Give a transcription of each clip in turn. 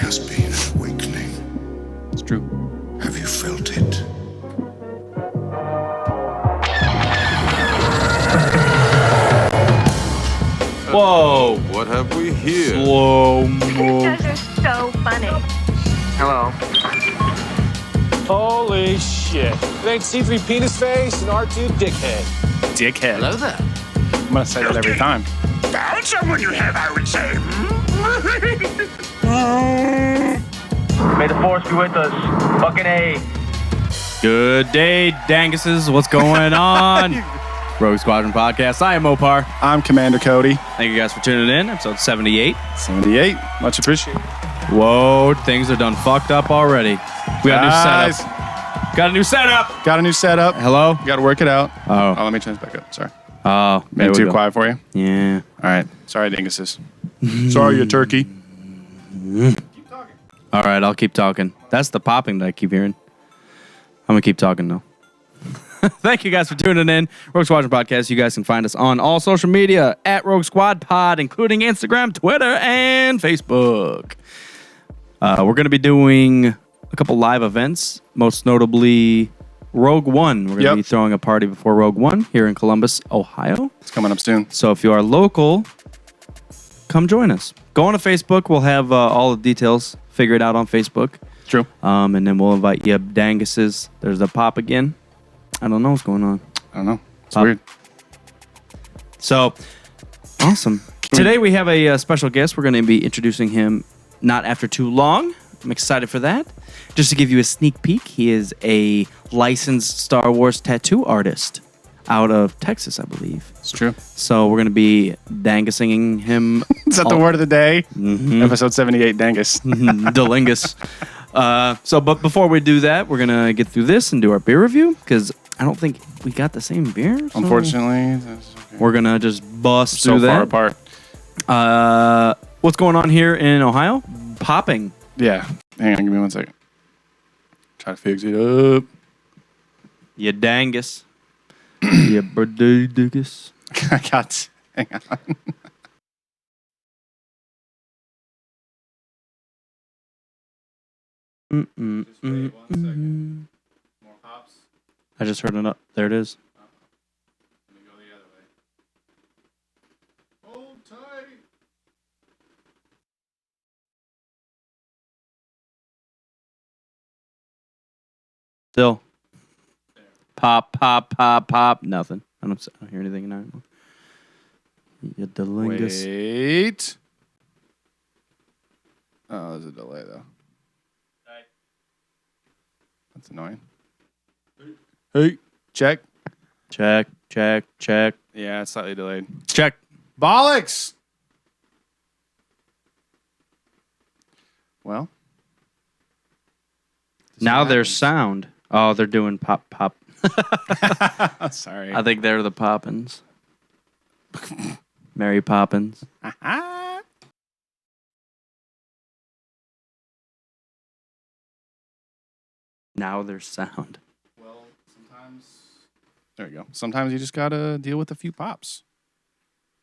has been an awakening. It's true. Have you felt it? Whoa. What have we here? Slow mo. You guys are so funny. Hello. Holy shit. It ain't C3 penis face and R2 dickhead. Dickhead. Hello there. I'm going to say that every time. Found someone you have, I would say. May the force be with us. Fucking A. Good day, Danguses. What's going on? Rogue Squadron Podcast. I am Mopar. I'm Commander Cody. Thank you guys for tuning in. Episode 78. 78. Much appreciated. Whoa, things are done fucked up already. We got a new setup. Got a new setup. Got a new setup. Hello? Got to work it out. Oh. Let me turn this back up. Sorry. Oh. Maybe too quiet for you? Yeah. All right. Sorry, dinguses. Sorry, you turkey. All right, I'll keep talking. That's the popping that I keep hearing. I'm going to keep talking, though. Thank you guys for tuning in. Rogue Squadron Podcast. You guys can find us on all social media at Rogue Squad Pod, including Instagram, Twitter, and Facebook. We're going to be doing a couple live events, most notably Rogue One. We're going to be throwing a party before Rogue One here in Columbus, Ohio. It's coming up soon. So if you are local, come join us. Go on to Facebook. We'll have all the details figured out on Facebook. True. And then we'll invite you Danguses. There's the pop again. I don't know what's going on. I don't know. It's Pop. weird. So, awesome. Today we have a special guest. We're going to be introducing him not after too long. I'm excited for that. Just to give you a sneak peek, he is a licensed Star Wars tattoo artist out of Texas, I believe. It's true. So we're going to be dangusing him. Is that the word of the day? Mm-hmm. Episode 78, Dangus. Delingus. But before we do that, we're going to get through this and do our beer review because I don't think we got the same beer. So Unfortunately. That's okay. we're going to just bust So through far that. apart. What's going on here in Ohio? Popping. Yeah. Hang on. Give me 1 second. Try to fix it up. You dangus. You birdigus. I got. Hang on. More pops. I just heard it up. There it is. Let me go the other way. Hold tight. Still. Pop, pop, pop, pop. Nothing. I don't hear anything now anymore. You delingus. Wait. Oh, there's a delay though. That's annoying. Hey, check. Check, check, check. Yeah, it's slightly delayed. Check. Bollocks! Well. Now there's sound. Oh, they're doing pop, pop. Sorry. I think they're the Poppins. Mary Poppins. Now there's sound. Well, sometimes. There you go. Sometimes you just gotta deal with a few pops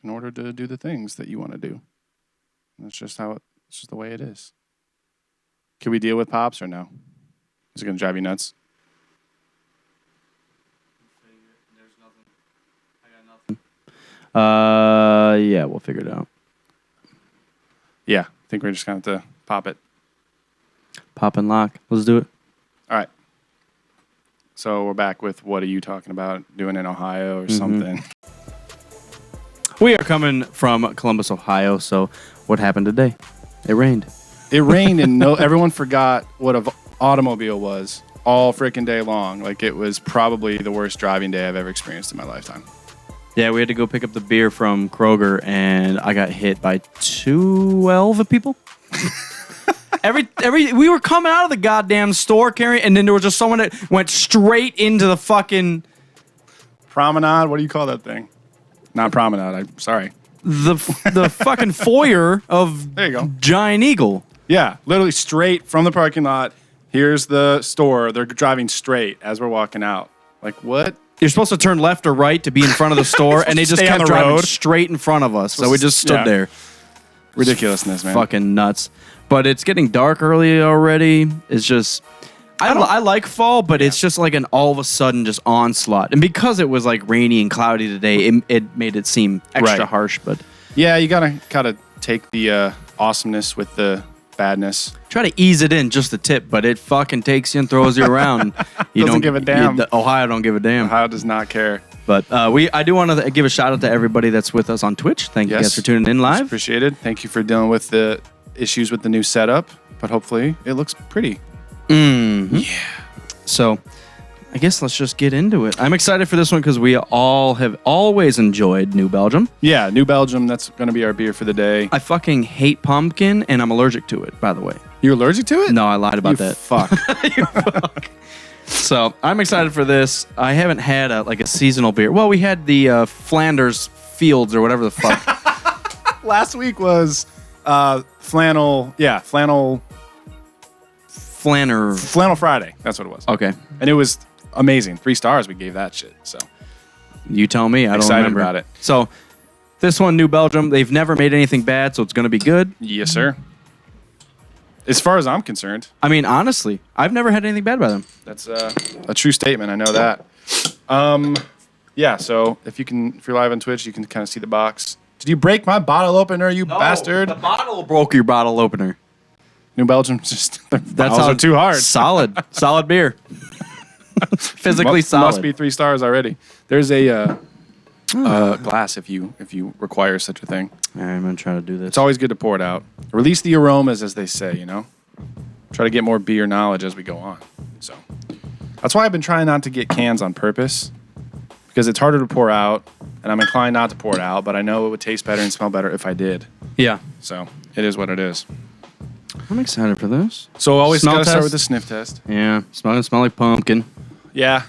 in order to do the things that you want to do. And that's just how it's just the way it is. Can we deal with pops or no? Is it gonna drive you nuts? Yeah, we'll figure it out. Yeah, I think we're just gonna have to pop it. Pop and lock. Let's do it. All right. So we're back with what are you talking about doing in Ohio or something? We are coming from Columbus, Ohio. So what happened today? It rained. It rained and everyone forgot what an automobile was all freaking day long. Like it was probably the worst driving day I've ever experienced in my lifetime. Yeah, we had to go pick up the beer from Kroger, and I got hit by 12 people. We were coming out of the goddamn store carrying, and then there was just someone that went straight into the fucking Promenade? What do you call that thing? Not promenade. I'm sorry. the fucking foyer of There you go. Giant Eagle. Yeah, literally straight from the parking lot. Here's the store. They're driving straight as we're walking out. Like what? You're supposed to turn left or right to be in front of the store, and they just Stay on kept the driving road. straight in front of us. So we just stood Yeah. there. Ridiculousness, man. Fucking nuts. But it's getting dark early already. It's just I like fall, but it's just like an all of a sudden just onslaught. And because it was like rainy and cloudy today, it made it seem extra harsh. But yeah, you gotta take the awesomeness with the badness. try to ease it in just a tip, but it fucking takes you and throws you around. You Doesn't give a damn. Ohio don't give a damn. Ohio does not care. But I do want to give a shout out to everybody that's with us on Twitch. Thank you guys for tuning in live. Appreciated. Thank you for dealing with the issues with the new setup, but hopefully it looks pretty. Mm-hmm. Yeah. So I guess let's just get into it. I'm excited for this one because we all have always enjoyed New Belgium. Yeah, New Belgium, that's going to be our beer for the day. I fucking hate pumpkin, and I'm allergic to it, by the way. You're allergic to it? No, I lied about that. Fuck. You fuck. So I'm excited for this. I haven't had a seasonal beer. Well, we had the Flanders Fields or whatever the fuck. Last week was flannel Friday. That's what it was. Okay. And it was amazing. 3 stars we gave that shit. So You tell me. I don't excited remember. about it. So this one, New Belgium, they've never made anything bad, so it's going to be good. Yes, sir. As far as I'm concerned, I mean, honestly, I've never had anything bad by them. that's a true statement. I know that. Yeah. So if you're live on Twitch, you can kind of see the box. Did you break my bottle opener, you bastard? The bottle broke your bottle opener. New Belgium's just their That's bottles how are too hard. Solid beer. Physically solid. Must be 3 stars already. There's a glass if you require such a thing. All right, I'm gonna try to do this. It's always good to pour it out. Release the aromas, as they say. You know, try to get more beer knowledge as we go on. So that's why I've been trying not to get cans on purpose, because it's harder to pour out, and I'm inclined not to pour it out. But I know it would taste better and smell better if I did. Yeah, So it is what it is. I'm excited for this. So always Smell gotta start test? with the sniff test. Yeah, smell like pumpkin. Yeah.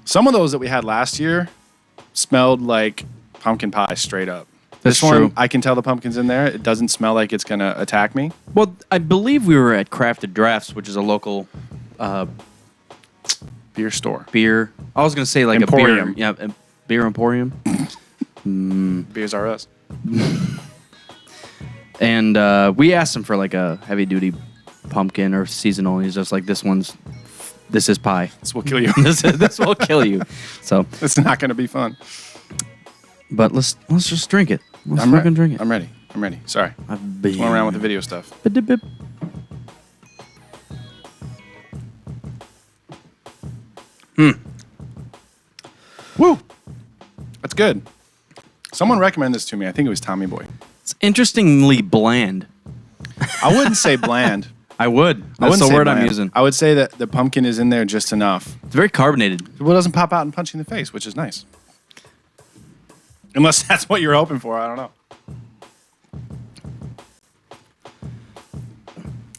Some of those that we had last year smelled like pumpkin pie straight up. That's This true. one, I can tell the pumpkin's in there. It doesn't smell like it's going to attack me. Well, I believe we were at Crafted Drafts, which is a local Beer store. beer. I was gonna say like Emporium. a beer, a beer emporium. Beers are us. And we asked him for like a heavy duty pumpkin or seasonal. And he's just like, this is pie. This will kill you. this will kill you. So, It's not going to be fun. but let's just drink it. Let's I'm fucking ready. drink it. I'm ready. I'm ready. Sorry. I've been Going around with the video stuff. Bip. Woo! That's good. Someone recommended this to me. I think it was Tommy Boy. It's interestingly bland. I wouldn't say bland. I would. I That's wouldn't the say word I'm bland. using. I would say that the pumpkin is in there just enough. It's very carbonated. Well, it doesn't pop out and punch you in the face, which is nice. Unless that's what you're hoping for. I don't know.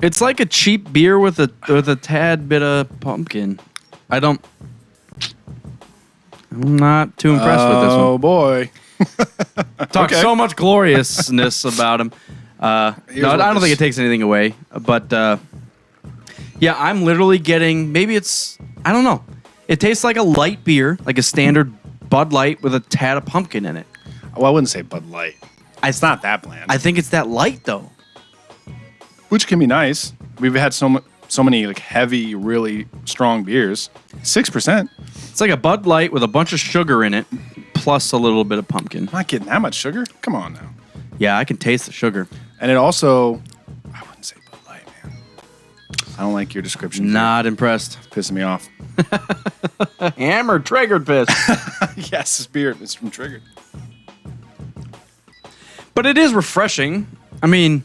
It's like a cheap beer with a tad bit of pumpkin. I'm not too impressed with this one. Oh, boy. Talk okay. so much gloriousness about him. No, I don't think it takes anything away. But yeah, I'm literally getting. Maybe I don't know. It tastes like a light beer, like a standard Bud Light with a tad of pumpkin in it. Well, I wouldn't say Bud Light. It's not that bland. I think it's that light though. Which can be nice. We've had so many like heavy, really strong beers. 6%. It's like a Bud Light with a bunch of sugar in it, plus a little bit of pumpkin. I'm not getting that much sugar. Come on now. Yeah, I can taste the sugar. And it also, I wouldn't say Bud Light, man. I don't like your description. Not impressed. It's pissing me off. Hammered, triggered, pissed. Yes, this beer is from Triggered. But it is refreshing. I mean,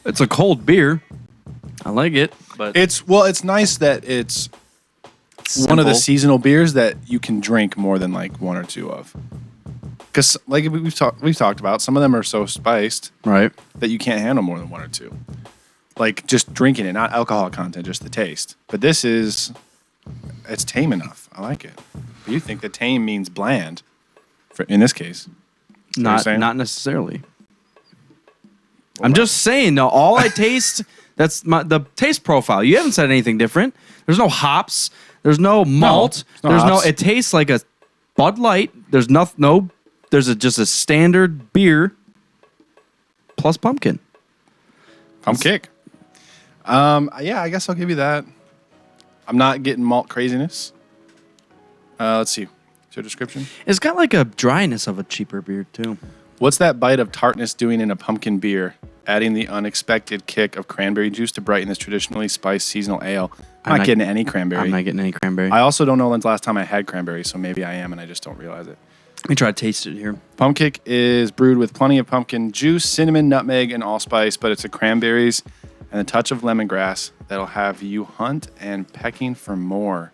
it's a cold beer. I like it, but It's nice that it's simple. one of the seasonal beers that you can drink more than like 1 or 2 of. Because like we've talked about, some of them are so spiced Right. that you can't handle more than 1 or 2. Like just drinking it, not alcohol content, just the taste. But this it's tame enough. I like it. But you think that tame means bland, in this case? Not necessarily. I'm just saying, though, all I taste, that's the taste profile. You haven't said anything different. There's no hops. There's no malt. no There's hops. it tastes like a Bud Light. There's just a standard beer. plus pumpkin. Pump kick. Yeah, I guess I'll give you that. I'm not getting malt craziness. Let's see. Is your description? It's got like a dryness of a cheaper beer too. What's that bite of tartness doing in a pumpkin beer? Adding the unexpected kick of cranberry juice to brighten this traditionally spiced seasonal ale. I'm not getting any cranberry. I'm not getting any cranberry. I also don't know when's the last time I had cranberry, so maybe I am and I just don't realize it. Let me try to taste it here. Pump kick is brewed with plenty of pumpkin juice, cinnamon, nutmeg, and allspice, but it's a cranberries and a touch of lemongrass that'll have you hunt and pecking for more.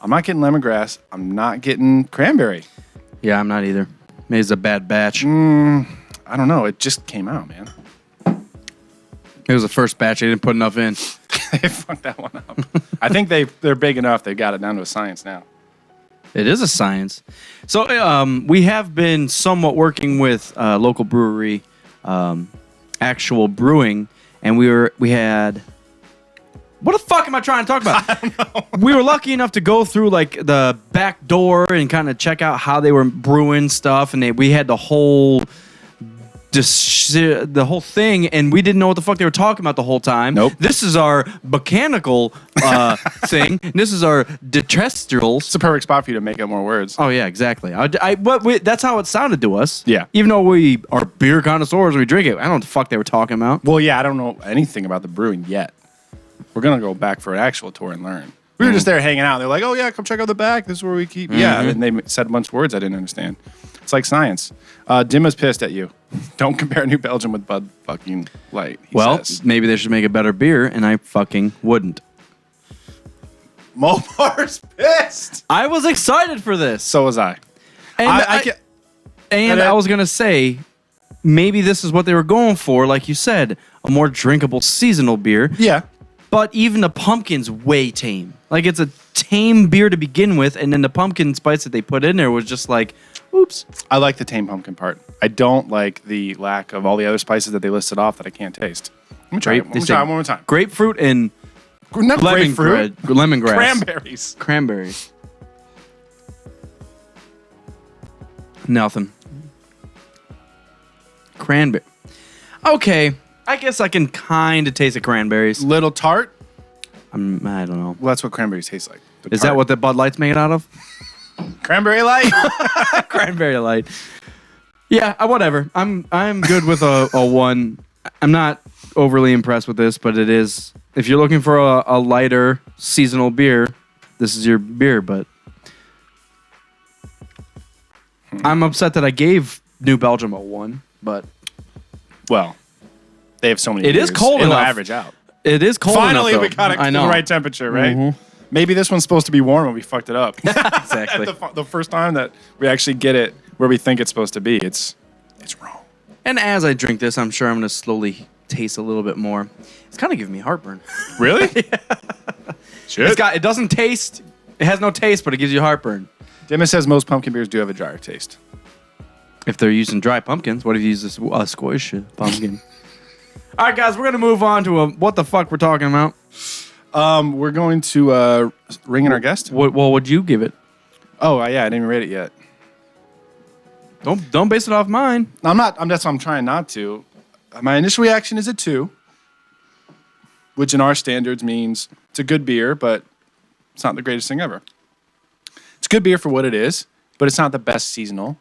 I'm not getting lemongrass. I'm not getting cranberry. Yeah, I'm not either. Maybe it's a bad batch. I don't know. It just came out, man. It was the first batch. They didn't put enough in. They fucked that one up. I think they're big enough. They got it down to a science now. It is a science. So we have been somewhat working with local brewery, actual brewing, and we had. What the fuck am I trying to talk about? I don't know. We were lucky enough to go through like the back door and kind of check out how they were brewing stuff, and we had the whole thing, and we didn't know what the fuck they were talking about the whole time. Nope. This is our mechanical thing. This is our detestrals. It's a perfect spot for you to make up more words. Oh yeah, exactly. That's how it sounded to us. Yeah. Even though we are beer connoisseurs, we drink it. I don't know what the fuck they were talking about. Well, yeah, I don't know anything about the brewing yet. We're going to go back for an actual tour and learn. We were just there hanging out. They're like, oh, yeah, come check out the back. This is where we keep. Yeah, and they said a bunch of words I didn't understand. It's like science. Dimma's pissed at you. Don't compare New Belgium with Bud fucking Light, he says. Maybe they should make a better beer, and I fucking wouldn't. Mopar's pissed. I was excited for this. So was I. And I was going to say, maybe this is what they were going for, like you said, a more drinkable seasonal beer. Yeah. But even the pumpkin's way tame. Like, it's a tame beer to begin with, and then the pumpkin spice that they put in there was just like, oops. I like the tame pumpkin part. I don't like the lack of all the other spices that they listed off that I can't taste. Let me try it one more time. Grapefruit and Not grapefruit. Lemongrass. Cranberries. Cranberries. Nothing. Cranberry. Okay. I guess I can kind of taste the cranberries. Little tart. I don't know. Well, that's what cranberries taste like. Is that what the Bud Light's made out of? Cranberry Light? Cranberry Light. Yeah, whatever. I'm good with a 1. I'm not overly impressed with this, but it is. If you're looking for a lighter seasonal beer, this is your beer, but I'm upset that I gave New Belgium a 1, but Well, they have so many. It is beers. cold It'll enough. average out. it is cold Finally, enough, we though. got it I to know. the right temperature, right? Maybe this one's supposed to be warm and we fucked it up. Exactly. the first time that we actually get it where we think it's supposed to be, it's wrong. And as I drink this, I'm sure I'm going to slowly taste a little bit more. It's kind of giving me heartburn. Really? Shit. It doesn't taste. It has no taste, but it gives you heartburn. Dimma says most pumpkin beers do have a drier taste. If they're using dry pumpkins, what if you use this squish pumpkin? All right, guys, we're going to move on to what the fuck we're talking about. We're going to ring in our guest. What would you give it? Oh, yeah, I didn't even rate it yet. Don't base it off mine. I'm not. That's what I'm trying not to. My initial reaction is a 2, which in our standards means it's a good beer, but it's not the greatest thing ever. It's a good beer for what it is, but it's not the best seasonal.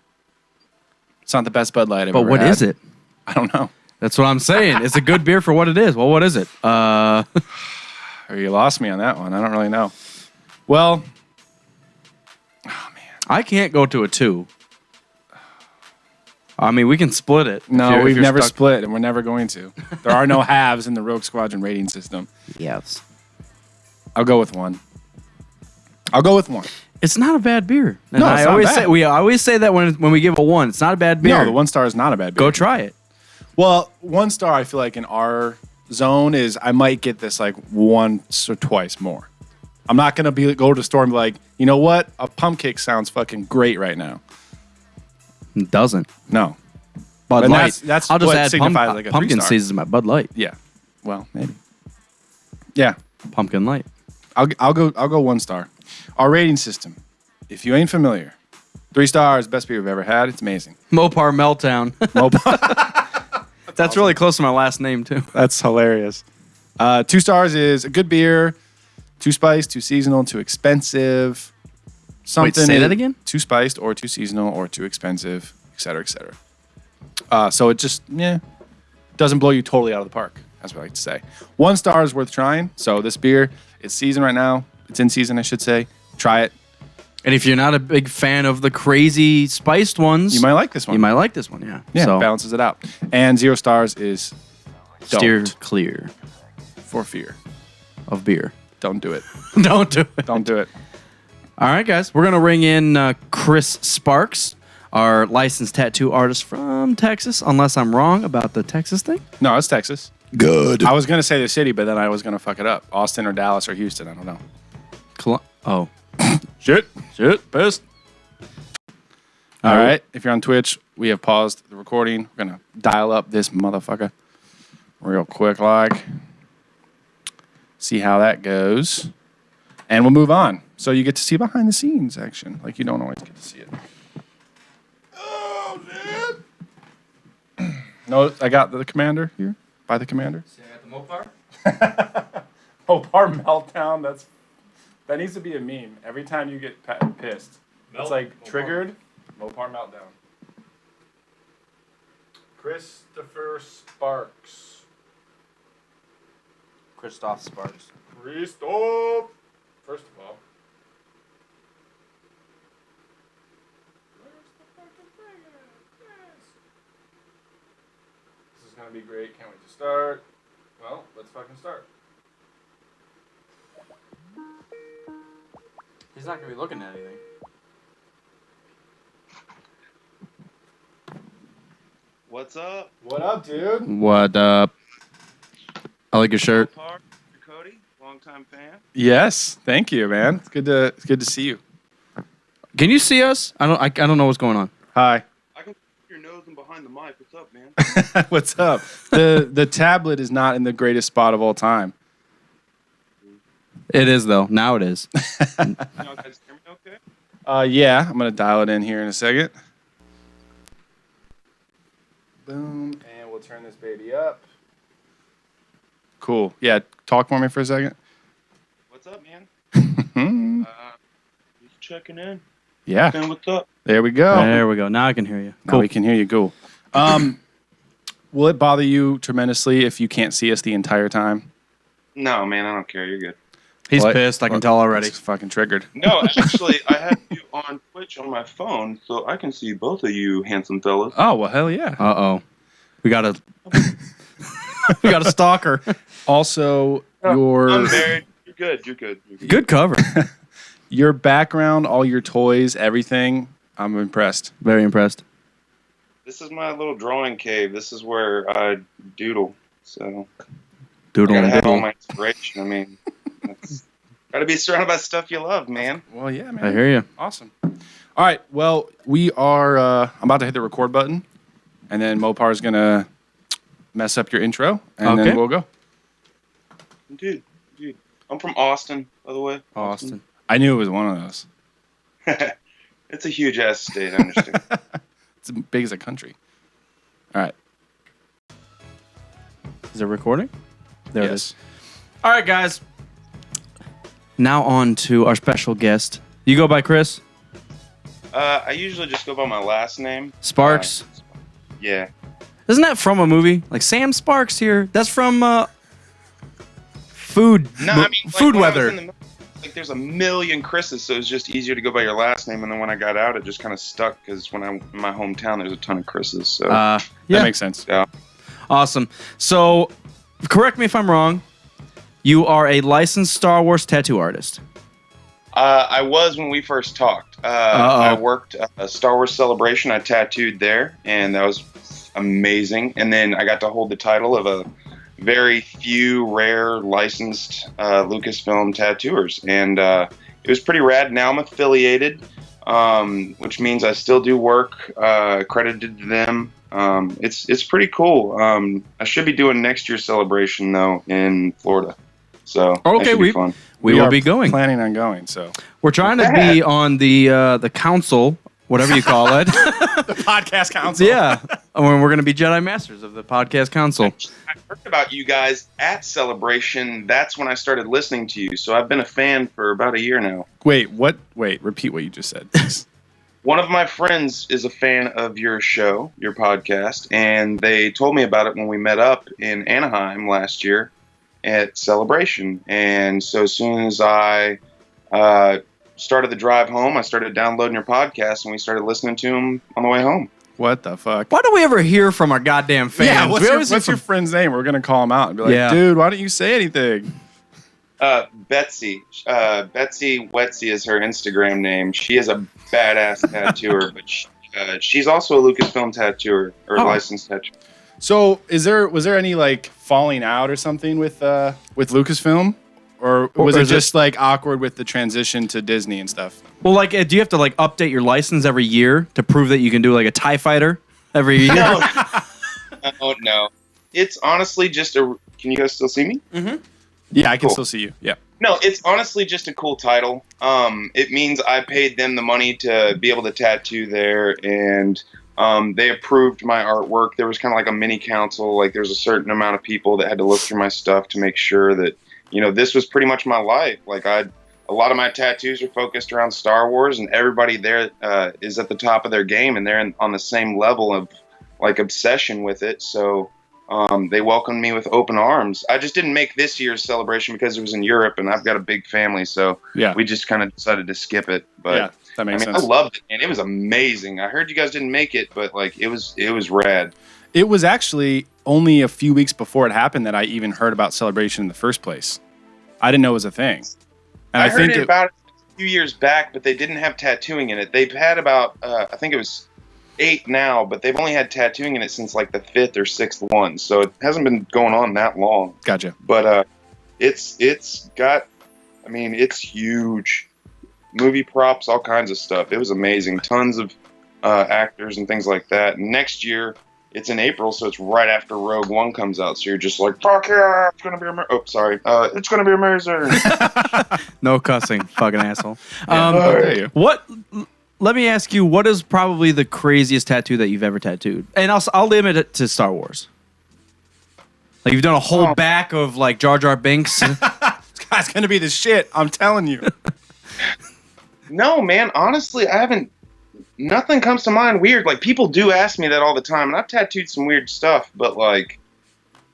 It's not the best Bud Light I've ever But what had. is it? I don't know. That's what I'm saying. It's a good beer for what it is. Well, what is it? Or you lost me on that one. I don't really know. Well, I can't go to a 2. I mean, we can split it. no, if we've you're never stuck- split, and we're never going to. There are no halves in the Rogue Squadron rating system. Yes. I'll go with 1. It's not a bad beer. And No, it's I not always bad. say we always say that when we give a 1, it's not a bad beer. No, the 1 star is not a bad beer. Go try it. Well, 1 star, I feel like in our zone is I might get this like once or twice more. I'm not gonna go to the store and be like, you know what? A pump cake sounds fucking great right now. It doesn't. No. Bud And Light. that's I'll just what add signifies like a pumpkin 3-star. seeds to my Bud Light. Yeah. Well, maybe. Yeah. Pumpkin Light. I'll go 1 star. Our rating system. If you ain't familiar, 3 stars, best beer we've ever had. It's amazing. Mopar Meltdown. Mopar. That's really close to my last name too. That's hilarious. 2 stars is a good beer, too spiced, too seasonal, too expensive. Something say that again? Too spiced or too seasonal or too expensive, et cetera, et cetera. So it just, doesn't blow you totally out of the park, as we like to say. 1 star is worth trying. So this beer, it's season right now. It's in season, I should say. Try it. And if you're not a big fan of the crazy spiced ones, You might like this one. You might like this one, yeah. Yeah, So balances it out. And 0 stars is steer don't. clear For fear. of beer. Don't do it. Don't do it. Don't do it. All right, guys. We're going to ring in Chris Sparks, our licensed tattoo artist from Texas, unless I'm wrong about the Texas thing. No, it's Texas. Good. I was going to say the city, but then I was going to fuck it up. Austin or Dallas or Houston. I don't know. Oh. Shit. Pissed. All right. If you're on Twitch, we have paused the recording. We're going to dial up this motherfucker real quick, like. See how that goes. And we'll move on. So you get to see behind the scenes action. Like you don't always get to see it. Oh, shit. No, I got the commander here. By the commander. See, I got the Mopar. Mopar meltdown. That needs to be a meme. Every time you get pissed, it's like Mopar. Triggered. Mopar meltdown. Christopher Sparks. Christoph Sparks. Christoph. First of all. Where's the fucking thing at? Yes. This is gonna be great. Can't wait to start. Well, let's fucking start. He's not going to be looking at anything. What's up? What up, dude? What up? I like your shirt. Park, Cody, longtime fan. Yes, thank you, man. It's good to see you. Can you see us? I don't know what's going on. Hi. I can see your nose and behind the mic. What's up, man? What's up? The tablet is not in the greatest spot of all time. It is, though. Now it is. You guys hear me okay? Yeah, I'm gonna dial it in here in a second. Boom, and we'll turn this baby up. Cool. Yeah, talk for me for a second. What's up, man? Just checking in. Yeah. Saying what's up? There we go. There we go. Now I can hear you. Now we can hear you. Cool. Will it bother you tremendously if you can't see us the entire time? No, man, I don't care. You're good. He's What? pissed. I can tell already. It's fucking triggered. No, actually, I have you on Twitch on my phone, so I can see both of you handsome fellas. Oh, well, hell yeah. Uh-oh. We got a stalker. Also, I'm your married. You're good. You're good. You're good. Good cover. your background, all your toys, everything, I'm impressed. Very impressed. This is my little drawing cave. This is where I doodle. So Doodle I gotta and have all doodle. my inspiration. I mean, gotta be surrounded by stuff you love, man. Well, yeah, man. I hear you. Awesome. All right. Well, we are. I'm about to hit the record button, and then Mopar's gonna mess up your intro, and Okay. then we'll go. Dude, I'm from Austin, by the way. Austin. I knew it was one of those. It's a huge ass state, I understand. It's as big as a country. All right. Is it recording? There it Yes. is. All right, guys. Now on to our special guest. You go by Chris? I usually just go by my last name. Sparks? Yeah. Isn't that from a movie? Like Sam Sparks here. That's from Food No, I mean, like, Food when I was Weather. in the military, like, there's a million Chris's, so it's just easier to go by your last name. And then when I got out, it just kind of stuck because when I'm in my hometown, there's a ton of Chris's. So Yeah. That makes sense. yeah. Awesome. So, correct me if I'm wrong. You are a licensed Star Wars tattoo artist. I was when we first talked. I worked a Star Wars Celebration. I tattooed there, and that was amazing. And then I got to hold the title of a very few rare licensed Lucasfilm tattooers, and it was pretty rad. Now I'm affiliated, which means I still do work credited to them. It's pretty cool. I should be doing next year's celebration though in Florida, so that Okay, should be fun. we will are be going. Planning on going. So We're trying to be on the council whatever you call it. Podcast council. Yeah. We're going to be Jedi Masters of the Podcast Council. I heard about you guys at Celebration. That's when I started listening to you. So I've been a fan for about a year now. Wait, what? Wait, repeat what you just said, please. One of my friends is a fan of your show, your podcast, and they told me about it when we met up in Anaheim last year at Celebration. And so as soon as I started the drive home, I started downloading your podcast, and we started listening to them on the way home. What the fuck? Why don't we ever hear from our goddamn fans? Yeah, what's We your friend's name? We're going to call him out and be like, Yeah. dude, why don't you say anything? Betsy. Betsy Wetsy is her Instagram name. She is a badass tattooer, but she's also a Lucasfilm tattooer, or licensed tattooer. So was there any like falling out or something with Lucasfilm? Or was it just like awkward with the transition to Disney and stuff? Well, like, do you have to like update your license every year to prove that you can do like a TIE fighter every year? No. It's honestly just a... Can you guys still see me? Mm-hmm. Yeah, I can Cool. still see you. Yeah. No, it's honestly just a cool title. It means I paid them the money to be able to tattoo there, and they approved my artwork. There was kind of like a mini council. Like, there's a certain amount of people that had to look through my stuff to make sure that, you know, this was pretty much my life. Like, a lot of my tattoos are focused around Star Wars, and everybody there is at the top of their game, and they're on the same level of like obsession with it. So they welcomed me with open arms. I just didn't make this year's celebration because it was in Europe, and I've got a big family, so Yeah. we just kind of decided to skip it. But Yeah, that makes I sense. I loved it, and it was amazing. I heard you guys didn't make it, but like it was rad. It was actually only a few weeks before it happened that I even heard about Celebration in the first place. I didn't know it was a thing. And I heard it about a few years back, but they didn't have tattooing in it. They've had about I think it was 8 now, but they've only had tattooing in it since like the 5th or 6th one, so it hasn't been going on that long. Gotcha. But it's got, I mean, it's huge. Movie props, all kinds of stuff. It was amazing. Tons of actors and things like that. And next year, it's in April, so it's right after Rogue One comes out. So you're just like, fuck yeah, it's gonna be amazing. Oh, sorry, it's gonna be amazing. No cussing, fucking asshole. How dare you? What? Let me ask you, what is probably the craziest tattoo that you've ever tattooed? And I'll limit it to Star Wars. Like, you've done a whole back of like Jar Jar Binks. This guy's gonna be the shit. I'm telling you. No, man. Honestly, I haven't. Nothing comes to mind weird. Like, people do ask me that all the time, and I've tattooed some weird stuff, but like,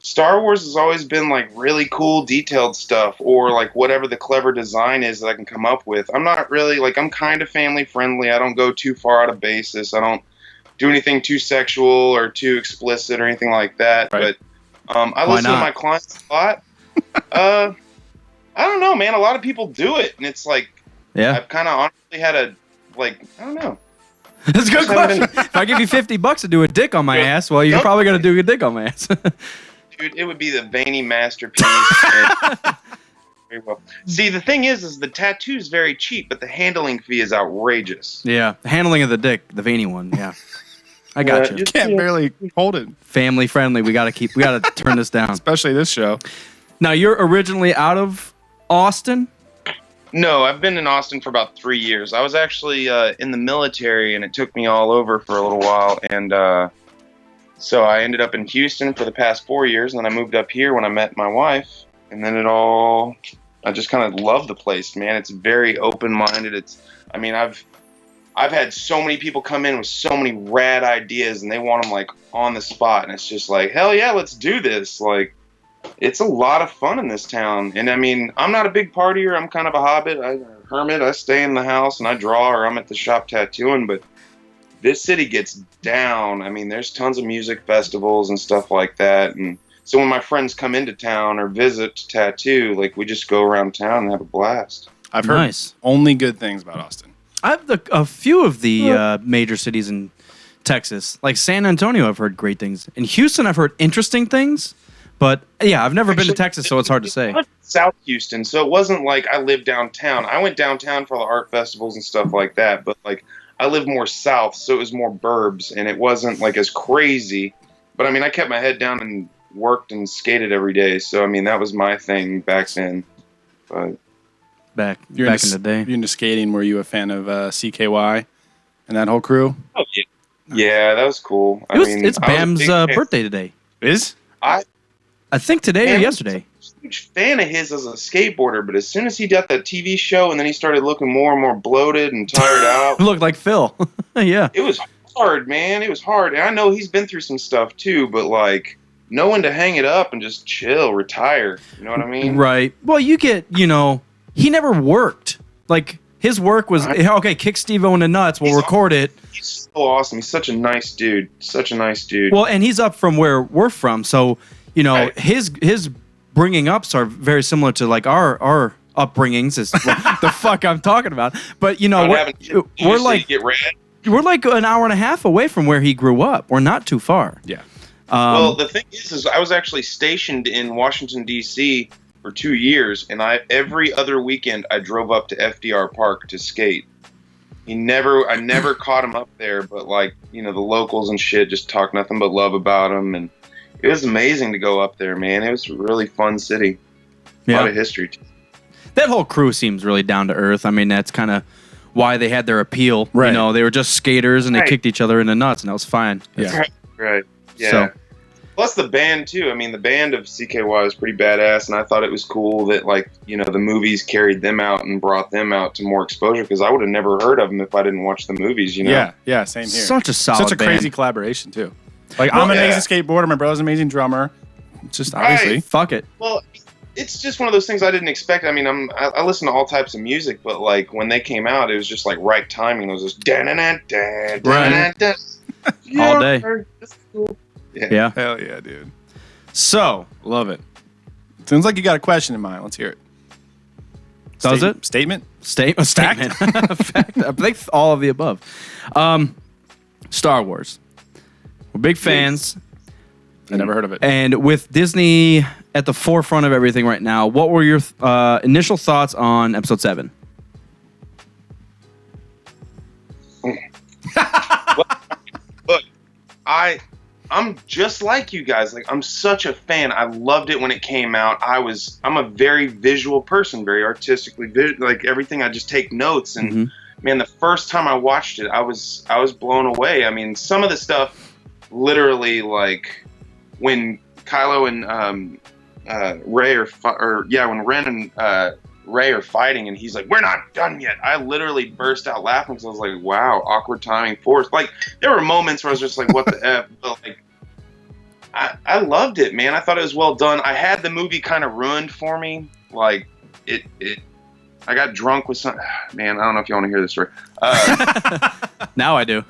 Star Wars has always been like really cool, detailed stuff, or like whatever the clever design is that I can come up with. I'm not really like, I'm kind of family friendly. I don't go too far out of basis. I don't do anything too sexual or too explicit or anything like that. Right. But I listen to my clients a lot. I don't know, man. A lot of people do it, and it's like, Yeah. I've kind of honestly had a like, I don't know. That's a good Just haven't question. If I give you $50 to do a dick on my ass, well, you're Nope. probably gonna do a dick on my ass. Dude, it would be the veiny masterpiece. Very well. See, the thing is the tattoo's very cheap, but the handling fee is outrageous. Yeah, the handling of the dick, the veiny one. Yeah, I got you. Can't barely hold it, Family friendly. We gotta turn this down. especially this show. Now, you're originally out of Austin. No, I've been in Austin for about 3 years. I was actually in the military, and it took me all over for a little while, and so I ended up in Houston for the past 4 years, and then I moved up here when I met my wife, and then I just kind of love the place, man. It's very open-minded. I've had so many people come in with so many rad ideas, and they want them like on the spot, and it's just like, hell yeah, let's do this. Like, it's a lot of fun in this town, and I mean, I'm not a big partier. I'm kind of a hermit. I stay in the house and I draw, or I'm at the shop tattooing, but this city gets down. I mean, there's tons of music festivals and stuff like that. And so when my friends come into town or visit to tattoo, like, we just go around town and have a blast. I've heard Nice. only good things about Austin. I have a few of the major cities in Texas, like San Antonio. I've heard great things. In Houston, I've heard interesting things. But yeah, I've never been to Texas, so it's hard to say. I went to South Houston, so it wasn't like I lived downtown. I went downtown for the art festivals and stuff like that, but like, I lived more south, so it was more burbs, and it wasn't like as crazy. But I mean, I kept my head down and worked and skated every day, so I mean, that was my thing back then. But Back in You're the day. You're into skating. Were you a fan of CKY? and that whole crew. Oh, yeah. Yeah, that was cool. It's Bam's birthday today. Is? I think today or yesterday. I'm a huge fan of his as a skateboarder, but as soon as he got that TV show and then he started looking more and more bloated and tired out. Looked like Phil. Yeah. It was hard, man. It was hard. And I know he's been through some stuff too, but like knowing to hang it up and just chill, retire. You know what I mean? Right. Well, you get, he never worked. Like, his work was, okay, kick Steve-O in the nuts. We'll record it. He's so awesome. He's such a nice dude. Such a nice dude. Well, and he's up from where we're from. So, Right. his bringing ups are very similar to, like, our upbringings is what the fuck I'm talking about. But, we're like, get red. we're like an hour and a half away from where he grew up. We're not too far. Yeah. Well, the thing is I was actually stationed in Washington, D.C. for 2 years, and every other weekend I drove up to FDR Park to skate. I never caught him up there, but like, the locals and shit just talk nothing but love about him, and it was amazing to go up there, man. It was a really fun city. A lot of history too. That whole crew seems really down to earth. I mean, that's kind of why they had their appeal. Right. They were just skaters and they kicked each other in the nuts, and that was fine. Yeah. Right. Yeah. So- Plus the band too. I mean, the band of CKY is pretty badass, and I thought it was cool that the movies carried them out and brought them out to more exposure, because I would have never heard of them if I didn't watch the movies. Yeah, same here. Such a solid Such a band. crazy collaboration too. Like, I'm an amazing skateboarder. My brother's an amazing drummer. It's just obviously. Fuck it. Well, it's just one of those things I didn't expect. I mean, I listen to all types of music, but like when they came out, it was just like right timing. It was just All day. Yeah. Hell yeah, dude. So, Love it. Sounds like you got a question in mind. Let's hear it. Does it? Statement? Statement. Fact. I think all of the above. Star Wars. We're big fans. I never heard of it. And with Disney at the forefront of everything right now, what were your initial thoughts on Episode 7? Look, I'm just like you guys. Like, I'm such a fan. I loved it when it came out. I'm a very visual person, very artistically like everything. I just take notes, and man, the first time I watched it, I was blown away. I mean, some of the stuff, literally, like when Kylo and Rey when Ren and Rey are fighting, and he's like, "We're not done yet." I literally burst out laughing because I was like, "Wow, awkward timing, forced." Like, there were moments where I was just like, "What the f?" But like, I loved it, man. I thought it was well done. I had the movie kind of ruined for me. Like, I got drunk with some. Man, I don't know if you want to hear this story. Now I do.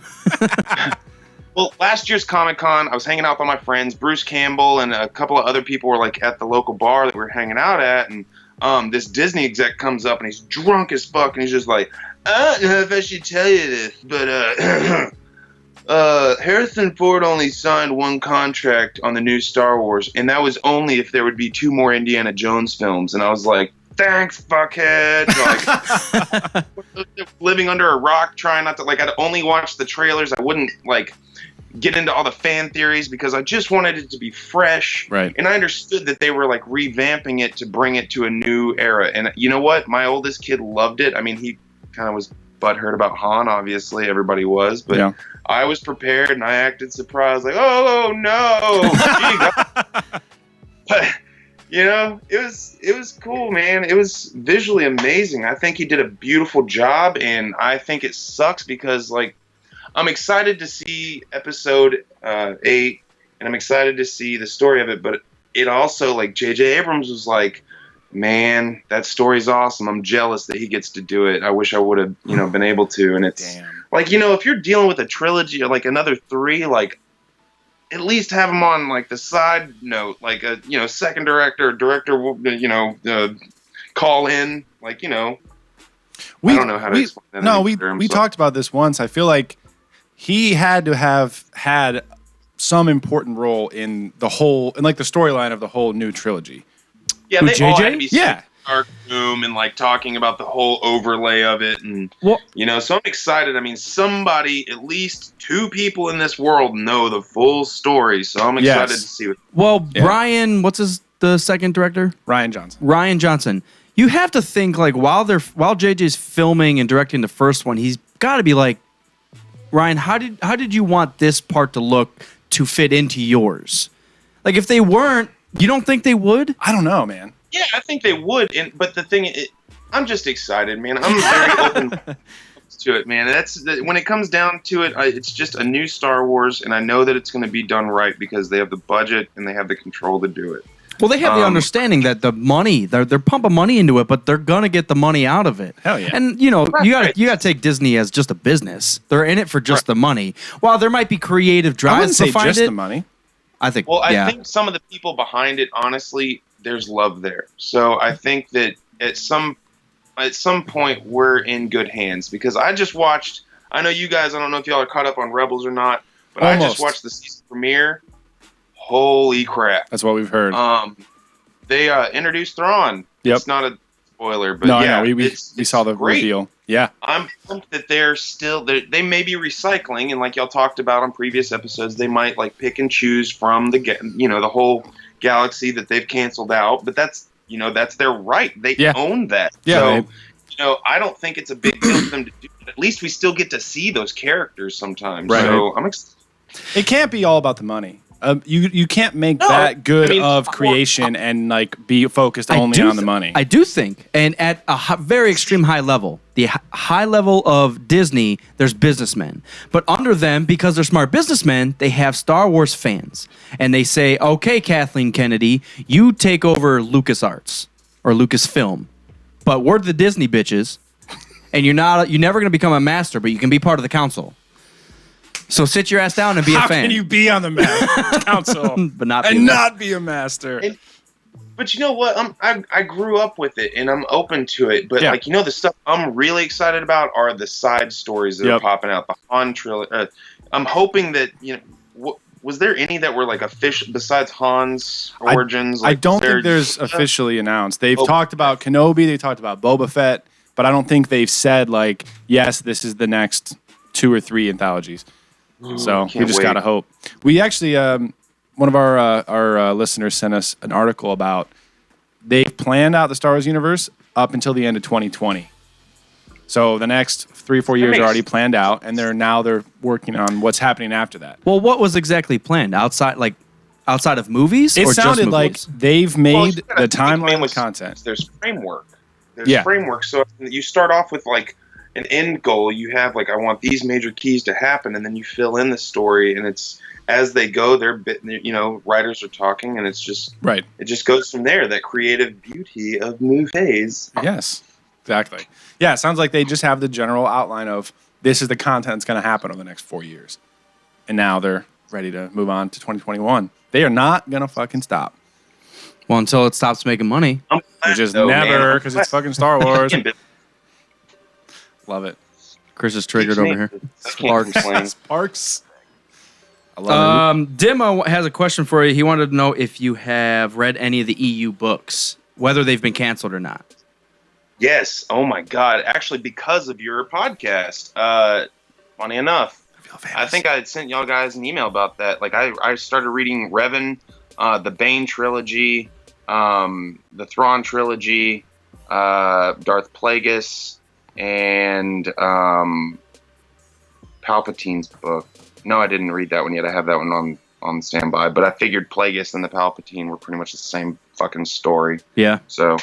Well, last year's Comic-Con, I was hanging out with all my friends. Bruce Campbell and a couple of other people were like at the local bar that we were hanging out at, and this Disney exec comes up and he's drunk as fuck, and he's just like, "I don't know if I should tell you this, but Harrison Ford only signed one contract on the new Star Wars, and that was only if there would be 2 more Indiana Jones films." And I was like, "Thanks, fuckhead." Like, living under a rock, trying not to, like, I'd only watch the trailers. I wouldn't, like, get into all the fan theories because I just wanted it to be fresh. Right. And I understood that they were, like, revamping it to bring it to a new era. And you know what? My oldest kid loved it. I mean, he kind of was butthurt about Han, obviously. Everybody was. But yeah. I was prepared, and I acted surprised, like, "Oh, no." But, it was cool, man. It was visually amazing. I think he did a beautiful job, and I think it sucks because, like, I'm excited to see episode 8, and I'm excited to see the story of it, but it also, like, J.J. Abrams was like, "Man, that story's awesome. I'm jealous that he gets to do it. I wish I would have, been able to." And it's like, if you're dealing with a trilogy or like another 3, like, at least have them on, like, the side note, like a, second director, call in, like, I don't know how to explain that. No, we talked about this once. I feel like he had to have had some important role in the whole, in like the storyline of the whole new trilogy. Yeah, they all had to be yeah. dark room and like talking about the whole overlay of it, and so I'm excited. I mean, somebody, at least 2 people in this world know the full story, so I'm excited to see what. Well, Brian, the second director? Rian Johnson. Rian Johnson. You have to think, like, while JJ's filming and directing the first one, he's got to be like Ryan, how did you want this part to look to fit into yours? Like, if they weren't, you don't think they would? I don't know, man. Yeah, I think they would. But the thing, I'm just excited, man. I'm very open to it, man. When it comes down to it, it's just a new Star Wars, and I know that it's going to be done right because they have the budget and they have the control to do it. Well, they have the understanding that the money, they're pumping money into it, but they're going to get the money out of it. Hell yeah. And, you got to take Disney as just a business. They're in it for just the money. While there might be creative I wouldn't drives to say find just it, the money. I think, I think some of the people behind it, honestly, there's love there. So I think that at some point we're in good hands because I just watched. I know you guys. I don't know if y'all are caught up on Rebels or not, but I just watched the season premiere. Holy crap! That's what we've heard. They introduced Thrawn. Yep. It's not a spoiler, but no, we saw the great. reveal. Yeah. I'm pumped that they're still they may be recycling, and like y'all talked about on previous episodes, they might like pick and choose from the whole galaxy that they've canceled out. But that's their right. They own that. Yeah. So I don't think it's a big deal for them to do. But at least we still get to see those characters sometimes. Right. So I'm excited. It can't be all about the money. You can't make that good of creation and like be focused only on the money. I do think, and at a very extreme high level, the high level of Disney, there's businessmen. But under them, because they're smart businessmen, they have Star Wars fans. And they say, okay, Kathleen Kennedy, you take over LucasArts or Lucasfilm. But we're the Disney bitches, and you're never going to become a master, but you can be part of the council. So sit your ass down and be a fan. How can you be on the council but not be a master? But you know what? I grew up with it, and I'm open to it. But the stuff I'm really excited about are the side stories that are popping out. The Han trilogy. I'm hoping that was there any that were like official besides Han's origins? I don't think there's officially announced. They've talked about Kenobi. They talked about Boba Fett, but I don't think they've said like, yes, this is the next 2 or 3 anthologies. So we just gotta hope. We actually, one of our listeners sent us an article about they've planned out the Star Wars universe up until the end of 2020. So the next 3 or 4 years are already planned out, and they're working on what's happening after that. Well, what was exactly planned outside of movies? It or sounded just like movies? they've made the timeline with content. There's framework. Framework. So you start off with like an end goal. You have like, I want these major keys to happen, and then you fill in the story, and it's as they go. Writers are talking, and it's just right. It just goes from there. That creative beauty of movies. Yes, exactly. Yeah, it sounds like they just have the general outline of this is the content that's going to happen over the next 4 years, and now they're ready to move on to 2021. They are not going to fucking stop. Well, until it stops making money. Which is never, because it's fucking Star Wars. Love it. Chris is triggered over here. Sparks. I love it. Dimo has a question for you. He wanted to know if you have read any of the EU books, whether they've been canceled or not. Yes. Oh my God. Actually, because of your podcast. Funny enough, I think I had sent y'all guys an email about that. Like I started reading Revan, the Bane trilogy, the Thrawn trilogy, Darth Plagueis, and Palpatine's book. No, I didn't read that one yet. I have that one on standby. But I figured Plagueis and the Palpatine were pretty much the same fucking story. Yeah. So,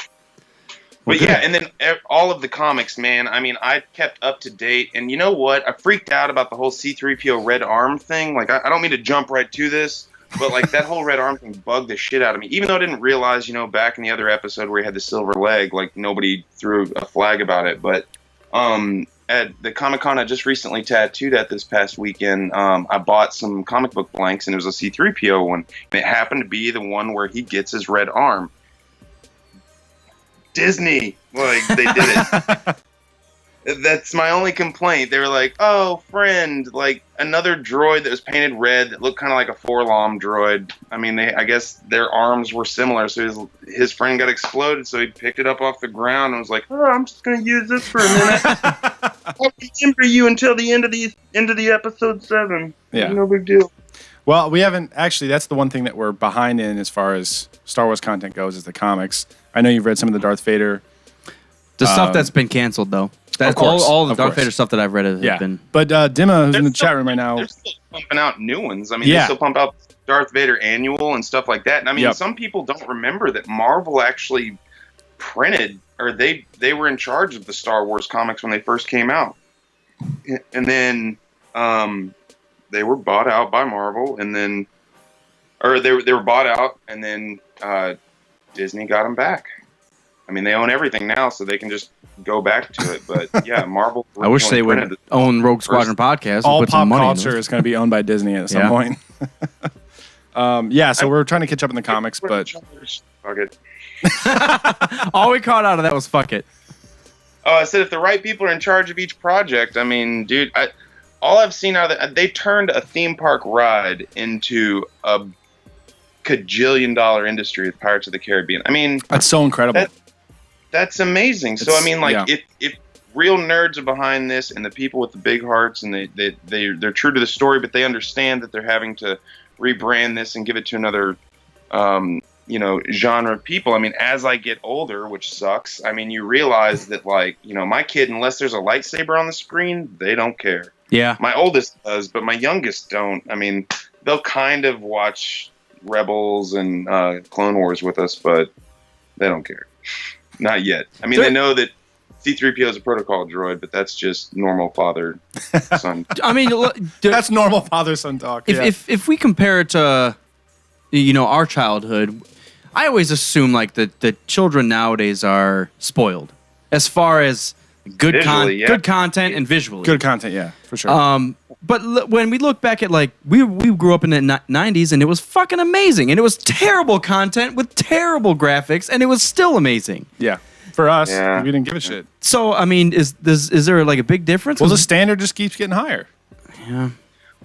but yeah, and then all of the comics, man. I mean, I kept up to date. And you know what? I freaked out about the whole C-3PO red arm thing. Like, I don't mean to jump right to this, but like that whole red arm thing bugged the shit out of me. Even though I didn't realize, back in the other episode where he had the silver leg, like nobody threw a flag about it. But at the Comic-Con I just recently tattooed at this past weekend, I bought some comic book blanks, and it was a C-3PO one. And it happened to be the one where he gets his red arm. Disney, like, they did it. That's my only complaint. They were like, oh, friend, like another droid that was painted red that looked kind of like a Forlom droid. I mean, I guess their arms were similar, so his friend got exploded, so he picked it up off the ground and was like, oh, I'm just going to use this for a minute. I'll remember you until the end of the episode 7. Yeah. No big deal. Well, we haven't actually. That's the one thing that we're behind in as far as Star Wars content goes is the comics. I know you've read some of the Darth Vader. The stuff that's been canceled, though. That's all the Darth Vader stuff that I've read has been. But Dimma, who's in the still, chat room right now, they're still pumping out new ones. I mean, they still pump out Darth Vader Annual and stuff like that. And I mean, some people don't remember that Marvel actually printed, or they were in charge of the Star Wars comics when they first came out, and then they were bought out by Marvel, and then, or they were bought out, and then Disney got them back. I mean, they own everything now, so they can just go back to it. But yeah, Marvel. I wish they would own Rogue Squadron podcast. All put pop some money culture is going to be owned by Disney at some point. So we're trying to catch up in the comics, but fuck it. All we caught out of that was fuck it. Oh, I said if the right people are in charge of each project, I mean, dude, all I've seen out of that, they turned a theme park ride into a $1 industry with Pirates of the Caribbean. I mean, that's so incredible. That's amazing. So I mean, like, if real nerds are behind this, and the people with the big hearts, and they're true to the story, but they understand that they're having to rebrand this and give it to another genre of people. I mean, as I get older, which sucks, I mean, you realize that, like, my kid, unless there's a lightsaber on the screen, they don't care. Yeah. My oldest does, but my youngest don't. I mean, they'll kind of watch Rebels and Clone Wars with us, but they don't care. Not yet. I mean, they know that C-3PO is a protocol droid, but that's just normal father-son. I mean, that's normal father-son talk. If we compare it to, our childhood, I always assume like the children nowadays are spoiled as far as good content and visually. Good content, yeah, for sure. But when we look back at, like, we grew up in the 90s, and it was fucking amazing, and it was terrible content with terrible graphics, and it was still amazing. Yeah. For us, we didn't give a shit. So, I mean, is there like a big difference? Well, the standard just keeps getting higher. Yeah.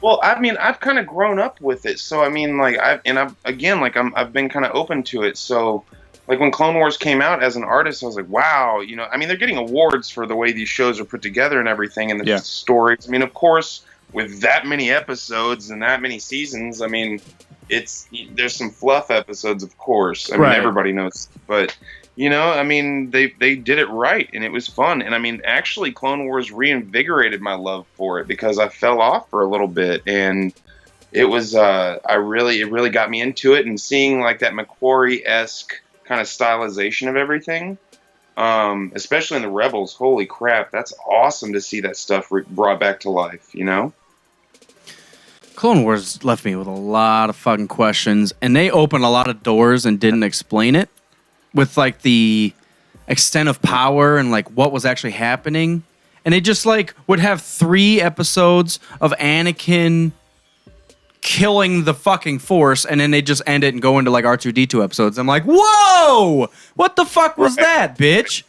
Well, I mean, I've kind of grown up with it, so I mean, like, I've been kind of open to it. So, like, when Clone Wars came out, as an artist, I was like, wow, I mean, they're getting awards for the way these shows are put together and everything, and the stories. I mean, of course, with that many episodes and that many seasons, I mean, there's some fluff episodes, of course. I mean, everybody knows, but. I mean, they did it right, and it was fun. And I mean, actually, Clone Wars reinvigorated my love for it, because I fell off for a little bit, and it was it really got me into it. And seeing like that McQuarrie-esque kind of stylization of everything, especially in the Rebels, holy crap, that's awesome to see that stuff brought back to life. Clone Wars left me with a lot of fucking questions, and they opened a lot of doors and didn't explain it. With like the extent of power and like what was actually happening, and they just like would have 3 episodes of Anakin killing the fucking Force, and then they just end it and go into like R2-D2 episodes. I'm like, whoa, what the fuck was that, bitch?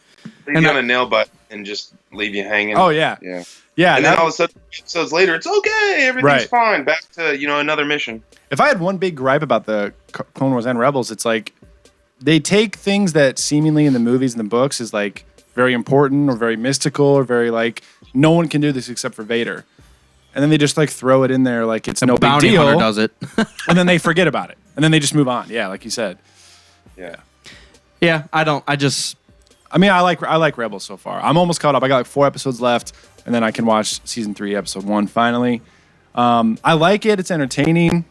He's gonna nail button and just leave you hanging. Oh yeah. And then all of a sudden, episodes later, it's okay, everything's fine. Back to another mission. If I had one big gripe about the Clone Wars and Rebels, it's like, they take things that seemingly in the movies and the books is like very important or very mystical or very like no one can do this except for Vader, and then they just like throw it in there like it's no big bounty deal. Hunter does it, and then they forget about it, and then they just move on. Yeah, like you said. Yeah. I mean, I like Rebels so far. I'm almost caught up. I got like 4 episodes left, and then I can watch season 3, episode 1 finally. I like it. It's entertaining.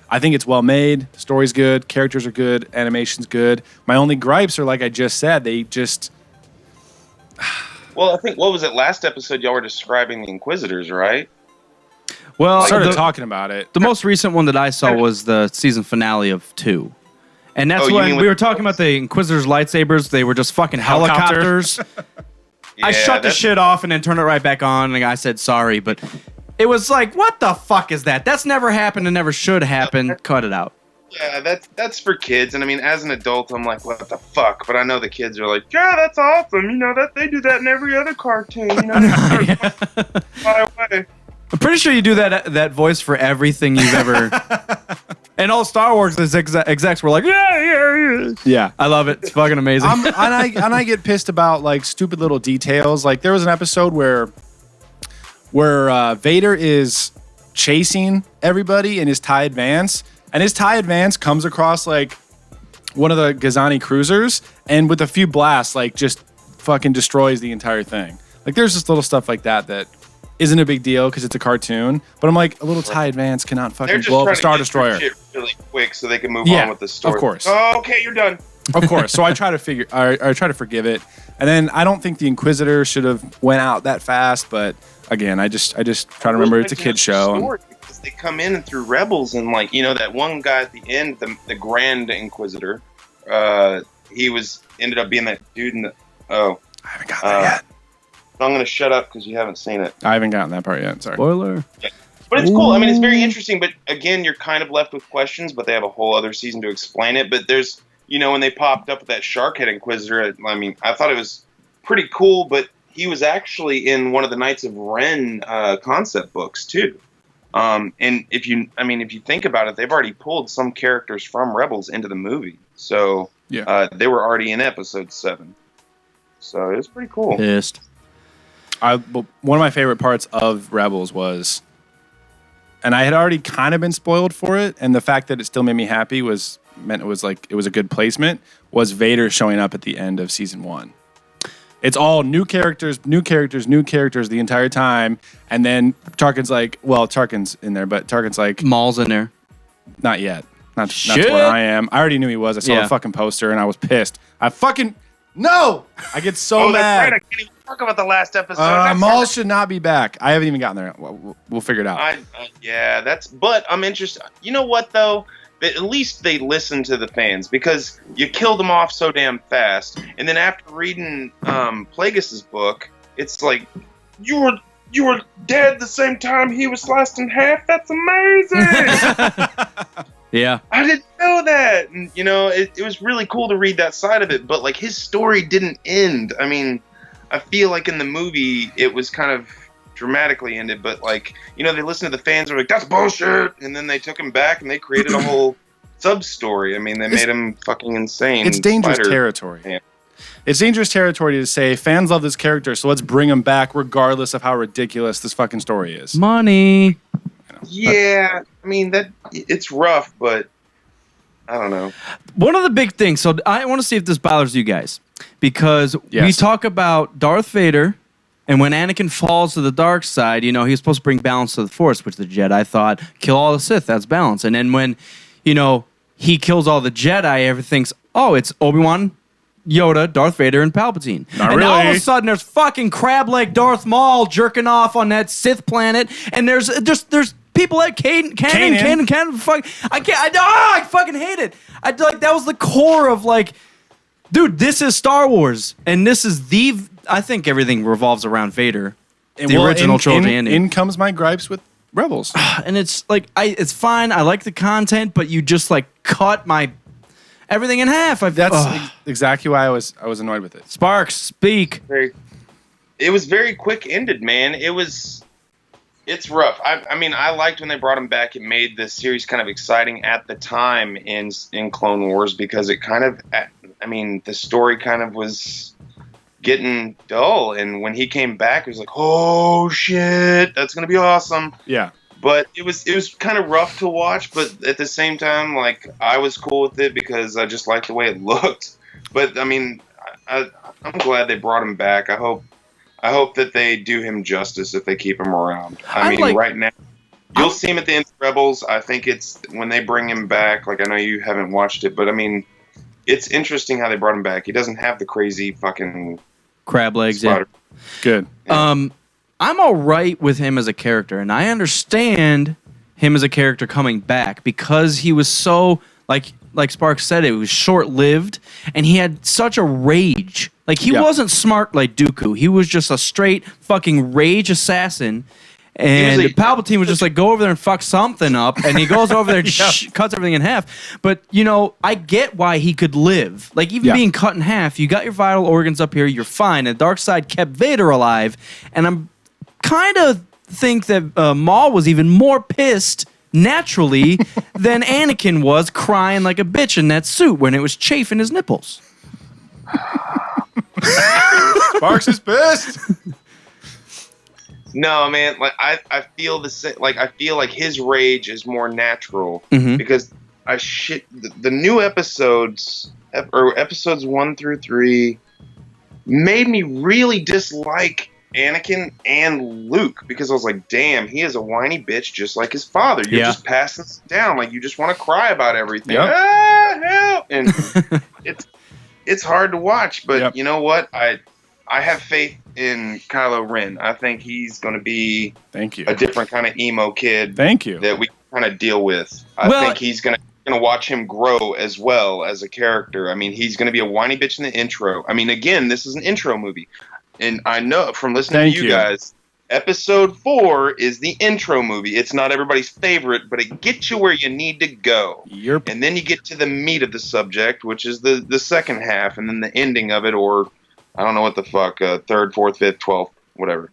I think it's well made. Story's good. Characters are good. Animation's good. My only gripes are, like I just said, they just... Well, I think, what was it, last episode y'all were describing the Inquisitors, right? Well, I started talking about it. The most recent one that I saw was the season finale of 2. And that's when we were talking about the Inquisitors' lightsabers. They were just fucking helicopters. I shut the shit off and then turned it right back on, and I said sorry, but... It was like, what the fuck is that? That's never happened and never should happen. Cut it out. Yeah, that's for kids. And I mean, as an adult, I'm like, what the fuck? But I know the kids are like, yeah, that's awesome. That they do that in every other cartoon. Fly away. I'm pretty sure you do that voice for everything you've ever. And all Star Wars execs were like, yeah. I love it. It's fucking amazing. and I get pissed about like stupid little details. Like there was an episode where Vader is chasing everybody in his TIE Advance, and his TIE Advance comes across like one of the Gazani cruisers, and with a few blasts, like just fucking destroys the entire thing. Like there's just little stuff like that isn't a big deal because it's a cartoon. But I'm like, a little TIE Advance cannot fucking blow up a Star Destroyer. Shit really quick so they can move on with the story. Of course. Oh, okay, you're done. Of course. So I try to forgive it. And then I don't think the Inquisitor should have went out that fast, but again, I just try to remember it's a kid's show. Because they come in and through Rebels and like, that one guy at the end, the Grand Inquisitor, he ended up being that dude in the I haven't gotten that yet. I'm going to shut up because you haven't seen it. I haven't gotten that part yet. Sorry. Spoiler. Yeah. But it's cool. I mean, it's very interesting. But again, you're kind of left with questions. But they have a whole other season to explain it. But there's, when they popped up with that Sharkhead Inquisitor, I mean, I thought it was pretty cool. But he was actually in one of the Knights of Ren concept books too. And if you think about it, they've already pulled some characters from Rebels into the movie. So they were already in Episode 7. So it was pretty cool. Pissed. One of my favorite parts of Rebels was, and I had already kind of been spoiled for it, and the fact that it still made me happy meant it was a good placement, was Vader showing up at the end of season 1. It's all new characters the entire time, and then Tarkin's like, well, Tarkin's in there, but Tarkin's like, Maul's in there. Not yet. Not to where I am. I already knew he was. I saw the fucking poster, and I was pissed. No! I get so mad. That's right. I can't even talk about the last episode. Maul should not be back. I haven't even gotten there. We'll figure it out. But I'm interested. You know what, though? At least they listen to the fans because you killed them off so damn fast. And then after reading Plagueis' book, it's like, you were dead the same time he was sliced in half? That's amazing! Yeah. I didn't know that. And, it was really cool to read that side of it, but like his story didn't end. I mean, I feel like in the movie it was kind of dramatically ended, but like, they listened to the fans and were like, that's bullshit. And then they took him back and they created a whole sub-story. I mean, they made him fucking insane. It's dangerous territory. Yeah. It's dangerous territory to say fans love this character, so let's bring him back regardless of how ridiculous this fucking story is. Money. Yeah, I mean it's rough, but I don't know. One of the big things, so I want to see if this bothers you guys, because we talk about Darth Vader, and when Anakin falls to the dark side, he's supposed to bring balance to the Force, which the Jedi thought, kill all the Sith, that's balance. And then when, he kills all the Jedi, everything's, it's Obi-Wan, Yoda, Darth Vader, and Palpatine. Not really. All of a sudden, there's fucking crab-leg Darth Maul jerking off on that Sith planet, and there's people like Canon, fuck, I fucking hate it. That was the core of like, dude, this is Star Wars, and this is I think everything revolves around Vader, the original trilogy. In comes my gripes with Rebels, and it's like, it's fine. I like the content, but you just like cut my everything in half. That's exactly why I was annoyed with it. Sparks, speak. It was very quick ended, man. It's rough. I mean, I liked when they brought him back. It made the series kind of exciting at the time in Clone Wars because it kind of, the story kind of was getting dull. And when he came back, it was like, oh shit, that's gonna be awesome. Yeah. But it was kind of rough to watch. But at the same time, like I was cool with it because I just liked the way it looked. But I mean, I'm glad they brought him back. I hope that they do him justice if they keep him around. Right now, you'll see him at the end of Rebels. I think it's when they bring him back. Like, I know you haven't watched it, but I mean, it's interesting how they brought him back. He doesn't have the crazy fucking crab legs. spider. Yeah. Good. I'm all right with him as a character, and I understand him as a character coming back because he was so like Sparks said, it was short-lived, and he had such a rage. Like, he wasn't smart like Dooku. He was just a straight fucking rage assassin. And Palpatine was just like, go over there and fuck something up. And he goes over there and cuts everything in half. But, I get why he could live. Like, even being cut in half, you got your vital organs up here, you're fine. And the dark side kept Vader alive. And I'm kind of think that Maul was even more pissed naturally than Anakin was crying like a bitch in that suit when it was chafing his nipples. Sparks is pissed. No, man. Like I feel the same. Like I feel like his rage is more natural because the new episodes or episodes 1 through 3 made me really dislike Anakin and Luke, because I was like, damn, he is a whiny bitch just like his father. You're Yeah. just passing this down. Like, you just want to cry about everything. Yep. Ah, help! And it's hard to watch, but Yep. you know what? I have faith in Kylo Ren. I think he's going to be Thank you. a different kind of emo kid Thank you. that we kind of deal with. I Well- think he's going to watch him grow as well as a character. I mean, he's going to be a whiny bitch in the intro. I mean, again, this is an intro movie. And I know from listening Thank to you you. guys, episode 4 is the intro movie. It's not everybody's favorite, but it gets you where you need to go. Yep. And then you get to the meat of the subject, which is the second half, and then the ending of it, or I don't know what the fuck, 3rd, 4th, 5th, 12th, whatever.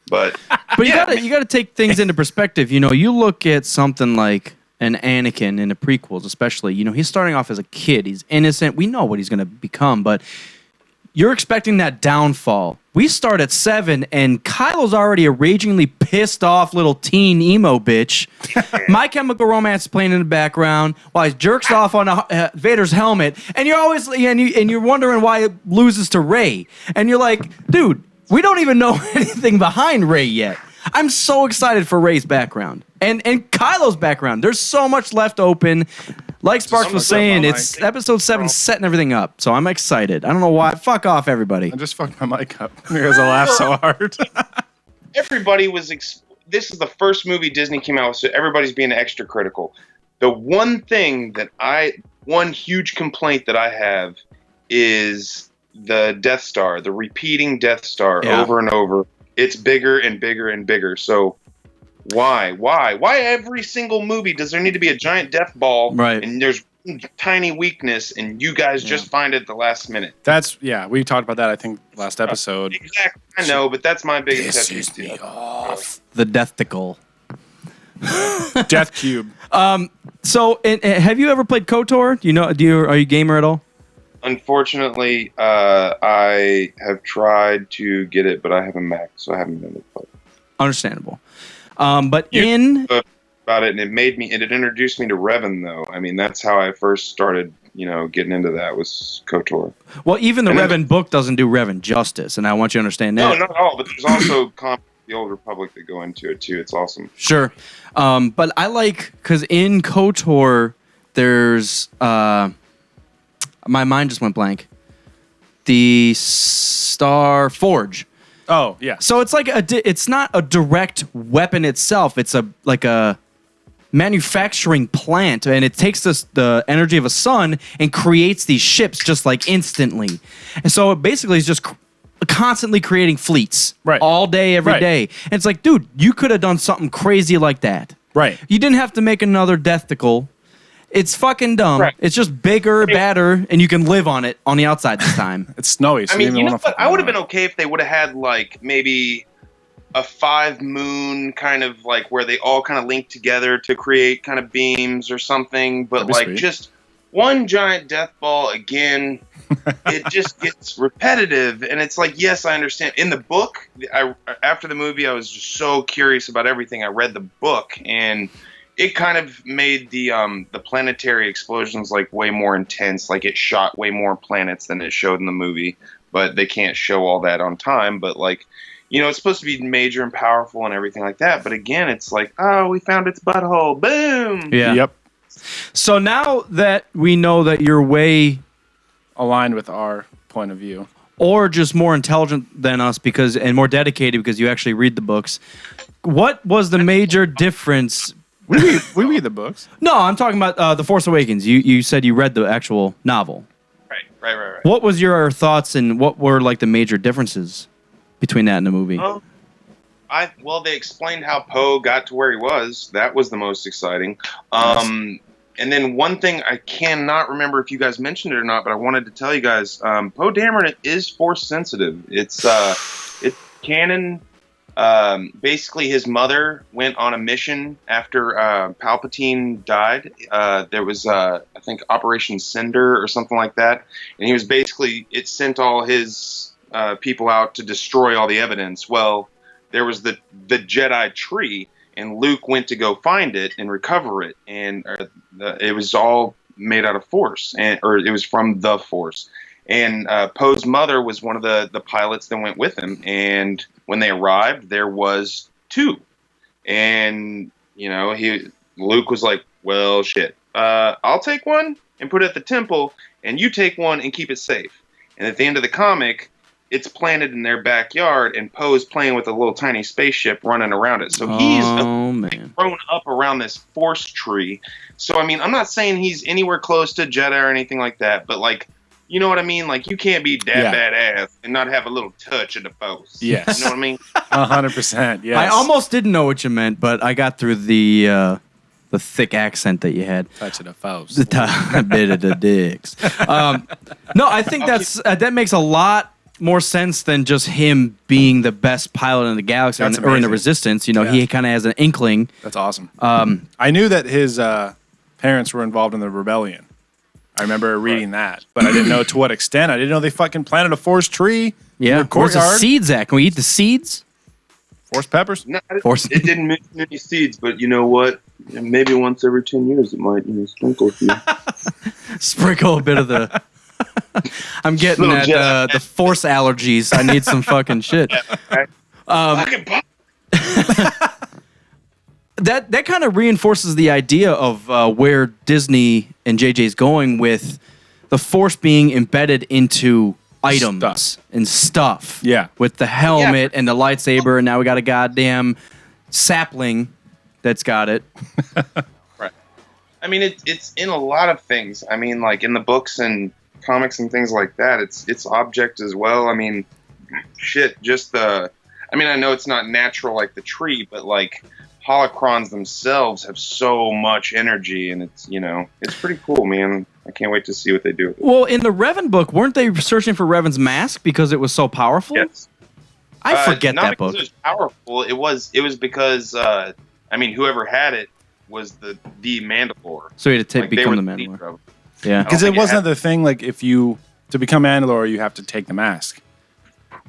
But But yeah, you gotta take things into perspective. You know, you look at something like an Anakin in the prequels, especially. You know, he's starting off as a kid. He's innocent. We know what he's gonna become, but you're expecting that downfall. We start at 7, and Kylo's already a ragingly pissed off little teen emo bitch. My Chemical Romance playing in the background while he jerks off on Vader's helmet, and you're always and you're wondering why it loses to Rey, and you're like, dude, we don't even know anything behind Rey yet. I'm so excited for Rey's background and Kylo's background. There's so much left open. Like Sparks was saying, it's episode 7 setting everything up. So I'm excited. I don't know why. Fuck off, everybody. I just fucked my mic up because I laughed so hard. everybody was. This is the first movie Disney came out with, so everybody's being extra critical. The one huge complaint that I have is the Death Star, the repeating Death Star over and over. It's bigger and bigger and bigger. So why every single movie does there need to be a giant death ball? Right. And there's tiny weakness, and you guys just find it at the last minute. We talked about that, I think, last episode. Exactly. I know, but that's my biggest pet peeve. The Deathtical. Death Cube. So, have you ever played KOTOR? Are you a gamer at all? Unfortunately, I have tried to get it, but I have a Mac, so I haven't been able to play it. Understandable. But About it, and it introduced me to Revan, though. I mean, that's how I first started, getting into that was KOTOR. Well, even the Revan book doesn't do Revan justice, and I want you to understand that. No, not at all. But there's also the Old Republic that go into it too. It's awesome. Sure. But I like, because in KOTOR, there's my mind just went blank. The Star Forge. Oh, yeah. So it's like it's not a direct weapon itself. It's like a manufacturing plant, and it takes the energy of a sun and creates these ships just like instantly. And so it basically is just constantly creating fleets all day, every day. And it's like, dude, you could have done something crazy like that. Right. You didn't have to make another Deathtical. It's fucking dumb. Right. It's just bigger, badder, and you can live on it on the outside this time. It's snowy. So I mean, you you know wanna what? I would have been okay if they would have had like maybe a 5 moon kind of like where they all kind of link together to create kind of beams or something. But like sweet. just one giant death ball again. It just gets repetitive, and it's like, yes, I understand. In the book, after the movie, I was just so curious about everything. I read the book, and it kind of made the planetary explosions like way more intense. Like it shot way more planets than it showed in the movie, but they can't show all that on time. But like, it's supposed to be major and powerful and everything like that. But again, it's like, oh, we found its butthole. Boom. Yeah. Yep. So now that we know that you're way Aligned with our point of view. or just more intelligent than us and more dedicated because you actually read the books, what was the major difference? We read the books. No, I'm talking about The Force Awakens. You said you read the actual novel. Right. What was your thoughts and what were like the major differences between that and the movie? Well, they explained how Poe got to where he was. That was the most exciting. And then one thing I cannot remember if you guys mentioned it or not, but I wanted to tell you guys, Poe Dameron is Force sensitive. It's canon. Basically, his mother went on a mission after Palpatine died. There was, I think, Operation Cinder or something like that. And he was it sent all his people out to destroy all the evidence. Well, there was the Jedi tree, and Luke went to go find it and recover it. And it was all made out of Force, or it was from the Force. And Poe's mother was one of the pilots that went with him. And when they arrived, there was 2. And, Luke was like, well, shit, I'll take one and put it at the temple, and you take one and keep it safe. And at the end of the comic, it's planted in their backyard, and Poe's playing with a little tiny spaceship running around it. So he's grown up around this force tree. So, I mean, I'm not saying he's anywhere close to Jedi or anything like that, but, like, you know what I mean? Like, you can't be that badass and not have a little touch of the Force. Yes. You know what I mean? 100%, yes. I almost didn't know what you meant, but I got through the thick accent that you had. Touch of the Force. The bit of the dicks. No, I think that makes a lot more sense than just him being the best pilot in the galaxy or in the amazing. Resistance. He kind of has an inkling. That's awesome. I knew that his parents were involved in the rebellion. I remember reading that, but I didn't know to what extent. I didn't know they fucking planted a force tree. Yeah, in the where's the courtyard. seeds at? Can we eat the seeds? Force peppers? No, it didn't mention any seeds, but you know what? Maybe once every 10 years it might sprinkle a few. Sprinkle a bit of the... I'm getting that the force allergies. I need some fucking shit. That kind of reinforces the idea of where Disney and JJ's going with the Force being embedded into items and stuff. Yeah. With the helmet and the lightsaber, and now we got a goddamn sapling that's got it. Right. I mean, it's in a lot of things. I mean, like in the books and comics and things like that, it's object as well. I mean, shit, just the... I mean, I know it's not natural like the tree, but like... holocrons themselves have so much energy, and it's it's pretty cool, man. I can't wait to see what they do with it. Well, in the Revan book, weren't they searching for Revan's mask because it was so powerful? Yes. I forget not that because book. It was powerful. It was because I mean, whoever had it was the Mandalore. So he had to Like, become the they were leader Mandalore. of it. Yeah. Because it wasn't the thing, like, if you, to become Mandalore, you have to take the mask.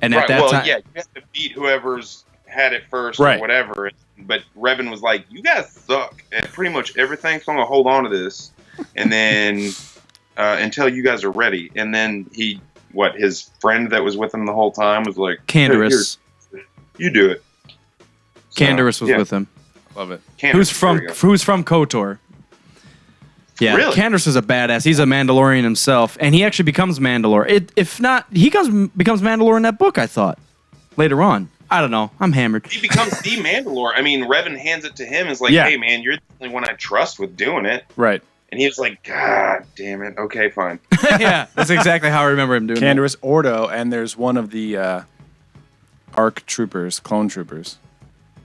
And Right, at that time, yeah, you have to beat whoever's had it first Right. or whatever. But Revan was like, you guys suck at pretty much everything, so I'm going to hold on to this. And then until you guys are ready. And then his friend that was with him the whole time was like, Canderous. "Here, you do it." So, Canderous was yeah, with him. Love it. Canderous, Who's from KOTOR. Yeah, Really? Canderous is a badass. He's a Mandalorian himself, and he actually becomes Mandalore. If not, he becomes Mandalore in that book, I thought. Later on. I don't know. I'm hammered. He becomes the Mandalore. I mean, Revan hands it to him and is like, Yeah. hey, man, you're the only one I trust with doing it. Right. And he was like, God damn it. Okay, fine. Yeah, that's exactly how I remember him doing it. Canderous, Ordo, and there's one of the ARC troopers, clone troopers.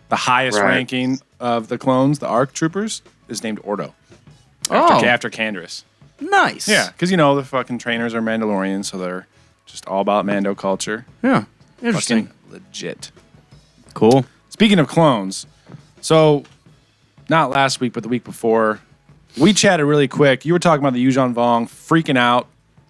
The highest Right. ranking of the clones, the ARC troopers, is named Ordo. Oh, After Canderous. nice. Yeah, because the fucking trainers are Mandalorians, so they're just all about Mando culture. Yeah. Interesting. Fucking legit. Cool. Speaking of clones, so not last week, but the week before, we chatted really quick. You were talking about the Yuuzhan Vong freaking out,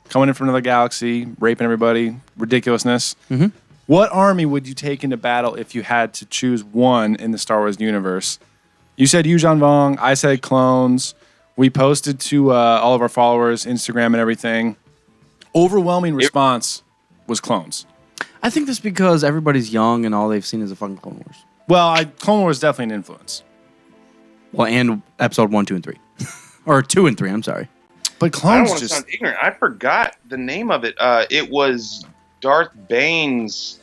coming in from another galaxy, raping everybody, ridiculousness. Mhm. What army would you take into battle if you had to choose one in the Star Wars universe? You said Yuuzhan Vong. I said clones. We posted to all of our followers, Instagram and everything. Overwhelming response was clones. I think that's because everybody's young and all they've seen is the fucking Clone Wars. Well, Clone Wars is definitely an influence. Well, and episode 1, 2, and 3. Or 2 and 3, I'm sorry. But I don't clones want to just... sound ignorant. I forgot the name of it. It was Darth Bane's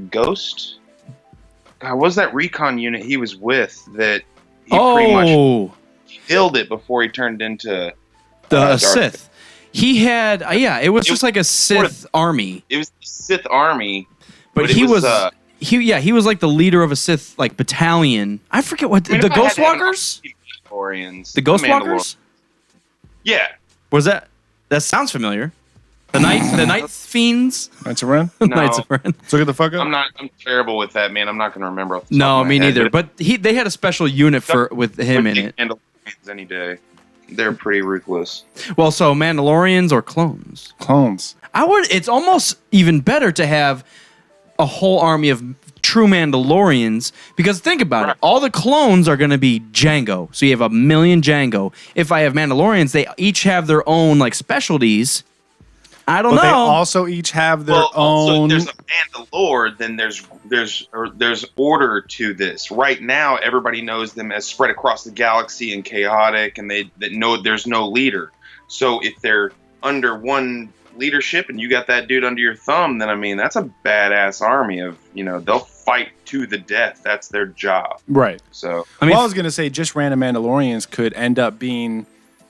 ghost. What was that recon unit he was with that he pretty much killed it before he turned into the Darth Sith. He had, it was just like a Sith army. It was the Sith army, But it he was, was, he was like the leader of a Sith like battalion. I forget what the Ghost Walkers. The Ghost Walkers. Yeah, Was that? That sounds familiar. The Night Fiends. Knights of Ren? Knights of Ren. So get the fuck up. I'm terrible with that, man. I'm not going to remember. Off the top No, of my me head, neither. But they had a special unit with him in it. Mandalorians any day. They're pretty ruthless. Well, so Mandalorians or clones? Clones. It's almost even better to have a whole army of true Mandalorians, because think about it. All the clones are going to be Jango. So you have 1 million Jango. If I have Mandalorians, they each have their own like specialties. I don't But know. they also each have their Also, own. there's a Mandalore, then there's order to this. Right now, everybody knows them as spread across the galaxy and chaotic, and that know there's no leader. So if they're under one leadership and you got that dude under your thumb, then I mean that's a badass army of they'll fight to the death. That's their job. Right. So I mean, Well, I was going to say just random Mandalorians could end up being,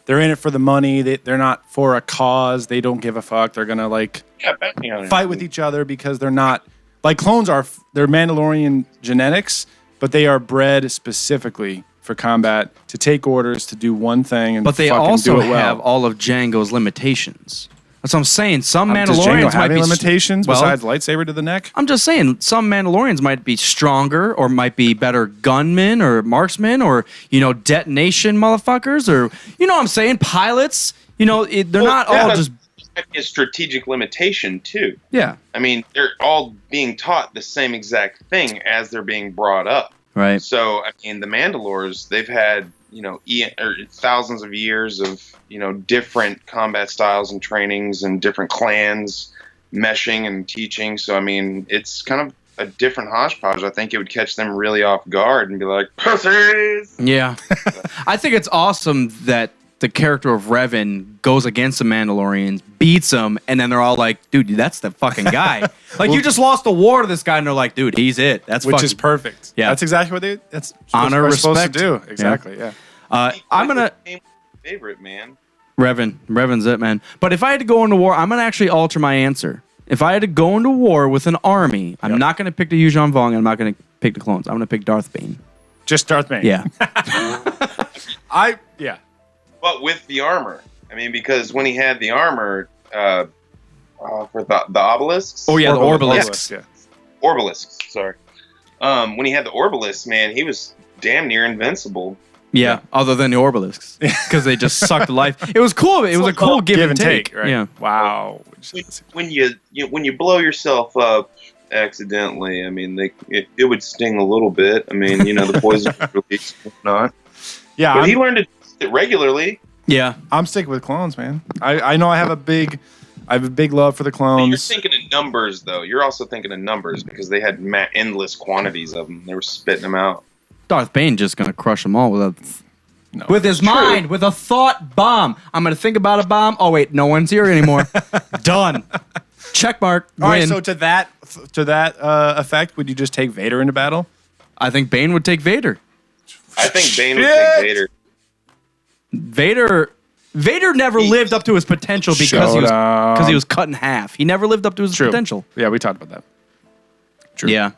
they're in it for the money. They're not for a cause. They don't give a fuck. They're going to fight with each other because they're not, like clones are, they're Mandalorian genetics, but they are bred specifically for combat, to take orders, to do one thing and but they fucking also do it well. have all of Django's limitations. That's what I'm saying. Some Does Django Mandalorians have might any be limitations well, besides lightsaber to the neck? I'm just saying, some Mandalorians might be stronger or might be better gunmen or marksmen or, detonation motherfuckers or, what I'm saying, pilots. They're not all just... a strategic limitation, too. Yeah. I mean, they're all being taught the same exact thing as they're being brought up. Right. So, I mean, the Mandalores, they've had, thousands of years of, different combat styles and trainings and different clans meshing and teaching. So, I mean, it's kind of a different hodgepodge. I think it would catch them really off guard and be like, pussies! Yeah. I think it's awesome that the character of Revan goes against the Mandalorians, beats them, and then they're all like, dude, that's the fucking guy. You just lost a war to this guy, and they're like, dude, he's it. Which is perfect. Yeah. That's exactly what that's honor, what they're respect. supposed to do. Exactly, yeah. I'm going to... Favorite, man. Revan's it, man. But if I had to go into war, I'm going to actually alter my answer. If I had to go into war with an army, I'm not going to pick the Yuuzhan Vong, and I'm not going to pick the clones. I'm going to pick Darth Bane. Just Darth Bane. Yeah. Yeah. But with the armor. I mean, because when he had the armor for the obelisks. Oh, yeah, the Obelisks. Orbelisks. Yeah. Obelisks, sorry. When he had the Obelisks, man, he was damn near invincible. Yeah, other than the Orbelisks. Because they just sucked life. It was cool. It was a cool give and take. Right? Yeah. Wow. When you blow yourself up accidentally, I mean, it would sting a little bit. I mean, the poison release and whatnot. Yeah. But he learned to do it regularly. Yeah. I'm sticking with clones, man. I know I have a big love for the clones. But you're thinking of numbers, though. You're also thinking of numbers because they had endless quantities of them. They were spitting them out. Darth Bane just going to crush them all with his mind, with a thought bomb. I'm going to think about a bomb. Oh, wait, no one's here anymore. Done. Check mark. All right, win. so to that effect, would you just take Vader into battle? I think Bane would take Vader. I think Bane would take Vader. Vader never lived up to his potential because he was cut in half. He never lived up to his potential. Yeah, we talked about that. True. Yeah.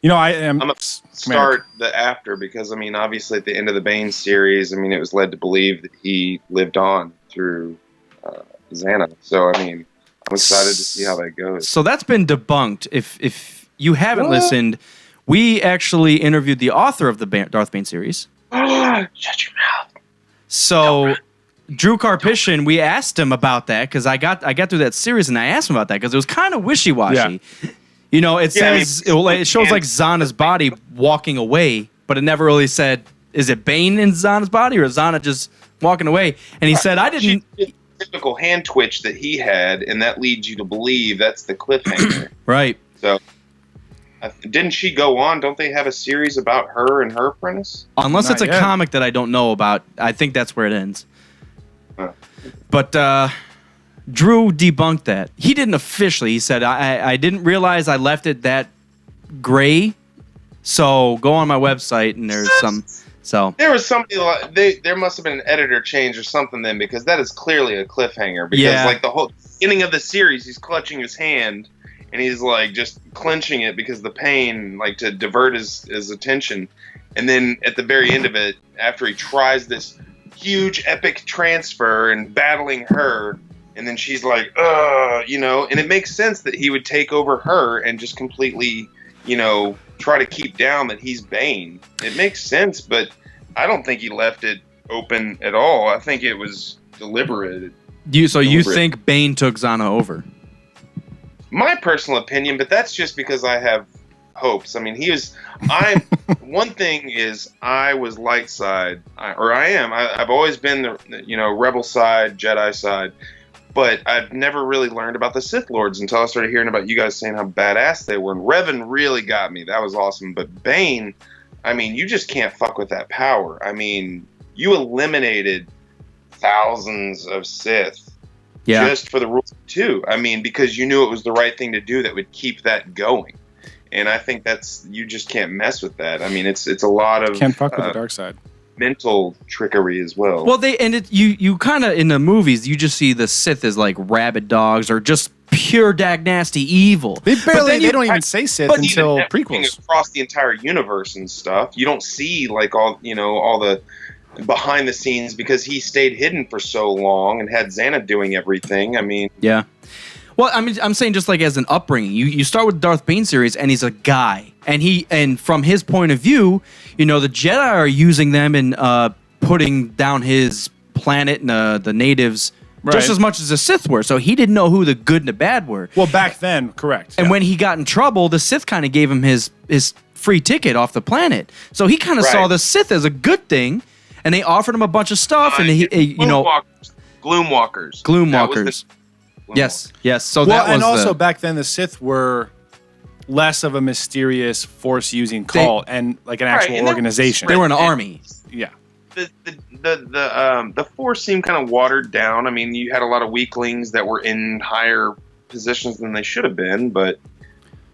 I am. I'm going to start the after because, I mean, obviously at the end of the Bane series, I mean, it was led to believe that he lived on through Xana. So, I mean, I'm excited to see how that goes. So that's been debunked. If you haven't listened, we actually interviewed the author of the Darth Bane series. Shut your mouth. So Drew Karpyshyn, we asked him about that because I got through that series and I asked him about that because it was kind of wishy-washy. Yeah. It says it shows like Zana's body walking away, but it never really said, is it Bane in Zana's body or is Zana just walking away? And he said, I didn't. Typical hand twitch that he had, and that leads you to believe that's the cliffhanger. Right. So, didn't she go on? Don't they have a series about her and her apprentice? Unless it's a yet. comic that I don't know about, I think that's where it ends. Huh. But Drew debunked that. He didn't officially. He said, I didn't realize I left it that gray. So go on my website and there's some. So there was somebody there must have been an editor change or something then because that is clearly a cliffhanger. Because like the whole beginning of the series, he's clutching his hand and he's like just clenching it because the pain, like to divert his attention. And then at the very end of it, after he tries this huge epic transfer and battling her. And then she's like, and it makes sense that he would take over her and just completely, try to keep down that he's Bane. It makes sense, but I don't think he left it open at all. I think it was deliberate. You think Bane took Zana over? My personal opinion, but that's just because I have hopes. I mean, one thing is I was light side, I am. I've always been the, rebel side, Jedi side. But I've never really learned about the Sith Lords until I started hearing about you guys saying how badass they were. And Revan really got me. That was awesome. But Bane, I mean, you just can't fuck with that power. I mean, you eliminated thousands of Sith just for the rules too. I mean, because you knew it was the right thing to do that would keep that going. And I think you just can't mess with that. I mean, it's a lot of Can't fuck with the dark side. Mental trickery as well. Well, you kind of in the movies you just see the Sith as like rabid dogs or just pure dag nasty evil. They don't even say Sith until prequels. Across the entire universe and stuff, you don't see like all the behind the scenes because he stayed hidden for so long and had Xana doing everything. I mean, yeah. Well, I mean, I'm saying just like as an upbringing, you start with Darth Bane series, and he's a guy, and from his point of view, the Jedi are using them and putting down his planet and the natives just as much as the Sith were. So he didn't know who the good and the bad were. Well, back then, correct. And when he got in trouble, the Sith kind of gave him his free ticket off the planet. So he kind of saw the Sith as a good thing, and they offered him a bunch of stuff, and Gloomwalkers. Yes. So that was. And also back then, the Sith were less of a mysterious force-using cult and like an actual organization. They were an army. Yeah. The Force seemed kind of watered down. I mean, you had a lot of weaklings that were in higher positions than they should have been, but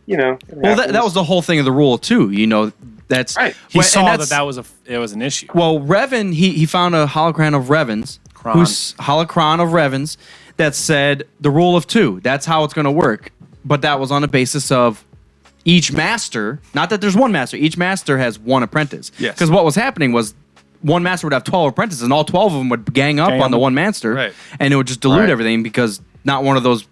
well, that was the whole thing of the rule too. That's right. He saw that it was an issue. Well, Revan, he found a holocron of Revans, holocron of Revans. That said the rule of 2. That's how it's going to work. But that was on the basis of each master. Not that there's one master. Each master has one apprentice. Yes. Because what was happening was one master would have 12 apprentices, and all 12 of them would gang up on the one master. Right. And it would just dilute everything because not one of those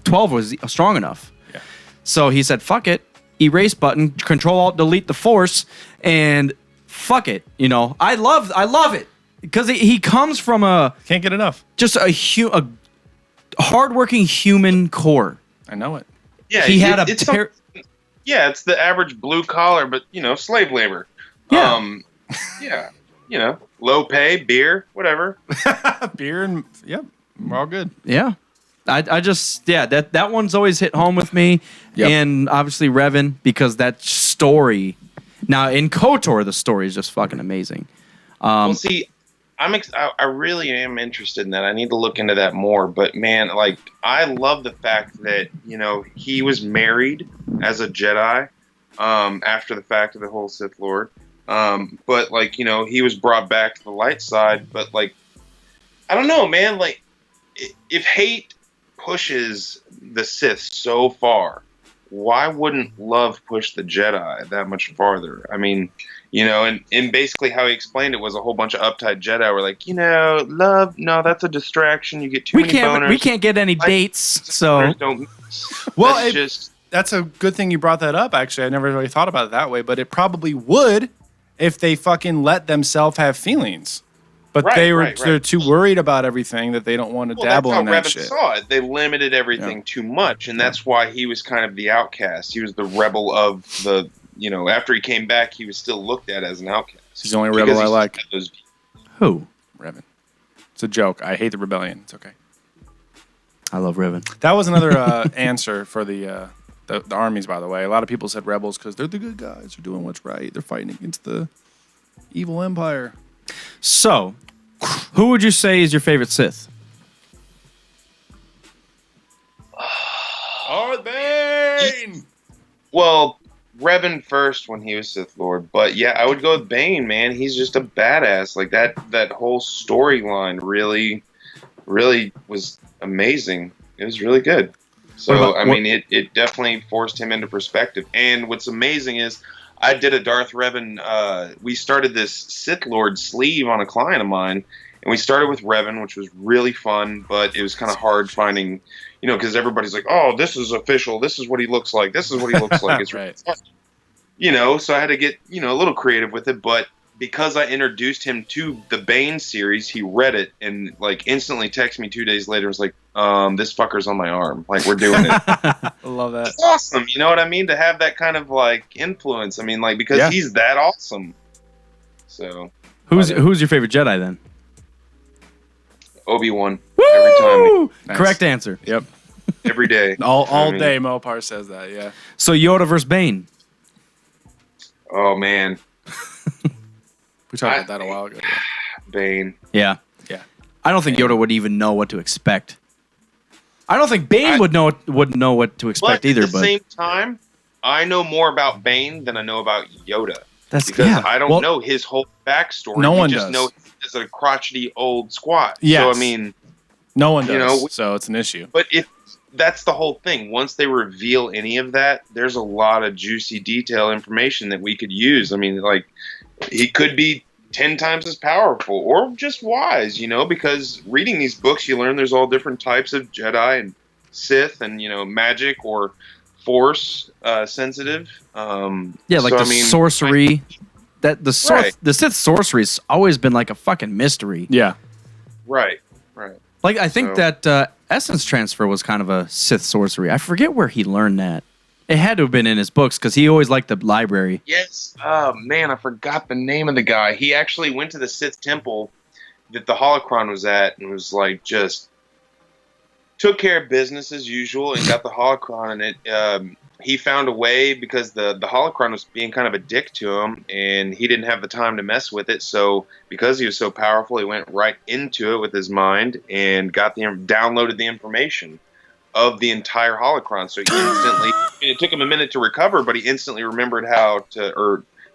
12 was strong enough. Yeah. So he said, fuck it. Erase button. Control-Alt-Delete the Force. And fuck it. I love it. Because he comes from can't get enough. Just a hardworking human core. I know it. Yeah, he had it's the average blue collar, but slave labor. Yeah. Low pay, beer, whatever. Beer and we're all good. Yeah, I just that one's always hit home with me, and obviously Revan because that story. Now in KOTOR, the story is just fucking amazing. Well, see. I really am interested in that. I need to look into that more. But man, like I love the fact that he was married as a Jedi after the fact of the whole Sith Lord. But like he was brought back to the light side. But like I don't know, man. Like if hate pushes the Sith so far, why wouldn't love push the Jedi that much farther? I mean. And basically how he explained it was a whole bunch of uptight Jedi were like, love, no, that's a distraction. You get too many boners. We can't get any dates, so. Well, that's a good thing you brought that up, actually. I never really thought about it that way, but it probably would if they fucking let themselves have feelings. But they're too worried about everything that they don't want to dabble in that shit. That's how Revan saw it. They limited everything too much, and that's why he was kind of the outcast. He was the rebel of the... after he came back, he was still looked at as an outcast. He's the only rebel I like. Who? Revan. It's a joke. I hate the rebellion. It's okay. I love Revan. That was another answer for the armies, by the way. A lot of people said rebels because they're the good guys. They're doing what's right. They're fighting against the evil empire. So, who would you say is your favorite Sith? Darth Bane! Well... Revan first when he was Sith Lord, but yeah, I would go with Bane, man. He's just a badass. Like that whole storyline really was amazing. It was really good. So it definitely forced him into perspective. And what's amazing is I did a Darth Revan. We started this Sith Lord sleeve on a client of mine, and we started with Revan, which was really fun, but it was kind of hard finding. Because everybody's like, oh, this is official. This is what he looks like. This is what he looks like. It's right. So I had to get, a little creative with it. But because I introduced him to the Bane series, he read it and, like, instantly texted me 2 days later and was like, this fucker's on my arm. Like, we're doing it. I love that. It's awesome. You know what I mean? To have that kind of, like, influence. I mean, like, because he's that awesome. So. Who's your favorite Jedi, then? Obi-Wan. Woo! every time, Nice. Correct answer. Yep. every day. All I mean, day, Mopar says that. Yeah. So Yoda versus Bane. Oh man, We talked about that a while ago. Yeah. Bane. Yeah. Yeah. I don't think Yoda would even know what to expect. I don't think Bane would know what to expect But either. at the But same time, I know more about Bane than I know about Yoda. that's Because I don't well, know his whole backstory. No one we just does. know he's a crotchety old squat. Yes. So I mean, No one does. You know, so it's an issue. but if that's the whole thing. Once they reveal any of that, there's a lot of juicy detail information that we could use. I mean, like he could be 10 times as powerful or just wise, because reading these books, you learn there's all different types of Jedi and Sith and, magic or force sensitive. yeah, like so, the sorcery. The Sith sorcery's always been like a fucking mystery. Yeah. Right. Like I think So- that essence transfer was kind of a Sith sorcery. I forget where he learned that. It had to have been in his books because he always liked the library. Yes. Oh, man, I forgot the name of the guy. He actually went to the Sith temple that the holocron was at and was like just took care of business as usual and got the holocron. And he found a way because the holocron was being kind of a dick to him and he didn't have the time to mess with it. So because he was so powerful, he went right into it with his mind and downloaded the information of the entire holocron. So he instantly, it took him a minute to recover, but he instantly remembered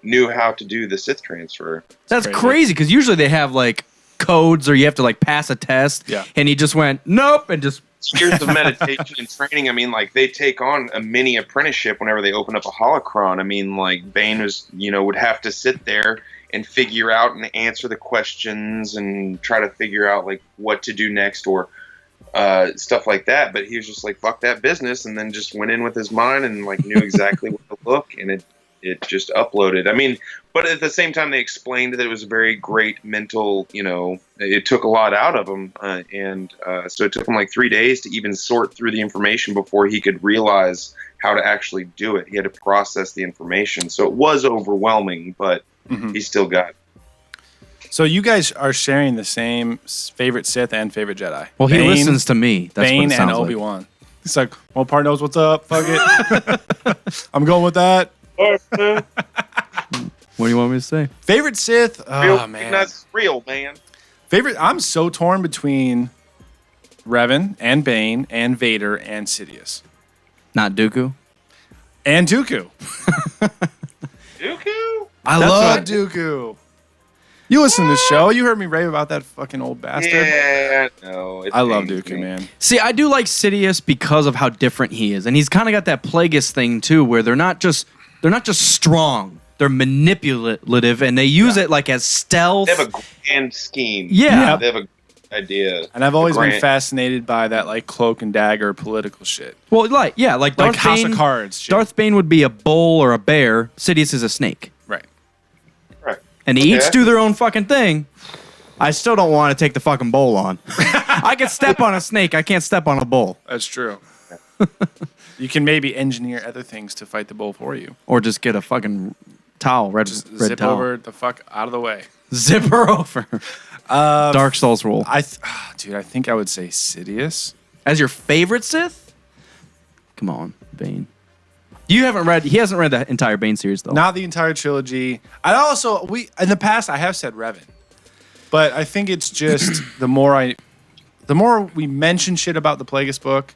knew how to do the Sith transfer. That's crazy because usually they have like codes or you have to like pass a test. Yeah. And he just went, nope, and just. Years of meditation and training. I mean, like they take on a mini apprenticeship whenever they open up a holocron. I mean, like Bane would have to sit there and figure out and answer the questions and try to figure out like what to do next or stuff like that. But he was just like, fuck that business, and then just went in with his mind and like knew exactly what to look, and it just uploaded. I mean, but at the same time, they explained that it was a very great mental, it took a lot out of him. So it took him like 3 days to even sort through the information before he could realize how to actually do it. He had to process the information. So it was overwhelming, but he still got it. So you guys are sharing the same favorite Sith and favorite Jedi. Well, he Bane, listen to me. That's Bane what it sounds and like. Obi-Wan. He's like, well, part knows what's up. Fuck it. I'm going with that. What do you want me to say? Favorite Sith? Oh, man. That's real, man. Favorite? I'm so torn between Revan and Bane and Vader and Sidious. Not Dooku? And Dooku. Dooku? I That's love what- Dooku. You listen to the show. You heard me rave about that fucking old bastard. Yeah, no. I love Dooku, man. See, I do like Sidious because of how different he is. And he's kind of got that Plagueis thing, too, where they're not just strong. They're manipulative, and they use it like as stealth. They have a grand scheme. Yeah. They have a good idea. And I've always been Grand- fascinated by that like cloak and dagger political shit. Well, like Like Darth House Bane, of Cards shit. Darth Bane would be a bull or a bear. Sidious is a snake. Right. Right. And Okay. each do their own fucking thing. I still don't want to take the fucking bull on. I can step on a snake. I can't step on a bull. That's true. You can maybe engineer other things to fight the bull for you. Or just get a fucking towel, red Zip towel. over the fuck out of the way. Zip her over. Dark Souls rule. Dude, I think I would say Sidious. As your favorite Sith? Come on, Bane. He hasn't read the entire Bane series, though. Not the entire trilogy. In the past I have said Revan. But I think it's just the more we mention shit about the Plagueis book,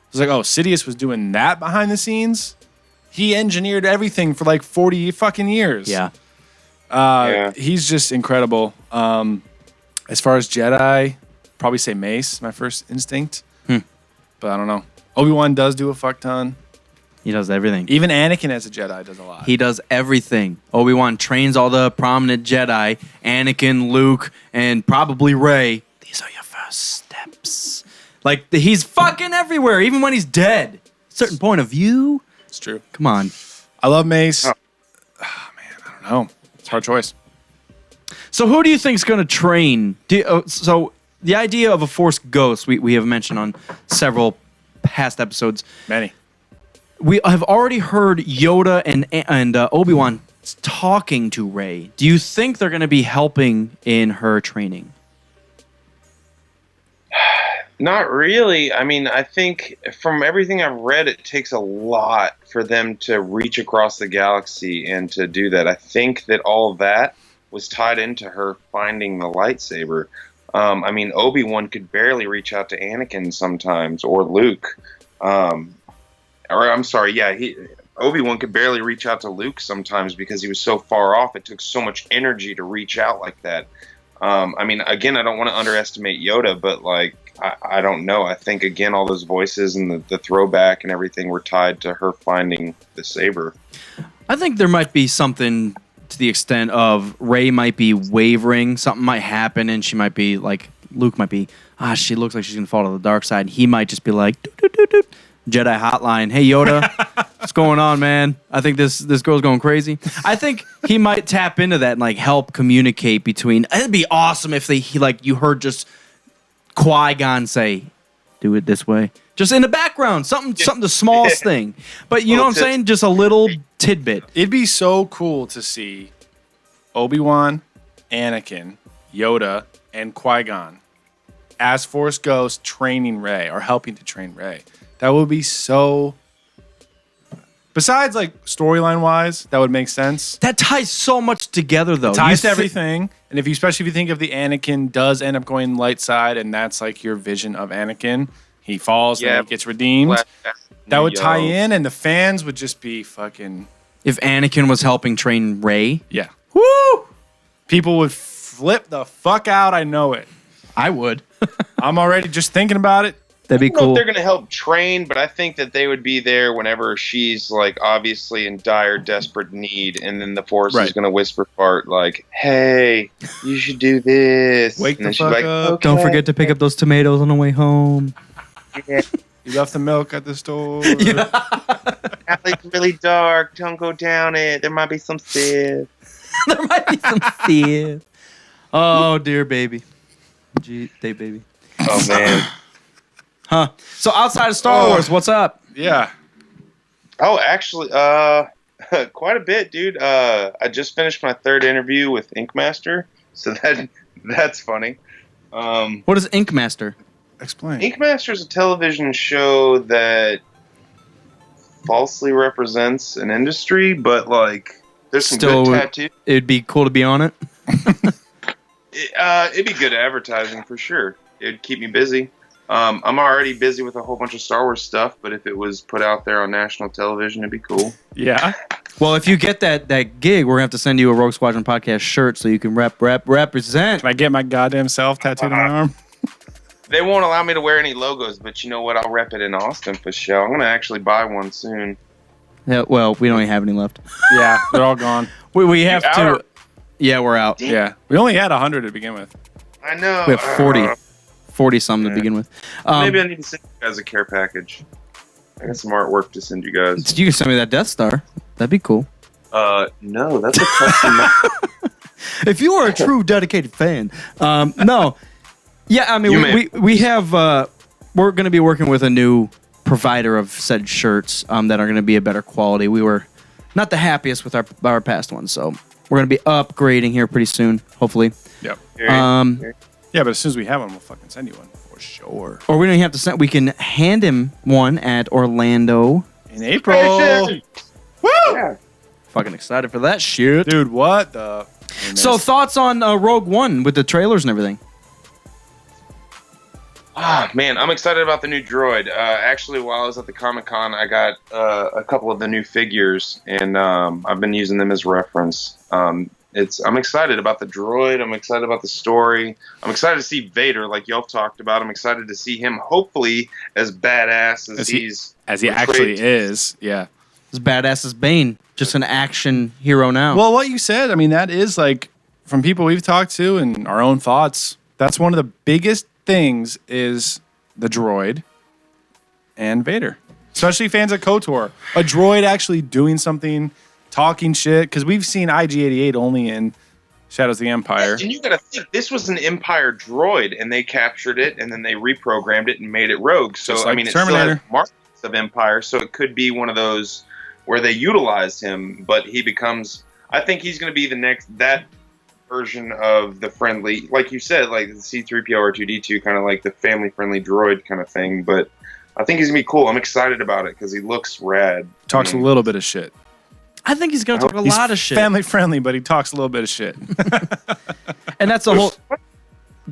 it's like, oh, Sidious was doing that behind the scenes. He engineered everything for like 40 fucking years. Yeah. He's just incredible. As far as Jedi, probably say Mace, my first instinct. But I don't know. Obi-Wan does do a fuck ton. He does everything. Even Anakin as a Jedi does a lot. He does everything. Obi-Wan trains all the prominent Jedi. Anakin, Luke, and probably Rey. These are your first steps. Like, he's fucking everywhere, even when he's dead. Certain point of view. It's true. Come on. I love Mace. Man, I don't know. It's a hard choice. So who do you think's going to train? So the idea of a Force ghost, we have mentioned on several past episodes. Many. We have already heard Yoda and Obi-Wan talking to Rey. Do you think they're going to be helping in her training? Not really. I mean, I think from everything I've read, it takes a lot for them to reach across the galaxy and to do that. I think that all of that was tied into her finding the lightsaber. I mean, Obi-Wan could barely reach out to Anakin sometimes, or Luke. Or I'm sorry, yeah, Obi-Wan could barely reach out to Luke sometimes because he was so far off. It took so much energy to reach out like that. I mean, again, I don't want to underestimate Yoda, but like, I don't know. I think again, all those voices and the throwback and everything were tied to her finding the saber. I think there might be something to the extent of Rey might be wavering, something might happen, and she might be like, Luke might be, she looks like she's gonna fall to the dark side. He might just be like, doot, doot, doot, doot. Jedi hotline, hey Yoda, what's going on, man? I think this girl's going crazy. I think he might tap into that and like help communicate between. It'd be awesome if you heard just Qui-Gon say, do it this way. Just in the background, something the smallest thing. But you know what I'm saying? Just a little tidbit. It'd be so cool to see Obi-Wan, Anakin, Yoda, and Qui-Gon as Force Ghosts training Rey or helping to train Rey. That would be so... Besides, like, storyline-wise, that would make sense. That ties so much together, though. It ties to everything. And especially if you think of the Anakin does end up going light side, and that's like your vision of Anakin. He falls and he gets redeemed. That would tie in, and the fans would just be fucking... If Anakin was helping train Rey? Yeah. Woo! People would flip the fuck out. I know it. I would. I'm already just thinking about it. That'd be I don't know cool. if they're going to help train, but I think that they would be there whenever she's like obviously in dire, desperate need, and then the Force is going to whisper part like, "Hey, you should do this." Wake and the fuck up! Okay. Don't forget to pick up those tomatoes on the way home. Yeah. You left the milk at the store. Alley's really dark. Don't go down it. There might be some Sith. There might be some Sith. Oh dear, baby. Gee, baby. Oh man. Huh. So outside of Star Wars, what's up? Yeah. Oh, actually, quite a bit, dude. I just finished my third interview with Ink Master, so that's funny. What is Ink Master? Explain. Ink Master is a television show that falsely represents an industry, but like there's some good tattoos. It'd be cool to be on it. It'd be good advertising for sure. It'd keep me busy. I'm already busy with a whole bunch of Star Wars stuff, but if it was put out there on national television, it'd be cool. Yeah. Well, if you get that gig, we're gonna have to send you a Rogue Squadron podcast shirt so you can represent. Can I get my goddamn self tattooed on my arm? They won't allow me to wear any logos, but you know what? I'll rep it in Austin for sure. I'm gonna actually buy one soon. Yeah. Well, we don't even have any left. Yeah, they're all gone. We have You to. out? Yeah, we're out. Yeah. We only had 100 to begin with. I know. We have 40 some to begin with. Maybe I need to send you guys a care package. I got some artwork to send you guys. You can send me that Death Star. That'd be cool. No, that's a custom. If you are a true dedicated fan, no. Yeah, I mean, we have. We're going to be working with a new provider of said shirts that are going to be a better quality. We were not the happiest with our past ones, so we're going to be upgrading here pretty soon, hopefully. Yep. Yeah, but as soon as we have one, we'll fucking send you one for sure. Or we don't even have to send. We can hand him one at Orlando in April. Woo! Yeah. Fucking excited for that shit, dude. What the? So thoughts on Rogue One with the trailers and everything? Ah, man, I'm excited about the new droid. Actually, while I was at the Comic-Con, I got a couple of the new figures, and I've been using them as reference. I'm excited about the droid. I'm excited about the story. I'm excited to see Vader, like y'all talked about. I'm excited to see him, hopefully, as badass as he actually is. Yeah, as badass as Bane, just an action hero now. Well, what you said, I mean, that is like from people we've talked to and our own thoughts. That's one of the biggest things is the droid and Vader, especially fans of KOTOR. A droid actually doing something. Talking shit, because we've seen IG-88 only in Shadows of the Empire. And you gotta think, this was an Empire droid, and they captured it, and then they reprogrammed it and made it Rogue. So, like I mean, it still has marks of Empire, so it could be one of those where they utilized him, but he becomes... I think he's going to be the next... That version of the friendly, like you said, like the C-3PO R2-D2, kind of like the family-friendly droid kind of thing. But I think he's gonna be cool. I'm excited about it because he looks rad. Talks a little bit of shit. I think he's going to talk a lot of shit. Family friendly, but he talks a little bit of shit. And that's the whole.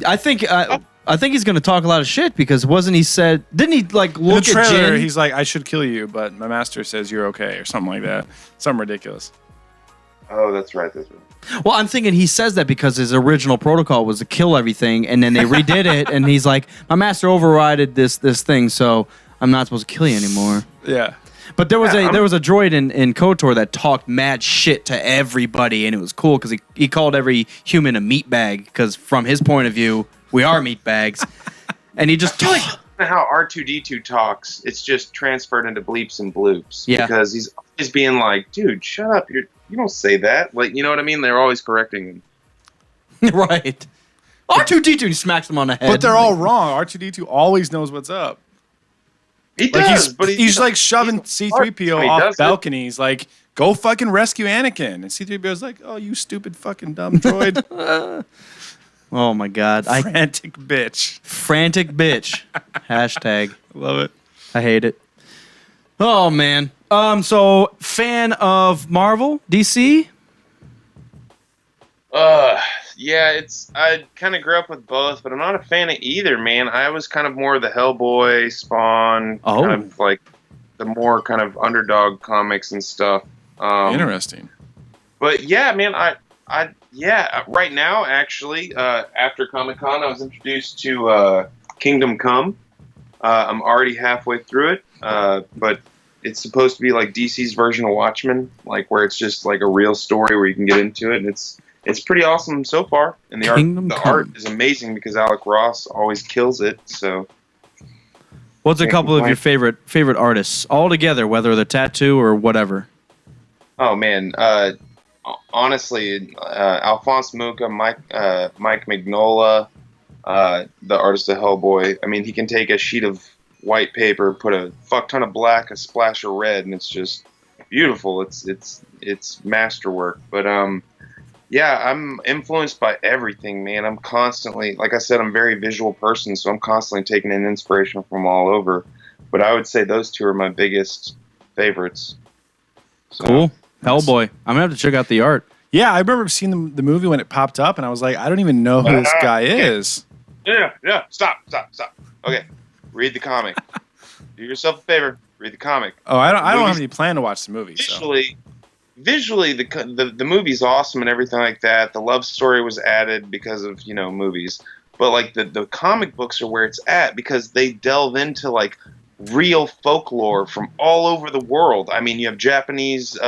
I think he's going to talk a lot of shit because wasn't he said? Didn't he like look In the trailer, at Jin? he's like, "I should kill you, but my master says you're okay," or something like that. Something ridiculous. Oh, that's right. That's right. Well, I'm thinking he says that because his original protocol was to kill everything, and then they redid it, and he's like, "My master overrided this thing, so I'm not supposed to kill you anymore." Yeah. But there was a droid in KOTOR that talked mad shit to everybody, and it was cool because he called every human a meat bag because from his point of view, we are meat bags, and he just like how R2-D2 talks. It's just transferred into bleeps and bloops. Yeah. Because he's always being like, "Dude, shut up! You don't say that." Like, you know what I mean? They're always correcting him. right. R2-D2 he smacks him on the head. But they're all wrong. R2-D2 always knows what's up. He Like does, but he's like shoving C-3PO when he off does it. balconies, like, "Go fucking rescue Anakin." And C-3PO's like, "Oh, you stupid fucking dumb droid." Oh my god. Frantic bitch. Frantic bitch. Hashtag. Love it. I hate it. Oh man. So fan of Marvel, DC? Yeah, I kind of grew up with both, but I'm not a fan of either, man. I was kind of more the Hellboy, Spawn, kind of like the more kind of underdog comics and stuff. Interesting. But yeah, man, right now, actually, after Comic-Con, I was introduced to Kingdom Come. I'm already halfway through it, but it's supposed to be like DC's version of Watchmen, like where it's just like a real story where you can get into it, and it's pretty awesome so far. And the art is amazing because Alec Ross always kills it. So, What's a couple of your favorite artists all together, whether they're tattoo or whatever? Oh man, honestly, Alphonse Mucha, Mike Mignola, the artist of Hellboy. I mean, he can take a sheet of white paper, put a fuck ton of black, a splash of red, and it's just beautiful. It's masterwork. But yeah, I'm influenced by everything, man. I'm constantly, like I said, I'm a very visual person, so I'm constantly taking in inspiration from all over. But I would say those two are my biggest favorites. So, cool. Hellboy. I'm gonna have to check out the art. Yeah, I remember seeing the movie when it popped up, and I was like, I don't even know who this guy is. Yeah. Stop. Okay, read the comic. Do yourself a favor. Read the comic. Oh, I don't have any plan to watch the movie. Visually, the movie's awesome and everything like that. The love story was added because of movies, but like the comic books are where it's at because they delve into like real folklore from all over the world. I mean, you have Japanese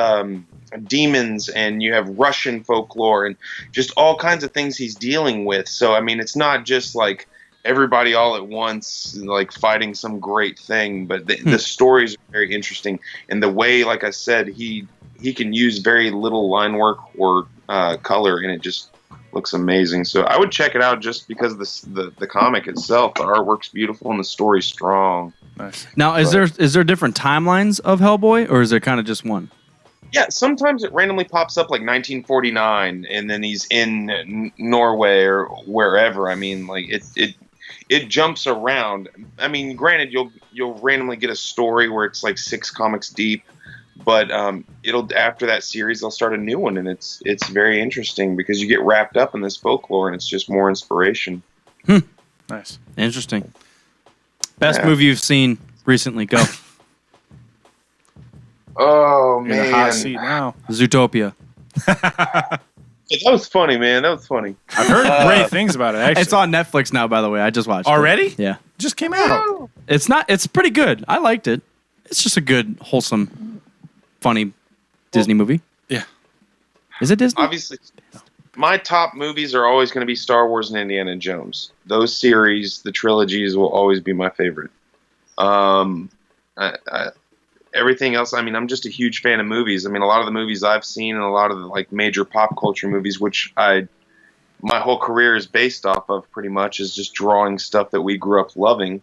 demons and you have Russian folklore and just all kinds of things he's dealing with. So I mean, it's not just like everybody all at once like fighting some great thing, but the stories are very interesting, and the way, like I said, he can use very little line work or color, and it just looks amazing. So I would check it out just because of the comic itself. The artwork's beautiful and the story's strong. Nice. Now, is there different timelines of Hellboy, or is there kind of just one? Yeah, sometimes it randomly pops up like 1949, and then he's in Norway or wherever. I mean, like it jumps around. I mean, granted, you'll randomly get a story where it's like 6 comics deep, but after that series they'll start a new one, and it's very interesting because you get wrapped up in this folklore, and it's just more inspiration. Nice, interesting. Best movie you've seen recently? Go. Oh man, in the hot seat now. Zootopia. That was funny, man. That was funny. I've heard great things about it. Actually, it's on Netflix now. By the way, I just watched already. it. Yeah, just came out. It's pretty good. I liked it. It's just a good, wholesome, funny Disney movie. Yeah. Is it Disney? Obviously, my top movies are always going to be Star Wars and Indiana Jones. Those series, the trilogies, will always be my favorite. Everything else, I mean, I'm just a huge fan of movies. I mean, a lot of the movies I've seen and a lot of the like major pop culture movies, which my whole career is based off of pretty much, is just drawing stuff that we grew up loving.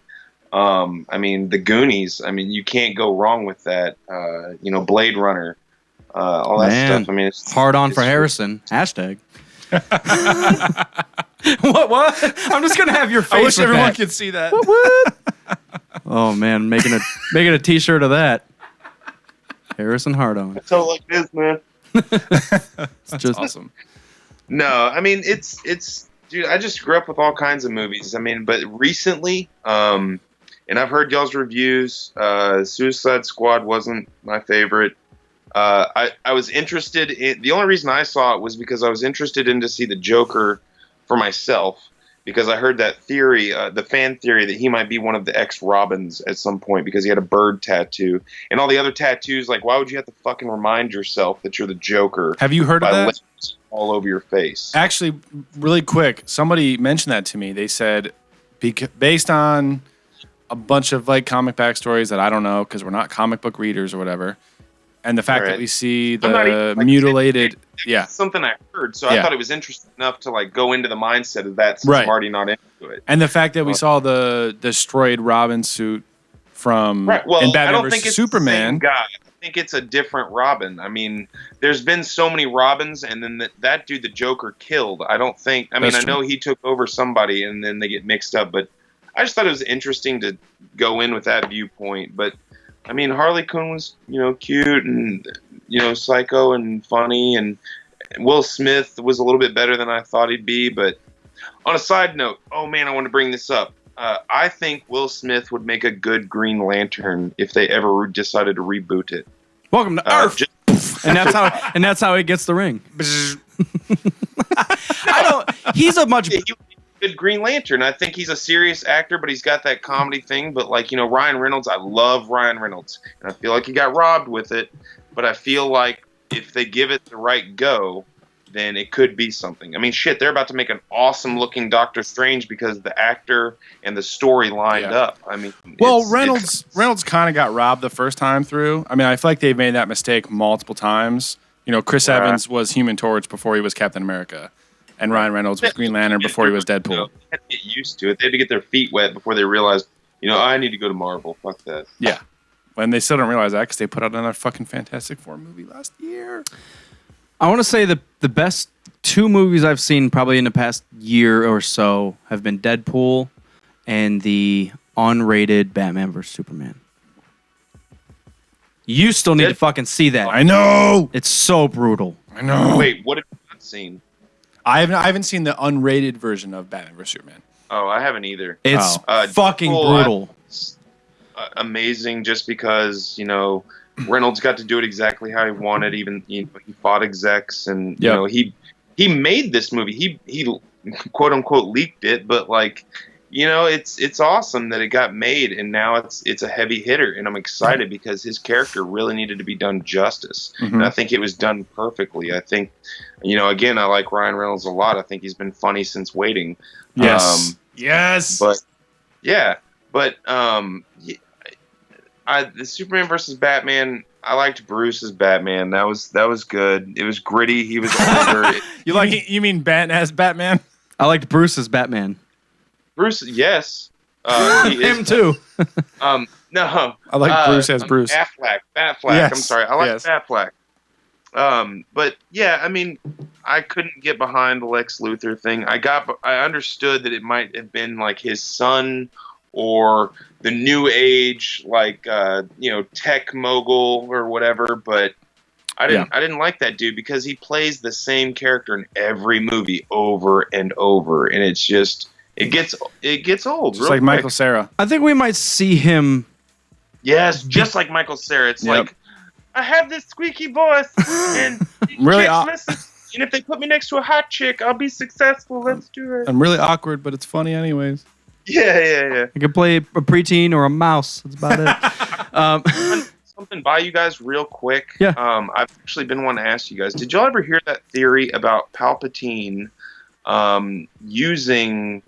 I mean, The Goonies, I mean, you can't go wrong with that. Blade Runner, all that stuff. I mean, it's hard on for Harrison. Hashtag. What? I'm just gonna have your face. I wish with everyone that. could see that. Oh man, making a T-shirt of that. Harrison Hardon. That's how like this, man. It's just Awesome. No, I mean it's dude. I just grew up with all kinds of movies. I mean, but recently, and I've heard y'all's reviews. Suicide Squad wasn't my favorite. I was interested in. The only reason I saw it was because I was interested in to see the Joker for myself. Because I heard that theory, the fan theory, that he might be one of the ex-Robins at some point because he had a bird tattoo. And all the other tattoos, like, why would you have to fucking remind yourself that you're the Joker? Have you heard of by that? letters all over your face? Actually, really quick, somebody mentioned that to me. They said, based on a bunch of like comic backstories that I don't know because we're not comic book readers or whatever, and the fact that we see I'm not even, the like, mutilated, it's something I heard, so I thought it was interesting enough to like go into the mindset of that since I'm already not into it. and the fact that we saw the destroyed Robin suit from Right. Well, in Batman I don't vs think it's Superman. the same guy. I think it's a different Robin. I mean, there's been so many Robins, and then that dude, the Joker, killed. I don't think. I mean, That's I know he took over somebody, and then they get mixed up. But I just thought it was interesting to go in with that viewpoint. But I mean, Harley Quinn was, cute and psycho and funny, and Will Smith was a little bit better than I thought he'd be. But on a side note, oh man, I want to bring this up. I think Will Smith would make a good Green Lantern if they ever decided to reboot it. welcome to Earth, and that's how he gets the ring. He's a much. He would be a good Green Lantern. I think he's a serious actor, but he's got that comedy thing. But Ryan Reynolds, I love Ryan Reynolds, and I feel like he got robbed with it. But I feel like if they give it the right go, then it could be something. I mean, shit, they're about to make an awesome-looking Doctor Strange because the actor and the story lined up. I mean, well, Reynolds kind of got robbed the first time through. I mean, I feel like they've made that mistake multiple times. Chris Evans was Human Torch before he was Captain America, and Ryan Reynolds was Green Lantern before he was Deadpool. They had to get used to it. They had to get their feet wet before they realized, I need to go to Marvel. Fuck that. Yeah. And they still don't realize that because they put out another fucking Fantastic Four movie last year. I want to say the best two movies I've seen probably in the past year or so have been Deadpool and the unrated Batman vs Superman. You still need to fucking see that. I know. It's so brutal. I know. Wait, what have you not seen? I haven't seen the unrated version of Batman vs Superman. Oh, I haven't either. It's fucking brutal. Amazing, just because Reynolds got to do it exactly how he wanted. Even he fought execs, and he made this movie. He quote unquote leaked it, but it's awesome that it got made, and now it's a heavy hitter, and I'm excited because his character really needed to be done justice, and I think it was done perfectly. I think again, I like Ryan Reynolds a lot. I think he's been funny since Waiting. Yes. The Superman versus Batman. I liked Bruce as Batman. That was good. It was gritty. He was older. You mean Batman as Batman? I liked Bruce as Batman. Bruce, yes. Him too. No. I like Bruce as Bruce. Batfleck. Yes. I'm sorry. I like Yes. Batfleck. But yeah, I mean, I couldn't get behind the Lex Luthor thing. I understood that it might have been like his son or the new age, tech mogul or whatever, but I didn't like that dude because he plays the same character in every movie over and over, and it's just it gets old. Just like Michael Cera. I think we might see him. Yes, just like Michael Cera. It's like, I have this squeaky voice, and Really listen, and if they put me next to a hot chick, I'll be successful. Let's do it. I'm really awkward, but it's funny anyways. Yeah. I could play a preteen or a mouse. That's about it. Something by you guys real quick. Yeah. I've actually been wanting to ask you guys, did y'all ever hear that theory about Palpatine using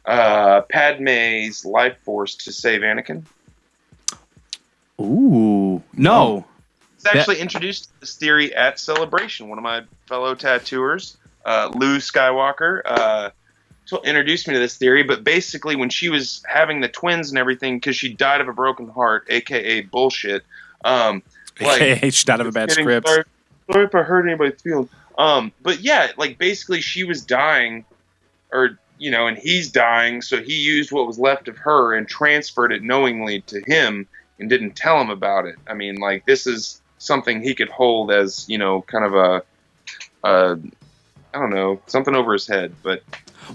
Padme's life force to save Anakin? Ooh. No. It's actually introduced this theory at Celebration. One of my fellow tattooers, Lou Skywalker, introduced me to this theory. But basically, when she was having the twins and everything, because she died of a broken heart, aka bullshit. AKA she died of a bad script. Sorry if I hurt anybody's feelings. But yeah, like basically she was dying, or and he's dying, so he used what was left of her and transferred it knowingly to him and didn't tell him about it. I mean, like, this is something he could hold as kind of a I don't know, something over his head. But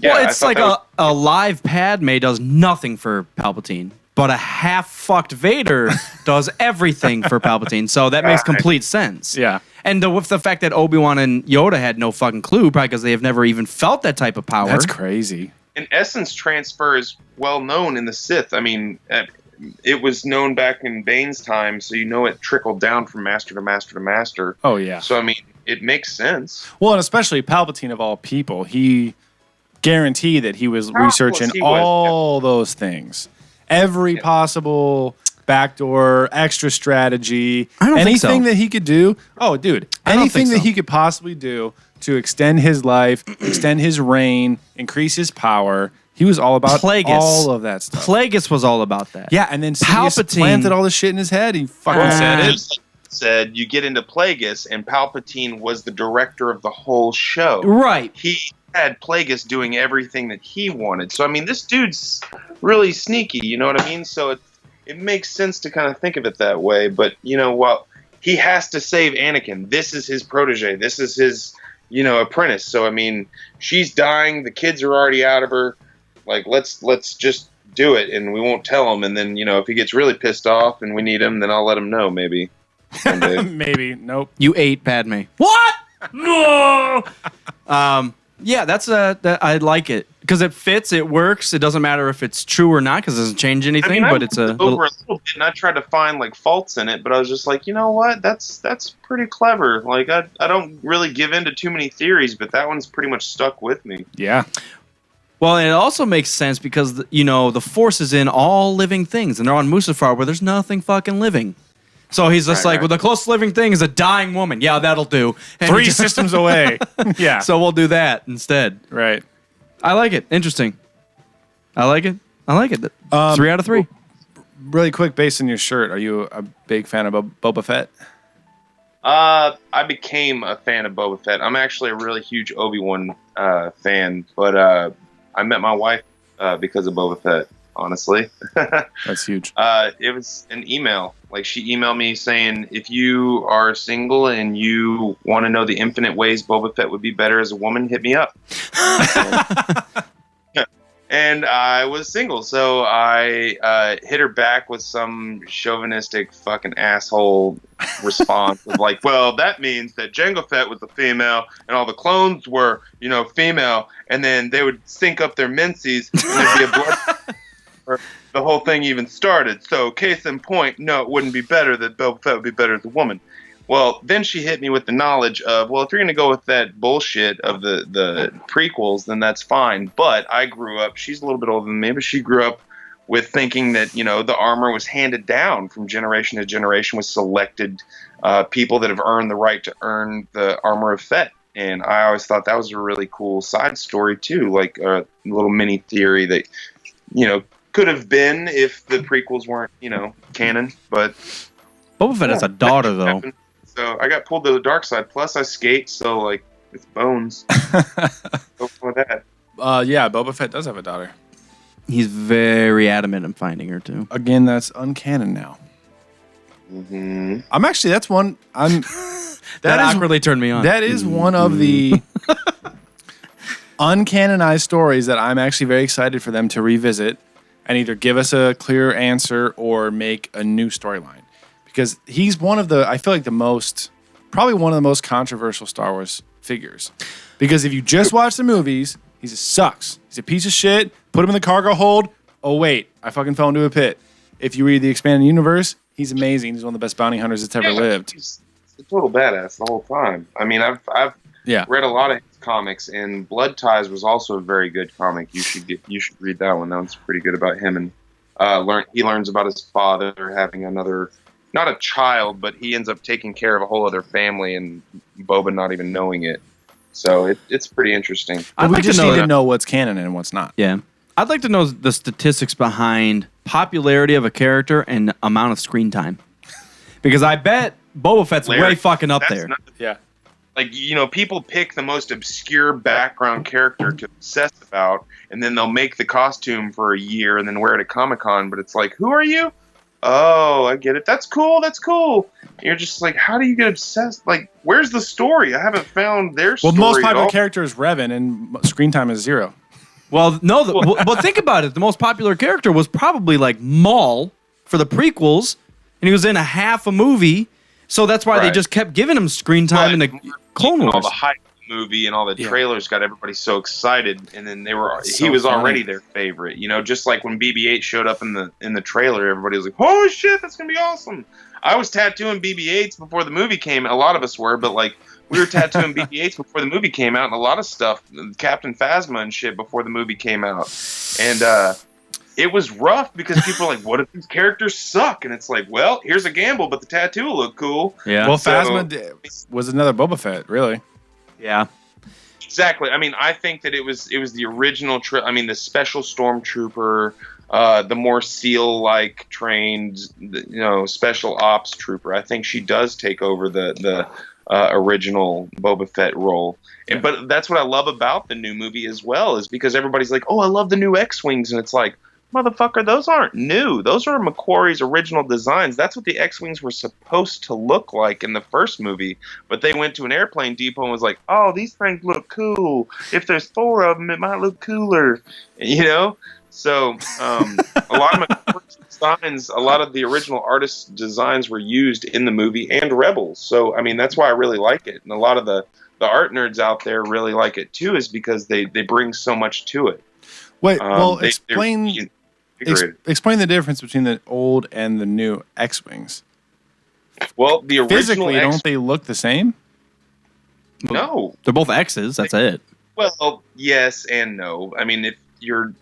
yeah, well, it's like a live Padme does nothing for Palpatine, but a half-fucked Vader does everything for Palpatine. So that makes complete sense. Yeah. And with the fact that Obi-Wan and Yoda had no fucking clue, probably because they have never even felt that type of power. That's crazy. And essence transfer is well known in the Sith. I mean, it was known back in Bane's time, so it trickled down from master to master to master. Oh, yeah. So, I mean, it makes sense. Well, and especially Palpatine of all people, he guaranteed that he was researching all those things. Every possible backdoor, extra strategy, anything that he could do. Oh, dude, anything that he could possibly do to extend his life, extend his reign, increase his power. He was all about all of that stuff. Plagueis was all about that. Yeah, and then Palpatine planted all this shit in his head. He fucking said it. Just like you said, you get into Plagueis, and Palpatine was the director of the whole show. Right. He had Plagueis doing everything that he wanted. So, I mean, this dude's really sneaky, you know what I mean? So it makes sense to kind of think of it that way. But, he has to save Anakin. This is his protege. This is his, apprentice. So, I mean, she's dying. The kids are already out of her. Like, let's just do it, and we won't tell him. And then, if he gets really pissed off and we need him, then I'll let him know, maybe. Maybe. Nope. You ate Padme. What? No! Yeah, I like it. Because it fits, it works. It doesn't matter if it's true or not, because it doesn't change anything. But it's over a little bit, and I tried to find like faults in it, but I was just like, you know what? That's pretty clever. Like I don't really give in to too many theories, but that one's pretty much stuck with me. Yeah. Well, and it also makes sense because the Force is in all living things, and they're on Mustafar where there's nothing fucking living. So he's just well, the closest living thing is a dying woman. Yeah, that'll do. And 3 systems away. Yeah. So we'll do that instead. Right. I like it. Interesting. I like it. 3 out of 3. Really quick, based on your shirt, are you a big fan of Boba Fett? I became a fan of Boba Fett. I'm actually a really huge Obi-Wan fan, but I met my wife because of Boba Fett. Honestly, that's huge. It was an email. Like, she emailed me saying, if you are single and you want to know the infinite ways Boba Fett would be better as a woman, hit me up. And I was single, so I hit her back with some chauvinistic fucking asshole response of like, well, that means that Jango Fett was a female and all the clones were, female, and then they would sync up their menses and there'd be a blood... the whole thing even started. So, case in point, no, it wouldn't be better that Boba Fett would be better as a woman. Well, then she hit me with the knowledge of, well, if you're going to go with that bullshit of the prequels, then that's fine. But I grew up, she's a little bit older than me, but she grew up with thinking that, the armor was handed down from generation to generation with selected people that have earned the right to earn the armor of Fett. And I always thought that was a really cool side story, too, like a little mini theory that, could have been if the prequels weren't, canon, but Boba Fett has a daughter, though. So I got pulled to the dark side. Plus, I skate, so like it's bones. Go for that. Yeah, Boba Fett does have a daughter. He's very adamant in finding her too. Again, that's uncanon now. Mm-hmm. I'm actually. That's one. I'm. That awkwardly turned me on. That is one of the uncanonized stories that I'm actually very excited for them to revisit and either give us a clear answer or make a new storyline. Because he's one of the, I feel like probably one of the most controversial Star Wars figures. Because if you just watch the movies, he just sucks. He's a piece of shit. Put him in the cargo hold. Oh, wait, I fucking fell into a pit. If you read the expanded universe, he's amazing. He's one of the best bounty hunters that's ever lived. He's a total badass the whole time. I mean, I've read a lot of his comics, and Blood Ties was also a very good comic. You should read that one. That one's pretty good about him, and he learns about his father having another, not a child, but he ends up taking care of a whole other family, and Boba not even knowing it. So it's pretty interesting. We just need to know what's canon and what's not. Yeah. I'd like to know the statistics behind popularity of a character and amount of screen time. Because I bet Boba Fett's way fucking up there. Yeah. like, people pick the most obscure background character to obsess about, and then they'll make the costume for a year and then wear it at Comic-Con. But it's like, who are you? Oh, I get it. That's cool. That's cool. And you're just like, how do you get obsessed? Like, where's the story? I haven't found their story. Well, the most popular at all. character is Revan, and screen time is 0. Well, no, but think about it. The most popular character was probably like Maul for the prequels, and he was in a half a movie. So that's why they just kept giving him screen time in the Clone Wars. All the hype movie and all the trailers got everybody so excited, and then he was already their favorite. Just like when BB-8 showed up in the trailer, everybody was like, "Holy shit, that's gonna be awesome!" I was tattooing BB-8s before the movie came. A lot of us were, but like we were tattooing BB-8s before the movie came out, and a lot of stuff, Captain Phasma and shit, before the movie came out, and it was rough because people are like, "What if these characters suck?" And it's like, well, here's a gamble, but the tattoo will look cool. Yeah. Well, Phasma was another Boba Fett, really. Yeah. Exactly. I mean, I think that it was the original. The special stormtrooper, the more SEAL-like trained, special ops trooper. I think she does take over the original Boba Fett role. But that's what I love about the new movie as well, is because everybody's like, "Oh, I love the new X-wings," and it's like, motherfucker, those aren't new. Those are McQuarrie's original designs. That's what the X-Wings were supposed to look like in the first movie. But they went to an airplane depot and was like, "Oh, these things look cool. If there's 4 of them, it might look cooler." So a lot of McQuarrie's designs, a lot of the original artists' designs were used in the movie and Rebels. So, I mean, that's why I really like it. And a lot of the art nerds out there really like it too, is because they bring so much to it. Wait, explain the difference between the old and the new X-Wings. Well, the original physically, don't they look the same? No, they're both X's. That's it. Well, yes and no. I mean, if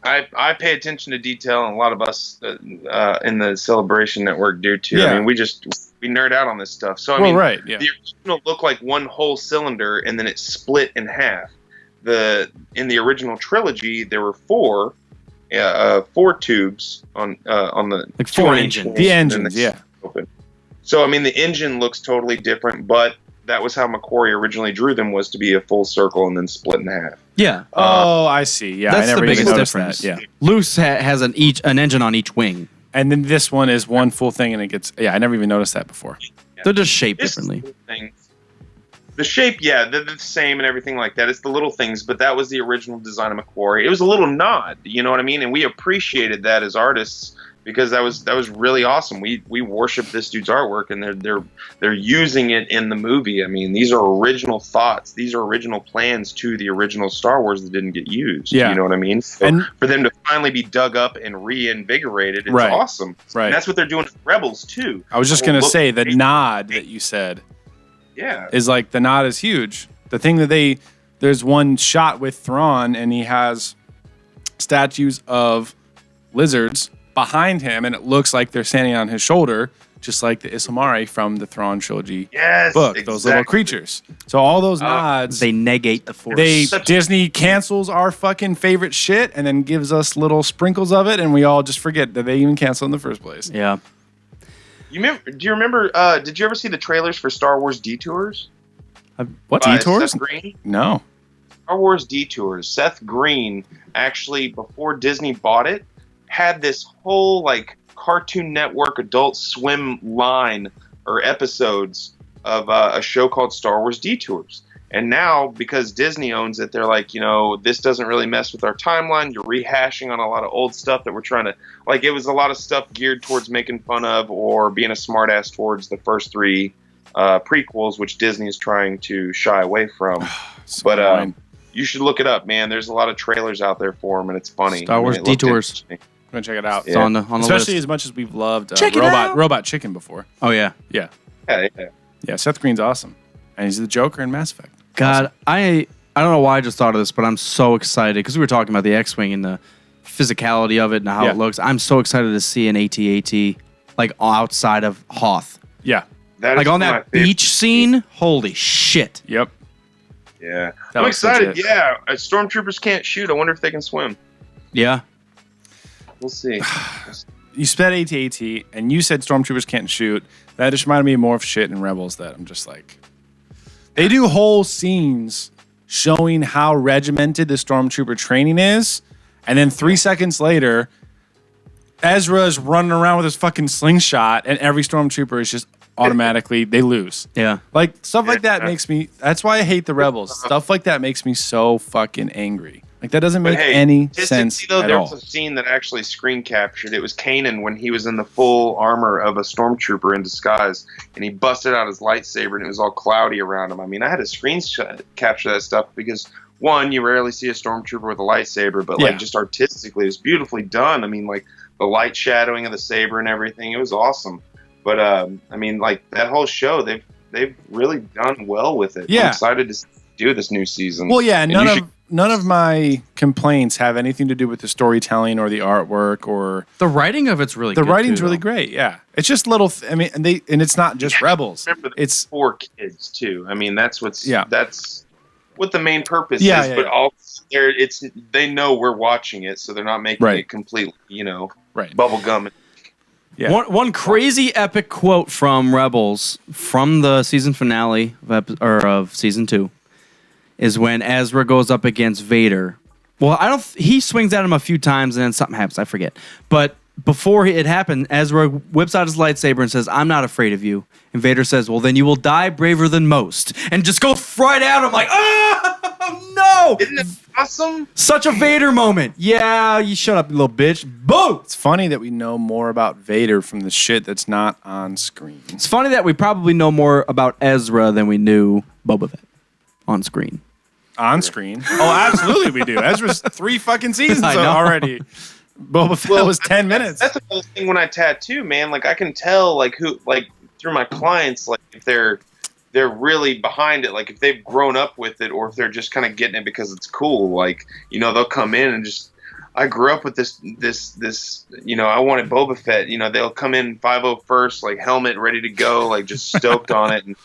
I pay attention to detail, and a lot of us in the Celebration Network do too. Yeah. I mean, we nerd out on this stuff. So the original looked like one whole cylinder, and then it split in half. In the original trilogy, there were 4 tubes on the like 4 engines. The engines, yeah. Open. So I mean, the engine looks totally different, but that was how McQuarrie originally drew them, was to be a full circle and then split in half. Yeah. I see. Yeah, that's I never the biggest even difference. That. Yeah. Loose has an engine on each wing, and then this one is one full thing, and it gets. Yeah, I never even noticed that before. Yeah. They're just shaped differently. The shape, yeah, they're the same and everything like that. It's the little things, but that was the original design of McQuarrie. It was a little nod, you know what I mean? And we appreciated that as artists, because that was really awesome. We worship this dude's artwork, and they're using it in the movie. I mean, these are original thoughts. These are original plans to the original Star Wars that didn't get used. Yeah. You know what I mean? So and for them to finally be dug up and reinvigorated, it's awesome. Right. And that's what they're doing for Rebels too. I was just gonna say the nod that you said. Yeah. Is like the nod is huge. The thing that there's one shot with Thrawn, and he has statues of lizards behind him, and it looks like they're standing on his shoulder, just like the Isomari from the Thrawn trilogy book. Exactly. Those little creatures. So all those nods, they negate the Force. Disney cancels our fucking favorite shit and then gives us little sprinkles of it, and we all just forget that they even canceled in the first place. Yeah. Do you remember? Did you ever see the trailers for Star Wars Detours? What Detours? Seth Green? No. Star Wars Detours. Seth Green actually, before Disney bought it, had this whole like Cartoon Network Adult Swim line or episodes of a show called Star Wars Detours. And now, because Disney owns it, they're like, this doesn't really mess with our timeline. You're rehashing on a lot of old stuff that we're trying to... Like, it was a lot of stuff geared towards making fun of or being a smartass towards the first 3 prequels, which Disney is trying to shy away from. But you should look it up, man. There's a lot of trailers out there for them, and it's funny. Star Wars Detours. I'm going to check it out. It's on the Especially list. as much as we've loved Robot Chicken before. Oh, yeah. Yeah. Yeah. Seth Green's awesome. And he's the Joker in Mass Effect. God, awesome. I don't know why I just thought of this, but I'm so excited because we were talking about the X-Wing and the physicality of it and how it looks. I'm so excited to see an AT-AT like outside of Hoth. Yeah. Like on that beach scene. Holy shit. Yep. Yeah. I'm excited. Yeah. Stormtroopers can't shoot. I wonder if they can swim. Yeah. We'll see. You said AT-AT, and you said Stormtroopers can't shoot. That just reminded me more of shit in Rebels that I'm just like... They do whole scenes showing how regimented the stormtrooper training is, and then 3 seconds later, Ezra is running around with his fucking slingshot, and every stormtrooper is just automatically they lose. Yeah. Like stuff like that makes me. That's why I hate the Rebels. Stuff like that makes me so fucking angry. Like that doesn't make any sense though, at there all. was a scene that actually screen captured. It was Kanan when he was in the full armor of a stormtrooper in disguise, and he busted out his lightsaber, and it was all cloudy around him. I mean, I had to capture that stuff because one, you rarely see a stormtrooper with a lightsaber, but like just artistically, it was beautifully done. I mean, like the light shadowing of the saber and everything, it was awesome. But I mean, like that whole show, they've really done well with it. Yeah. I'm excited to do this new season. Well, yeah, none of my complaints have anything to do with the storytelling or the artwork or The writing of it's really the good writing's too, really though. great. Yeah, it's just little. I mean, and it's not just Rebels. Remember, It's 4 kids too. I mean, that's what the main purpose Yeah, is. yeah, but yeah. all they know we're watching it, so they're not making Right. it completely, right. bubble gum. Yeah. One crazy epic quote from Rebels from the season finale of season 2 is when Ezra goes up against Vader. Well, he swings at him a few times and then something happens. I forget. But before it happened, Ezra whips out his lightsaber and says, "I'm not afraid of you." And Vader says, "Well, then you will die braver than most." And just goes right at him like, "Oh, no!" Isn't it awesome? Such a Vader moment. Yeah, you shut up, you little bitch. Boom! It's funny that we know more about Vader from the shit that's not on screen. It's funny that we probably know more about Ezra than we knew Boba Fett on screen. On screen? Oh, absolutely we do. Ezra's 3 fucking seasons I know. already. Boba Fett was 10 minutes. That's the whole thing when I tattoo, man. Like I can tell, like through my clients, like if they're really behind it, like if they've grown up with it, or if they're just kind of getting it because it's cool. Like they'll come in and just. I grew up with this. I wanted Boba Fett. They'll come in 501st, like helmet ready to go, like just stoked on it, and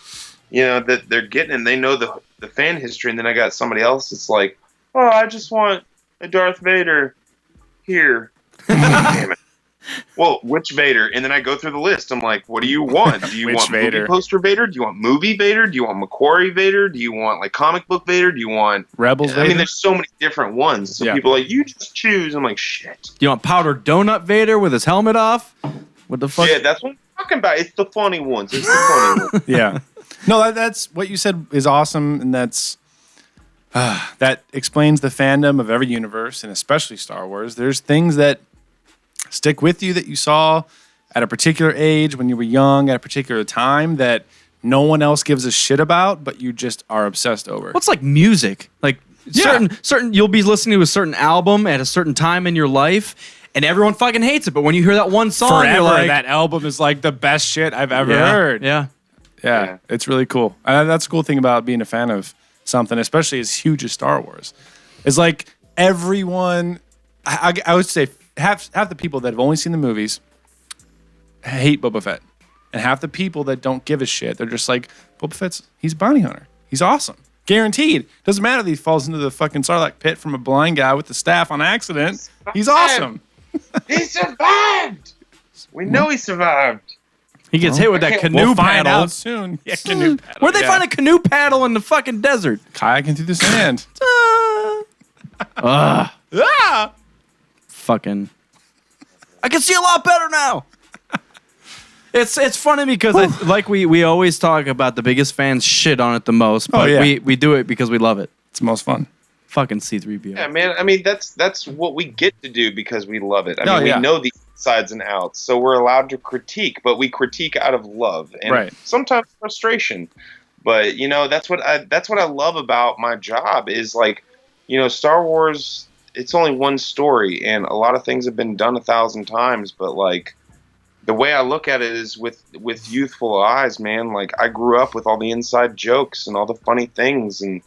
that they're getting, and they know the fan history. And then I got somebody else that's like, "Oh, I just want a Darth Vader here." Damn it. Well, which Vader? And then I go through the list. I'm like, what do you want? Do you Which want Vader? movie poster Vader? Do you want movie Vader? Do you want Macquarie Vader? Do you want like comic book Vader? Do you want Rebels I Vader? mean, there's so many different ones. So Yeah. people are like, you just choose. I'm like, shit. Do you want powdered donut Vader with his helmet off? What the fuck? Yeah, that's what I'm talking about. It's the funny ones. It's the funny ones. Yeah. No, that's what you said is awesome, and that explains the fandom of every universe, and especially Star Wars. There's things that stick with you that you saw at a particular age when you were young, at a particular time that no one else gives a shit about, but you just are obsessed over. What's like music? Like certain you'll be listening to a certain album at a certain time in your life, and everyone fucking hates it. But when you hear that one song, Forever, you're like, that album is like the best shit I've ever yeah, heard. Yeah. Yeah, it's really cool. That's a cool thing about being a fan of something, especially as huge as Star Wars. It's like everyone, I would say half the people that have only seen the movies hate Boba Fett. And half the people that don't give a shit, they're just like, Boba Fett's, he's a bounty hunter. He's awesome. Guaranteed. Doesn't matter that he falls into the fucking Sarlacc pit from a blind guy with the staff on accident. He's awesome. He survived. We know he survived. He gets hit with that canoe We'll find paddle. out soon. Yeah, canoe paddle. Where'd they find a canoe paddle in the fucking desert? kayaking through the sand? Fucking. I can see a lot better now. It's funny because we always talk about the biggest fans shit on it the most, but we do it because we love it. It's the most fun. Fucking C3PO. Yeah, man. I mean, that's what we get to do because we love it. I mean, we know the sides and outs, so we're allowed to critique, but we critique out of love and sometimes frustration. But that's what I love about my job is like, Star Wars. It's only one story, and a lot of things have been done 1,000 times. But like, the way I look at it is with youthful eyes, man. Like, I grew up with all the inside jokes and all the funny things, and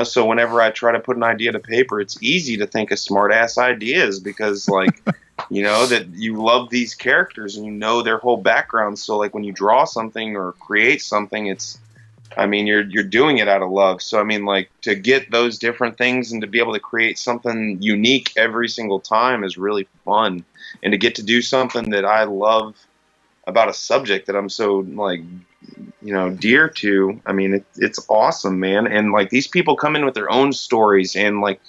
so whenever I try to put an idea to paper, it's easy to think of smart ass ideas because like, that you love these characters and their whole background. So like when you draw something or create something, you're doing it out of love. So I mean, like to get those different things and to be able to create something unique every single time is really fun. And to get to do something that I love about a subject that I'm so like dear to. I mean, it's awesome, man. And like these people come in with their own stories, and like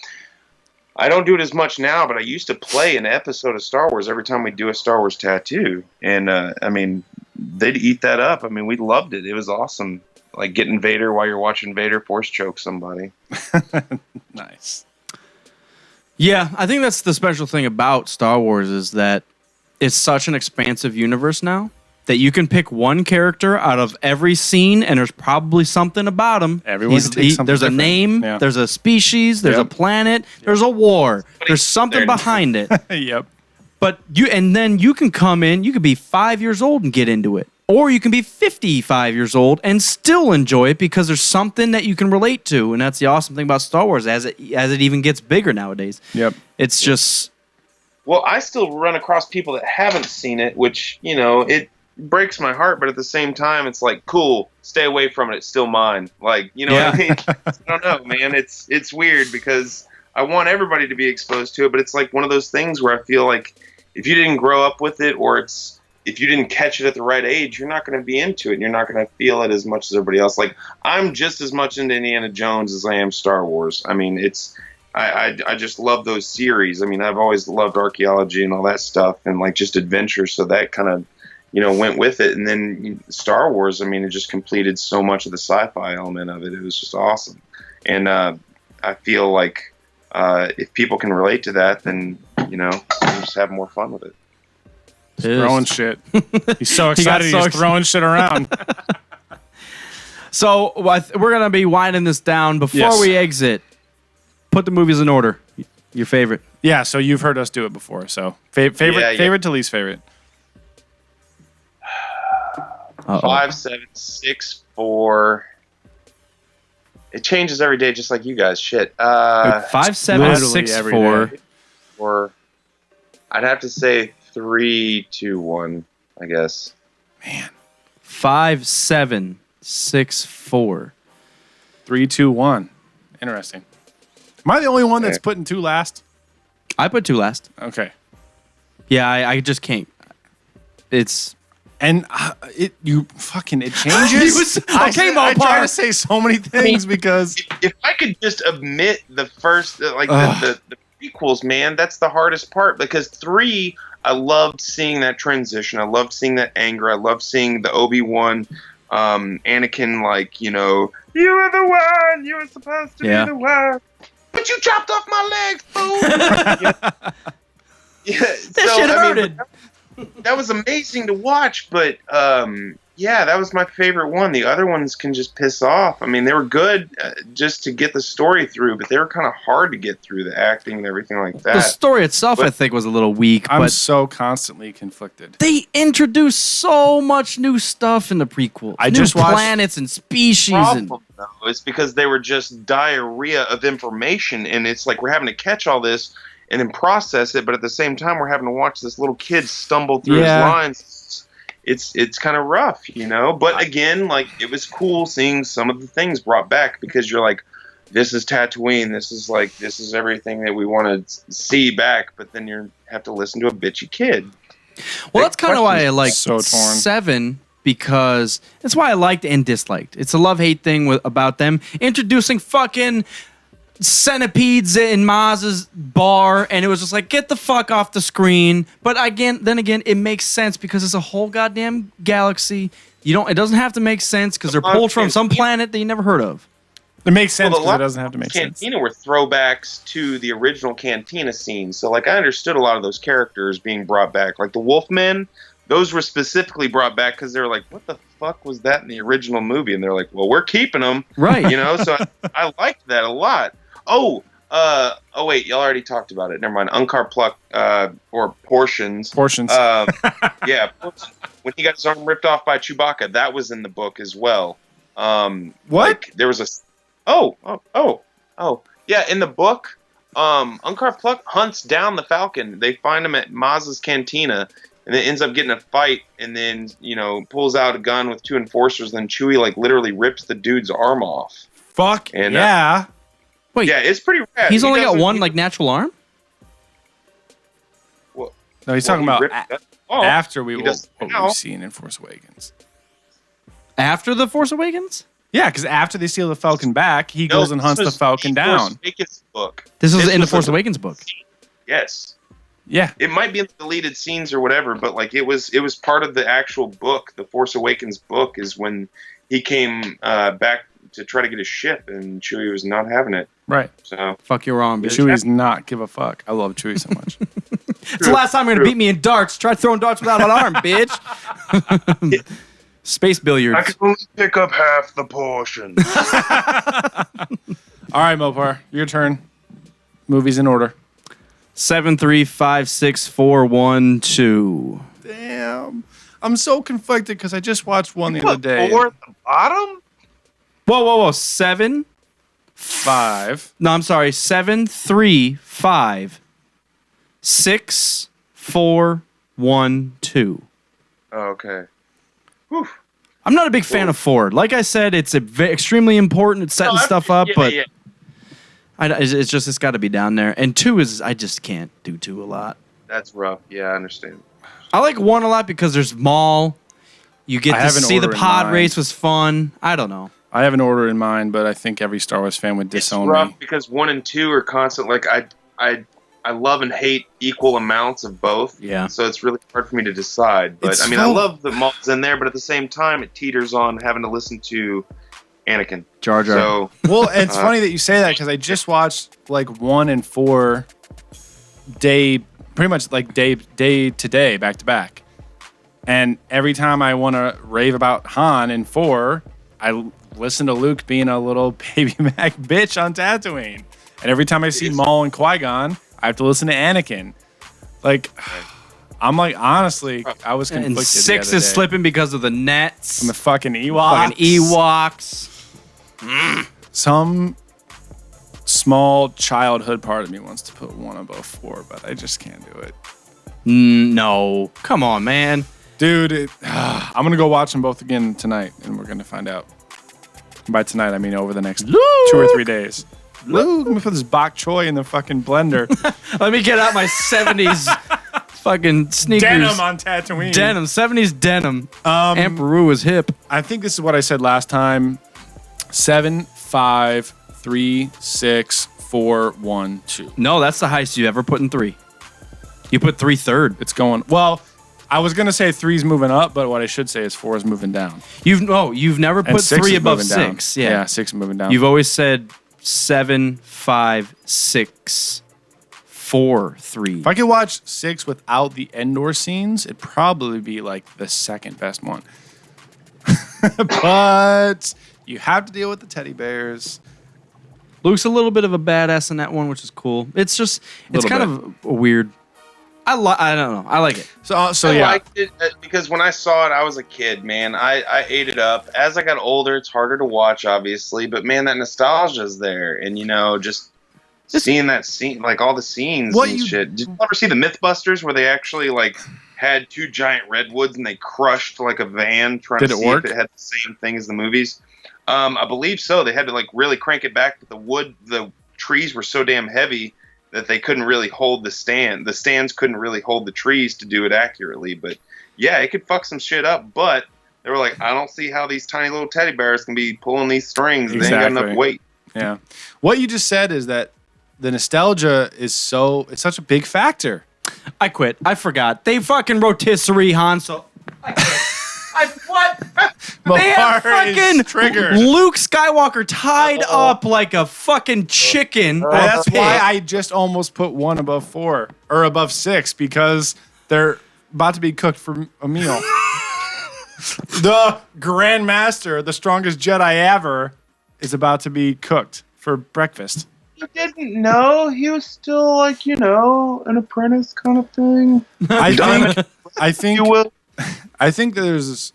I don't do it as much now, but I used to play an episode of Star Wars every time we do a Star Wars tattoo, and I mean, they'd eat that up. I mean, we loved it. It was awesome. Like getting Vader while you're watching Vader force choke somebody. Nice. Yeah, I think that's the special thing about Star Wars is that it's such an expansive universe now that you can pick one character out of every scene, and there's probably something about him. Everyone takes something there's a different. name, Yeah. there's a species, there's a planet, there's a war, there's something behind it. Yep. But then you can come in, you could be 5 years old and get into it. Or you can be 55 years old and still enjoy it because there's something that you can relate to. And that's the awesome thing about Star Wars as it even gets bigger nowadays. Yep. It's just... Well, I still run across people that haven't seen it, which, it breaks my heart. But at the same time, it's like, cool, stay away from it. It's still mine. Like, what I mean? I don't know, man. It's weird because I want everybody to be exposed to it. But it's like one of those things where I feel like if you didn't grow up with it, or if you didn't catch it at the right age, you're not going to be into it. And you're not going to feel it as much as everybody else. Like, I'm just as much into Indiana Jones as I am Star Wars. I mean, I just love those series. I mean, I've always loved archaeology and all that stuff, and like just adventure. So that kind of, went with it. And then Star Wars, I mean, it just completed so much of the sci-fi element of it. It was just awesome. And I feel like if people can relate to that, then, we'll just have more fun with it. Throwing shit. He's so excited. so He's throwing shit around. So we're going to be winding this down. Before Yes. we exit, put the movies in order. Your favorite. Yeah, so you've heard us do it before. So favorite to least favorite. 5, 7, 6, 4. It changes every day, just like you guys. Shit. 5, 7, literally 6, every 4. day. Or I'd have to say 3, 2, 1. I guess. Man. 5, 7, 6, 4. 3, 2, 1. Interesting. Am I the only one that's putting 2 last? I put 2 last. Okay. Yeah, I just can't. It's... And it changes. I try to say so many things because If I could just admit the first, the prequels, man, that's the hardest part. Because 3, I loved seeing that transition. I loved seeing that anger. I loved seeing the Obi-Wan, Anakin, like, you are the one. You were supposed to be the one. But you chopped off my legs, fool. That shit hurted. That was amazing to watch, but that was my favorite one. The other ones can just piss off. I mean, they were good just to get the story through, but they were kind of hard to get through, the acting and everything like that. The story itself, I think, was a little weak. I'm but so constantly conflicted. they introduced so much new stuff in the prequels. I New just watched- planets and species. Problem, though, is because they were just diarrhea of information, and it's like we're having to catch all this and then process it, but at the same time we're having to watch this little kid stumble through his lines. It's kind of rough, But again, like, it was cool seeing some of the things brought back, because you're like, this is Tatooine, this is everything that we want to see back, but then you have to listen to a bitchy kid. Well, that's kind of why I like So torn. 7, because that's why I liked and disliked. It's a love-hate thing about them introducing fucking centipedes in Maz's bar, and it was just like, get the fuck off the screen. But then again, it makes sense because it's a whole goddamn galaxy. It doesn't have to make sense because they're pulled from some planet that you never heard of. It makes sense Well, because it doesn't have to make sense. Cantina were throwbacks to the original Cantina scene, so like I understood a lot of those characters being brought back. Like the Wolfmen, those were specifically brought back because they were like, what the fuck was that in the original movie? And they're like, well, we're keeping them, Right? So I liked that a lot. Oh, wait, y'all already talked about it. Never mind. Unkar Pluck, or Portions. Portions. Yeah, when he got his arm ripped off by Chewbacca, that was in the book as well. What? Like, there was a... Yeah, in the book, Unkar Pluck hunts down the Falcon. They find him at Maz's Cantina, and then ends up getting a fight, and then, pulls out a gun with 2 enforcers, then Chewie, like, literally rips the dude's arm off. Fuck And, yeah. Wait, yeah, it's pretty rad. he's He only got doesn't- one like natural arm. No, he's well, talking he about ripped that off. after He does now. what we've seen in Force Awakens. After The Force Awakens? Yeah, because after they steal the Falcon back, he goes and hunts the Falcon down. Force Awakens book. This was in the was Force Awakens book. Yes. Yeah. It might be in the deleted scenes or whatever, but like it was part of the actual book. The Force Awakens book is when he came back to try to get his ship, and Chewie was not having it. Right. So Fuck you wrong, bitch. Chewie's not give a fuck. I love Chewie so much. It's the last time you're going to beat me in darts. Try throwing darts without an arm, bitch. Space billiards. I can only pick up half the portion. All right, Mopar, your turn. Movies in order. 7, 3, 5, 6, 4, 1, 2. Damn. I'm so conflicted because I just watched one the other day. 4 at the bottom? Whoa. 7. 5. No, I'm sorry. 7, 3, 5, 6, 4, 1, 2. Oh, okay. Whew. I'm not a big fan of 4. Like I said, it's extremely important. It's setting stuff up, but it's got to be down there. And 2 is, I just can't do 2 a lot. That's rough. Yeah, I understand. I like 1 a lot because there's Maul. You get to see the pod race was fun. I don't know. I have an order in mind, but I think every Star Wars fan would disown It's rough me. because 1 and 2 are constant. Like I love and hate equal amounts of both. Yeah. So it's really hard for me to decide. But It's I mean, I love that Maul's in there, but at the same time, it teeters on having to listen to Anakin. Jar Jar. So Well, it's funny that you say that because I just watched like 1 and 4 pretty much like day to day, back to back. And every time I want to rave about Han in 4, I listen to Luke being a little baby Mac bitch on Tatooine. And every time I see Maul and Qui-Gon, I have to listen to Anakin. Like, I'm like, honestly, I was conflicted. And 6 is slipping because of the nets. And the fucking Ewoks. Fucking Ewoks. Some small childhood part of me wants to put 1 above 4, but I just can't do it. No. Come on, man. Dude, I'm going to go watch them both again tonight, and we're going to find out. By tonight, I mean over the next 2 or 3 days. Luke, let me put this bok choy in the fucking blender. Let me get out my 70s fucking sneakers. Denim on Tatooine. Denim. 70s denim. Emperor was hip. I think this is what I said last time. 7, 5, 3, 6, 4, 1, 2. No, that's the highest you ever put in 3. You put 3 third. It's going... Well, I was going to say 3's moving up, but what I should say is 4 is moving down. You've never And put 6 3 is above moving down. 6. Yeah, 6 is moving down. You've always said 7, 5, 6, 4, 3. If I could watch 6 without the Endor scenes, it'd probably be like the second best one. But you have to deal with the teddy bears. Luke's a little bit of a badass in that one, which is cool. It's just, it's kind of a weird. I don't know. I like it. So I yeah. liked it because when I saw it, I was a kid, man. I ate it up. As I got older, it's harder to watch, obviously. But man, that nostalgia's there, and just seeing that scene, like all the scenes shit. Did you ever see the MythBusters where they actually like had 2 giant redwoods and they crushed like a van trying to see if it had the same thing as the movies? I believe so. They had to like really crank it back, but the trees were so damn heavy that they couldn't really hold the stand. The stands couldn't really hold the trees to do it accurately. But yeah, it could fuck some shit up. But they were like, I don't see how these tiny little teddy bears can be pulling these strings. They ain't got enough weight. Yeah. What you just said is that the nostalgia is it's such a big factor. I quit. I forgot. They fucking rotisserie Han Solo. I quit. What? They have fucking triggered. Luke Skywalker tied up like a fucking chicken. That's why I just almost put 1 above 4 or above 6 because they're about to be cooked for a meal. The Grand Master, the strongest Jedi ever, is about to be cooked for breakfast. You didn't know he was still like an apprentice kind of thing. I think You will. I think there's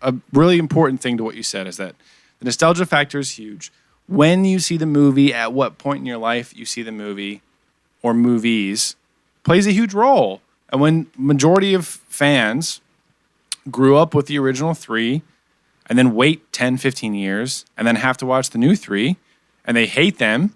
a really important thing to what you said is that the nostalgia factor is huge. When you see the movie, at what point in your life you see the movie or movies, plays a huge role. And when majority of fans grew up with the original 3 and then wait 10, 15 years and then have to watch the new 3 and they hate them,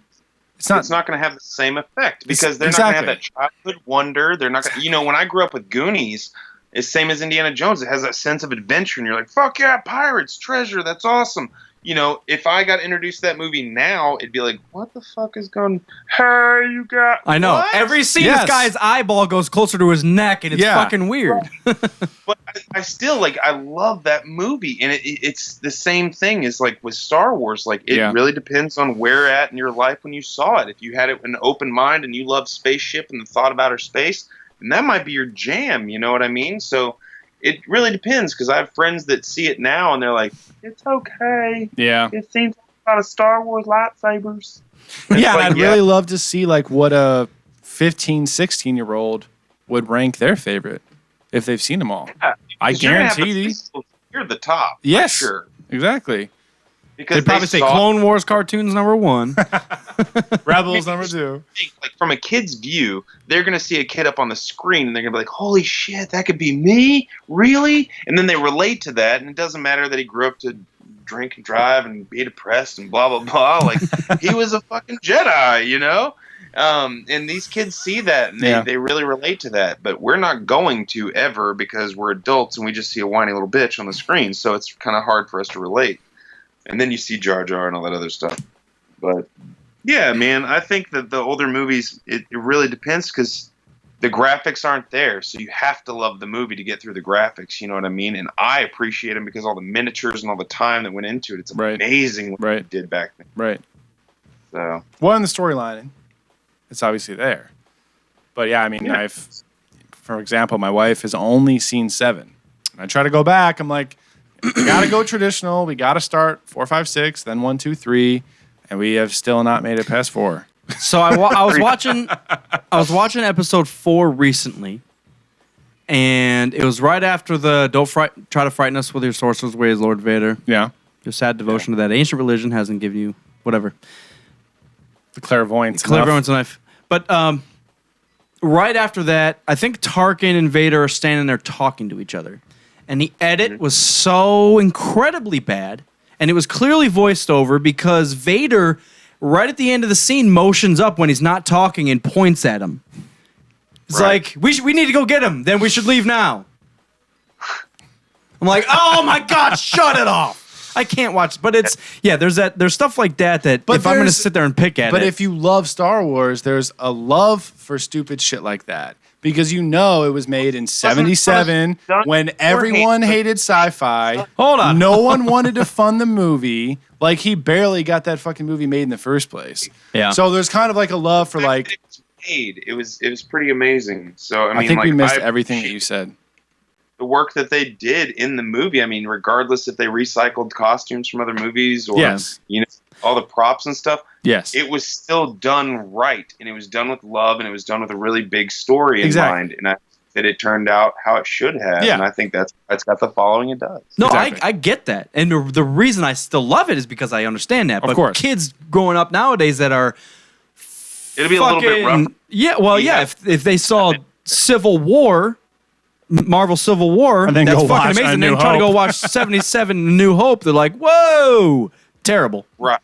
it's not going to have the same effect because they're not going to have that childhood wonder. They're not going to, when I grew up with Goonies, It's same as Indiana Jones. It has that sense of adventure, and you're like, fuck yeah, pirates, treasure, that's awesome. You know, if I got introduced to that movie now, it'd be like, what the fuck is going, hey, you got, I know. what? Every scene, Yes. this guy's eyeball goes closer to his neck, and it's Yeah. fucking weird. But I still, like, I love that movie, and it's the same thing as, like, with Star Wars. Like, it Yeah. really depends on where at in your life when you saw it. If you had it an open mind and you loved spaceship and the thought of outer space, then that might be your jam, you know what I mean? So it really depends, because I have friends that see it now, and they're like, it's okay. Yeah. It seems like a lot of Star Wars lightsabers. Yeah, It's and like, I'd really love to see like what a 15, 16-year-old would rank their favorite if they've seen them all. yeah, I because you're gonna have guarantee the these. people You're the top. for Yes. sure. Exactly. Because They'd probably say saw- Clone Wars cartoons #1. Rebels number 2. like from a kid's view, they're gonna see a kid up on the screen and they're gonna be like, "Holy shit, that could be me, really?" And then they relate to that, and it doesn't matter that he grew up to drink and drive and be depressed and blah blah blah. Like he was a fucking Jedi, you know. And these kids see that and they really relate to that, but we're not going to ever because we're adults and we just see a whiny little bitch on the screen, so it's kind of hard for us to relate. And then you see Jar Jar and all that other stuff. But yeah, man, I think that the older movies, it really depends because the graphics aren't there. So you have to love the movie to get through the graphics. You know what I mean? And I appreciate them because all the miniatures and all the time that went into it. It's Right. amazing what Right. they did back then. Right. So Well, in the storyline, it's obviously there. But yeah, I mean, Yeah. for example, my wife has only seen 7. And I try to go back. I'm like, we got to go traditional. We got to start 4, 5, 6, then 1, 2, 3. And we have still not made it past 4. So I was watching episode 4 recently, and it was right after the try to frighten us with your sorcerer's ways, Lord Vader. Yeah. Your sad devotion to that ancient religion hasn't given you whatever. The clairvoyance. Clairvoyance knife. But right after that, I think Tarkin and Vader are standing there talking to each other. And the edit was so incredibly bad. And it was clearly voiced over because Vader, right at the end of the scene, motions up when he's not talking and points at him. It's like, we need to go get him. Then we should leave now. I'm like, oh my God, shut it off. I can't watch. But it's, yeah, there's stuff like that But if I'm going to there's- sit there and pick at But it. if you love Star Wars, there's a love for stupid shit like that. Because you know it was made in 77 when everyone hated sci-fi. Hold on. No one wanted to fund the movie. Like, he barely got that fucking movie made in the first place. Yeah. So there's kind of like a love for like, it was made. It was pretty amazing. So I mean, think like, we missed I everything that appreciate you said. the work that they did in the movie. I mean, regardless if they recycled costumes from other movies or Yes. you know, all the props and stuff, Yes. it was still done right, and it was done with love, and it was done with a really big story in Exactly. mind. And I that it turned out how it should have. Yeah. And I think that's got the following it does. No, Exactly. I get that. And the reason I still love it is because I understand that. Of But course. kids growing up nowadays that are It'll be a little bit rough. Yeah, well, yeah. If they saw Civil War, Marvel Civil War, And then that's go fucking watch A amazing. New Then try to go Hope. watch 77 New Hope. They're like, whoa, terrible. Right.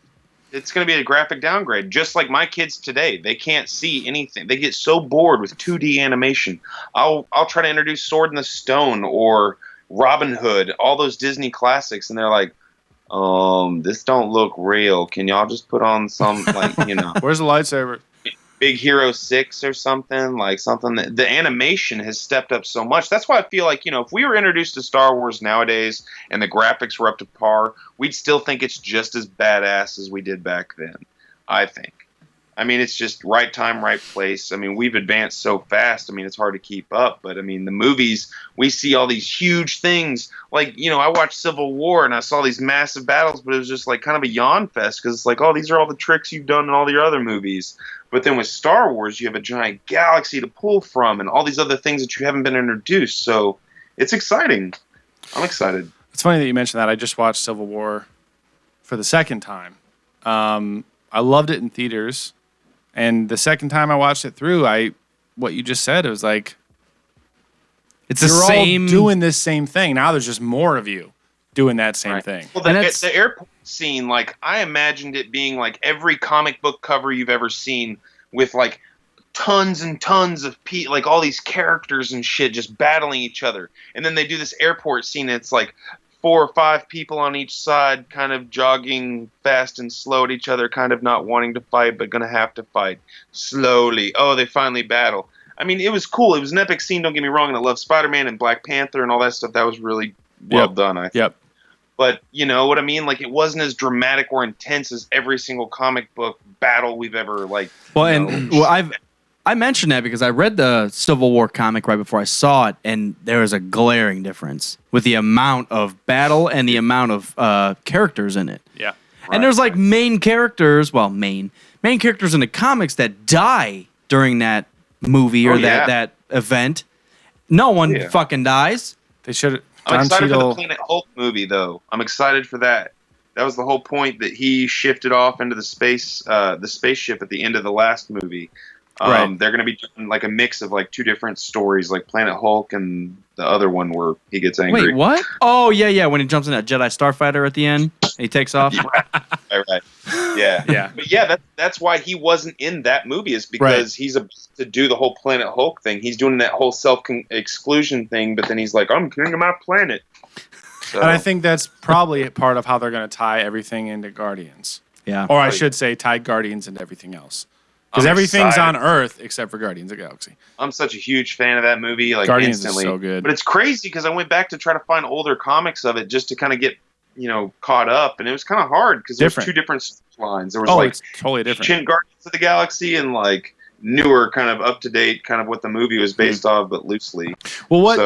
It's going to be a graphic downgrade, just like my kids today. They can't see anything. They get so bored with 2D animation. I'll try to introduce Sword in the Stone or Robin Hood, all those Disney classics, and they're like, this don't look real. Can y'all just put on some, like, you know, Where's the lightsaber? Big Hero 6 or something, like something that the animation has stepped up so much. That's why I feel like, you know, if we were introduced to Star Wars nowadays and the graphics were up to par, we'd still think it's just as badass as we did back then, I think. I mean, it's just right time, right place. I mean, we've advanced so fast. I mean, it's hard to keep up. But, I mean, the movies, we see all these huge things. Like, you know, I watched Civil War and I saw these massive battles, but it was just like kind of a yawn fest because it's like, oh, these are all the tricks you've done in all your other movies. But then with Star Wars, you have a giant galaxy to pull from and all these other things that you haven't been introduced. So it's exciting. I'm excited. It's funny that you mentioned that. I just watched Civil War for the second time. I loved it in theaters. And the second time I watched it through, what you just said, it was like, It's the you're same. all doing this same thing. Now there's just more of you doing that same Right. thing. Well, And that's- the airport scene, like, I imagined it being like every comic book cover you've ever seen with like tons and tons of like all these characters and shit just battling each other. And then they do this airport scene. And it's like 4 or 5 people on each side kind of jogging fast and slow at each other, kind of not wanting to fight, but going to have to fight slowly. Oh, they finally battle. I mean, it was cool. It was an epic scene, don't get me wrong, and I love Spider-Man and Black Panther and all that stuff. That was really well done, I think. Yep. But you know what I mean? Like, it wasn't as dramatic or intense as every single comic book battle we've ever, like... I mentioned that because I read the Civil War comic right before I saw it, and there was a glaring difference with the amount of battle and the amount of characters in it. Yeah. And there's like main characters in the comics that die during that movie or that event. No one fucking dies. They should. I'm excited for the Planet Hulk movie, though. I'm excited for that. That was the whole point, that he shifted off into the spaceship at the end of the last movie. They're going to be doing like a mix of like 2 different stories, like Planet Hulk and the other one where he gets angry. Wait, what? Oh, yeah. When he jumps in that Jedi Starfighter at the end, and he takes off. Right. Yeah. Yeah. But yeah, that's why he wasn't in that movie, is because he's about to do the whole Planet Hulk thing. He's doing that whole self-exclusion thing, but then he's like, I'm king of my planet. So. And I think that's probably part of how they're going to tie everything into Guardians. Yeah. Or I should say tie Guardians into everything else. Because everything's on Earth except for Guardians of the Galaxy. I'm such a huge fan of that movie. Like, Guardians instantly. is so good. But it's crazy because I went back to try to find older comics of it just to kind of get, caught up. And it was kind of hard because there was 2 different lines. There was it's totally different. ancient Guardians of the Galaxy and like newer, kind of up-to-date, kind of what the movie was based off, but loosely. Well, what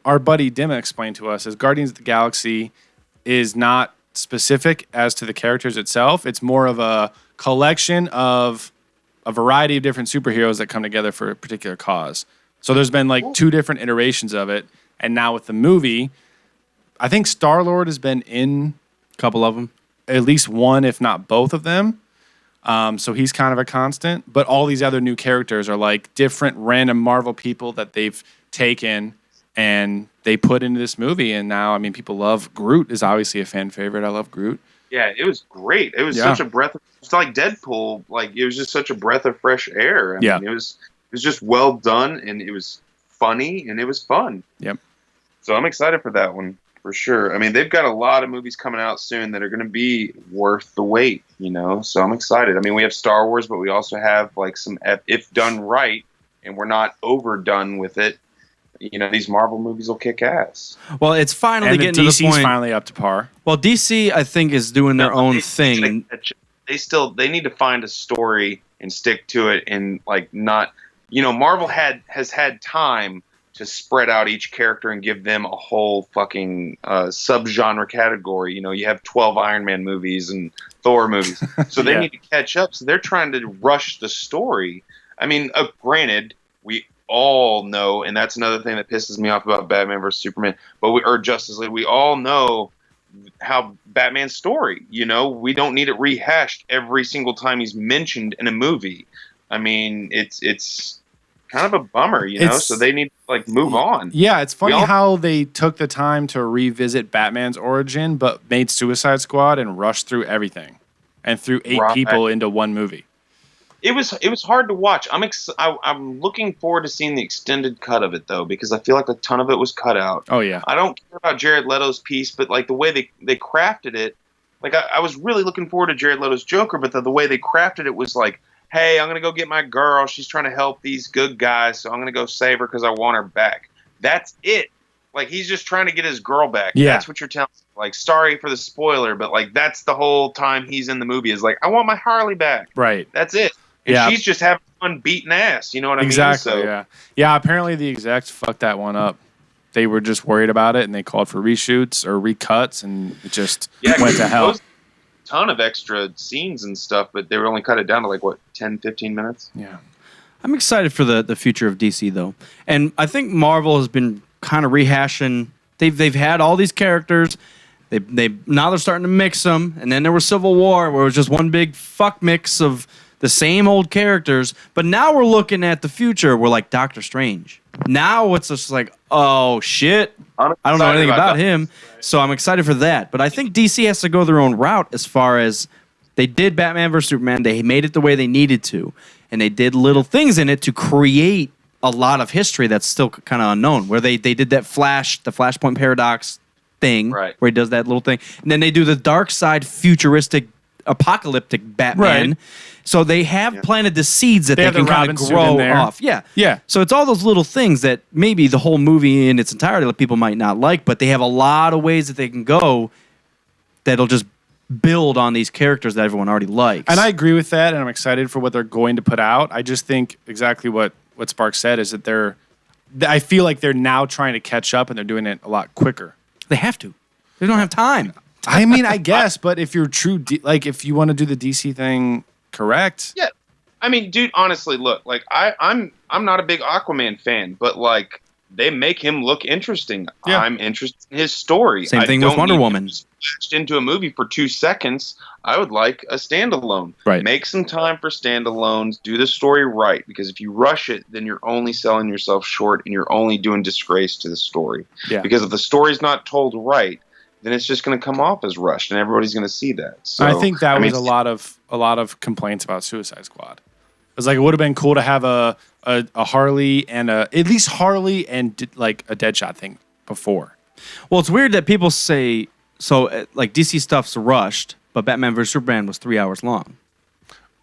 our buddy Dimma explained to us is Guardians of the Galaxy is not specific as to the characters itself. It's more of a collection of a variety of different superheroes that come together for a particular cause. So there's been like 2 different iterations of it. And now with the movie, I think Star-Lord has been in A couple of them. At least one, if not both of them. So he's kind of a constant. But all these other new characters are like different random Marvel people that they've taken and they put into this movie. And now, I mean, people love Groot is obviously a fan favorite. I love Groot. Yeah, it was great. It was such a breath of, it's like Deadpool. Like, it was just such a breath of fresh air. I mean, it was just well done, and it was funny, and it was fun. Yep. So I'm excited for that one, for sure. I mean, they've got a lot of movies coming out soon that are going to be worth the wait, So I'm excited. I mean, we have Star Wars, but we also have, like, some, if done right, and we're not overdone with it, these Marvel movies will kick ass. Well, it's finally getting to the DC's point. Finally up to par. Well, DC, I think, is doing their own thing. They need to find a story and stick to it, and like not, Marvel has had time to spread out each character and give them a whole fucking subgenre category. You have 12 Iron Man movies and Thor movies, so they need to catch up. So they're trying to rush the story. I mean, granted, we all know, and that's another thing that pisses me off about Batman vs Superman, or Justice League. We all know how Batman's story. We don't need it rehashed every single time he's mentioned in a movie. I mean, it's kind of a bummer, So they need to like move on. Yeah, it's funny how they took the time to revisit Batman's origin, but made Suicide Squad and rushed through everything, and threw 8 people into one movie. It was hard to watch. I'm looking forward to seeing the extended cut of it though, because I feel like a ton of it was cut out. Oh yeah. I don't care about Jared Leto's piece, but like the way they crafted it, like I was really looking forward to Jared Leto's Joker, but the way they crafted it was like, hey, I'm gonna go get my girl. She's trying to help these good guys, so I'm gonna go save her because I want her back. That's it. Like, he's just trying to get his girl back. Yeah. That's what you're telling me. Like, sorry for the spoiler, but like that's the whole time he's in the movie is like, I want my Harley back. Right. That's it. And she's just having fun beating ass. You know what I mean? Exactly. So, yeah. Apparently the execs fucked that one up. They were just worried about it, and they called for reshoots or recuts, and it just went to hell. Ton of extra scenes and stuff, but they were only cut it down to like 10, 15 minutes. Yeah. I'm excited for the future of DC though, and I think Marvel has been kind of rehashing. They've had all these characters. They now they're starting to mix them, and then there was Civil War where it was just one big fuck mix of the same old characters. But now we're looking at the future. We're like Doctor Strange. Now it's just like, oh shit, I don't know anything about him, so I'm excited for that. But I think DC has to go their own route as far as They did Batman vs Superman. They made it the way they needed to, and they did little things in it to create a lot of history that's still kind of unknown. Where they did that the Flashpoint paradox thing, Right. where he does that little thing, and then they do the dark side futuristic apocalyptic Batman. Right. So they have planted the seeds that they have can the kind Robin of suit grow in there. off. Yeah. Yeah. So it's all those little things that maybe the whole movie in its entirety that people might not like, but they have a lot of ways that they can go that'll just build on these characters that everyone already likes. And I agree with that, and I'm excited for what they're going to put out. I just think exactly what Spark said is that I feel like they're now trying to catch up, and they're doing it a lot quicker. They have to. They don't have time. I mean, I guess, but if you're true, if you want to do the DC thing correct, Yeah. I mean, dude, honestly, look, like I'm not a big Aquaman fan, but like they make him look interesting. Yeah. I'm interested in his story. Same thing with Wonder Woman. Splashed into a movie for 2 seconds. I would like a standalone. Right. Make some time for standalones. Do the story right, because if you rush it, then you're only selling yourself short, and you're only doing disgrace to the story. Yeah. Because if the story's not told right, then it's just going to come off as rushed, and everybody's going to see that. So I think that was mean, a lot of complaints about Suicide Squad. It's like it would have been cool to have a Harley and at least Harley and like a Deadshot thing before. Well, it's weird that people say so. Like DC stuff's rushed, but Batman vs Superman was 3 hours long.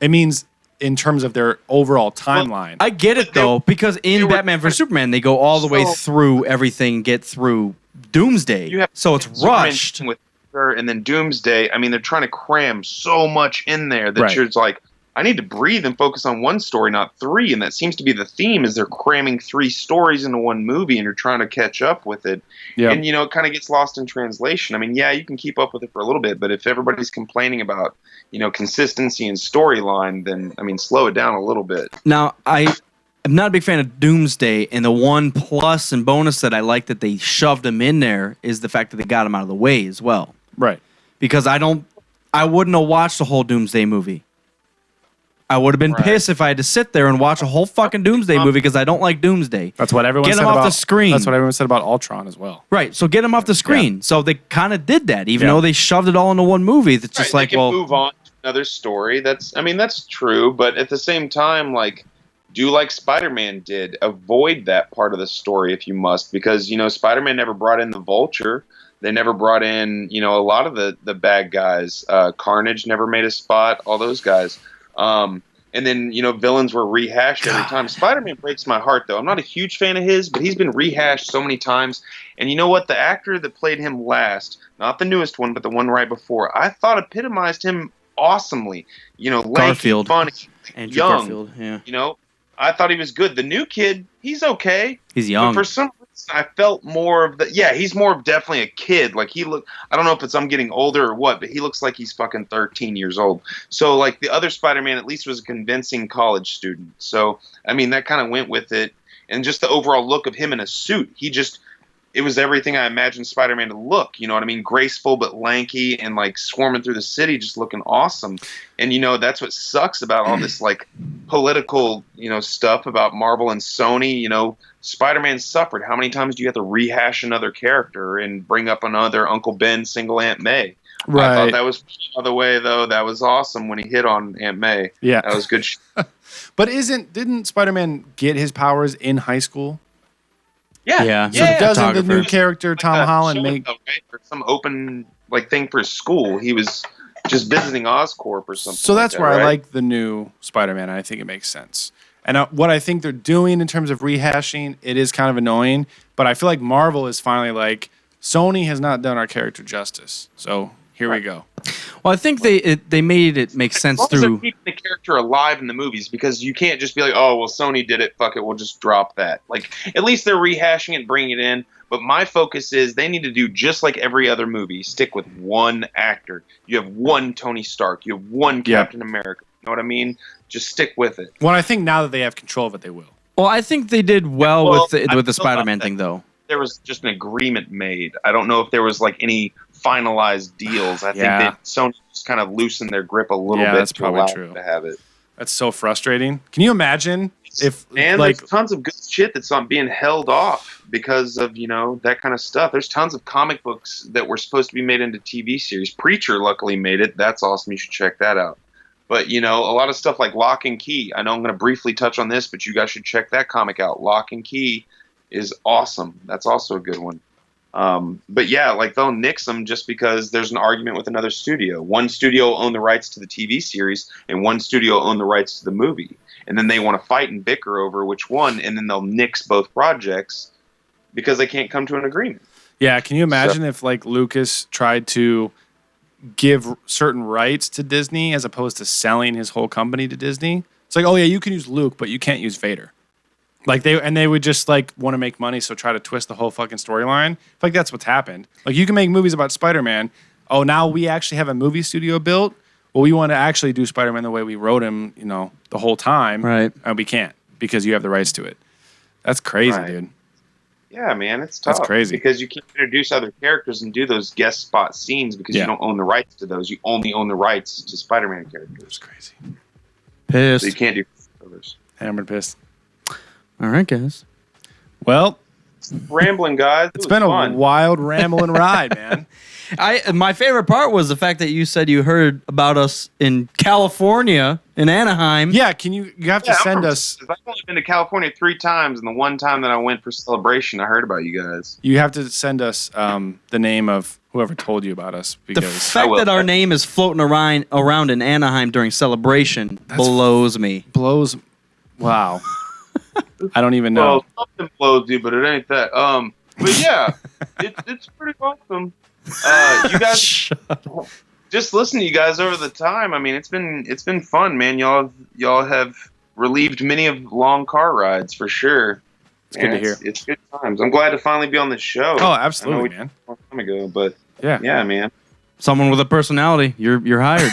It means in terms of their overall timeline. I get it though, because in Batman vs Superman they go all the way through everything, get through Doomsday. You have So it's Superman rushed. with her, and then Doomsday. I mean, they're trying to cram so much in there that Right. you're just like, I need to breathe and focus on one story, not 3. And that seems to be the theme: is they're cramming 3 stories into one movie, and you're trying to catch up with it. Yeah. And it kind of gets lost in translation. I mean, yeah, you can keep up with it for a little bit, but if everybody's complaining about consistency and storyline, then I mean, slow it down a little bit. Now, I'm not a big fan of Doomsday, and the one plus and bonus that I like that they shoved him in there is the fact that they got him out of the way as well. Right. Because I wouldn't have watched the whole Doomsday movie. I would have been pissed if I had to sit there and watch a whole fucking Doomsday movie because I don't like Doomsday. That's what everyone Get said him off about the screen. That's what everyone said about Ultron as well. Right, so get him off the screen. So they kind of did that, even Yeah. though they shoved it all into one movie. It's just Right, like, they can well, move on to another story. That's true, but at the same time, like, do like Spider-Man did. Avoid that part of the story if you must, because Spider-Man never brought in the Vulture. They never brought in a lot of the bad guys. Carnage never made a spot. All those guys. And then villains were rehashed every time. Spider-Man breaks my heart though. I'm not a huge fan of his, but he's been rehashed so many times. And you know what? The actor that played him last, not the newest one, but the one right before, I thought epitomized him awesomely. Lanky, Garfield. funny, Andrew young. Garfield, yeah. I thought he was good. The new kid, he's okay. He's young. But for some reason, I felt more of the. Yeah, he's more of definitely a kid. Like I don't know if it's I'm getting older or what, but he looks like he's fucking 13 years old. So like the other Spider-Man at least was a convincing college student. So I mean that kind of went with it, and just the overall look of him in a suit. It was everything I imagined Spider-Man to look. You know what I mean? Graceful but lanky and like swarming through the city, just looking awesome. And that's what sucks about all this like political, stuff about Marvel and Sony. Spider-Man suffered. How many times do you have to rehash another character and bring up another Uncle Ben, single Aunt May? Right. I thought that was the other way though. That was awesome when he hit on Aunt May. Yeah. That was good. But didn't Spider-Man get his powers in high school? Yeah. So doesn't the new Photographers. character Tom Holland make? Right? Or some open thing for school. He was just visiting Oscorp or something. So that's like that, where I right? like the new Spider-Man. And I think it makes sense. And what I think they're doing in terms of rehashing, it is kind of annoying. But I feel like Marvel is finally like, Sony has not done our character justice. So here we go. Well, I think they made it make sense As long as they're through. keeping the character alive in the movies, because you can't just be like, oh, well, Sony did it, fuck it, we'll just drop that. Like, at least they're rehashing it, bringing it in. But my focus is they need to do just like every other movie. Stick with one actor. You have one Tony Stark. You have one Captain America. You know what I mean? Just stick with it. Well, I think now that they have control of it, they will. Well, I think they did well Well, with the I feel Spider-Man about thing, though. There was just an agreement made. I don't know if there was like any finalized deals. I think that Sony just kind of loosened their grip a little bit that's to probably allow true. them to have it. That's so frustrating. Can you imagine if And like there's tons of good shit that's not being held off because of, that kind of stuff. There's tons of comic books that were supposed to be made into TV series. Preacher luckily made it. That's awesome. You should check that out. But, a lot of stuff like Lock and Key. I know I'm going to briefly touch on this, but you guys should check that comic out. Lock and Key is awesome. That's also a good one. But yeah, like they'll nix them just because there's an argument with another studio. One studio will own the rights to the TV series and one studio will own the rights to the movie. And then they want to fight and bicker over which one, and then they'll nix both projects because they can't come to an agreement. Yeah, can you imagine if like Lucas tried to give certain rights to Disney as opposed to selling his whole company to Disney? It's like, oh yeah, you can use Luke, but you can't use Vader. Like they would just like want to make money, so try to twist the whole fucking storyline. Like that's what's happened. Like you can make movies about Spider-Man. Oh, now we actually have a movie studio built. Well, we want to actually do Spider-Man the way we wrote him, the whole time. Right. And we can't because you have the rights to it. That's crazy, dude. Yeah, man, it's tough. That's crazy. Because you can't introduce other characters and do those guest spot scenes because you don't own the rights to those. You only own the rights to Spider-Man characters. That's crazy. Pissed. So you can't do others. Hammered pissed. All right, guys. Well, rambling, guys. It's been fun. a wild rambling ride, man. My favorite part was the fact that you said you heard about us in California, in Anaheim. Yeah, you have to send us. I've only been to California 3 times, and the one time that I went for Celebration, I heard about you guys. You have to send us the name of whoever told you about us. Because the fact that our name is floating around in Anaheim during Celebration blows me. Wow. I don't even know. Well, something blows you, but it ain't that. But yeah, it's pretty awesome. You guys, just listen to you guys over the time. I mean, it's been fun, man. Y'all have relieved many of long car rides for sure. It's good to hear. It's good times. I'm glad to finally be on the show. Oh, absolutely, man. A long time ago, but yeah, man. Someone with a personality, you're hired.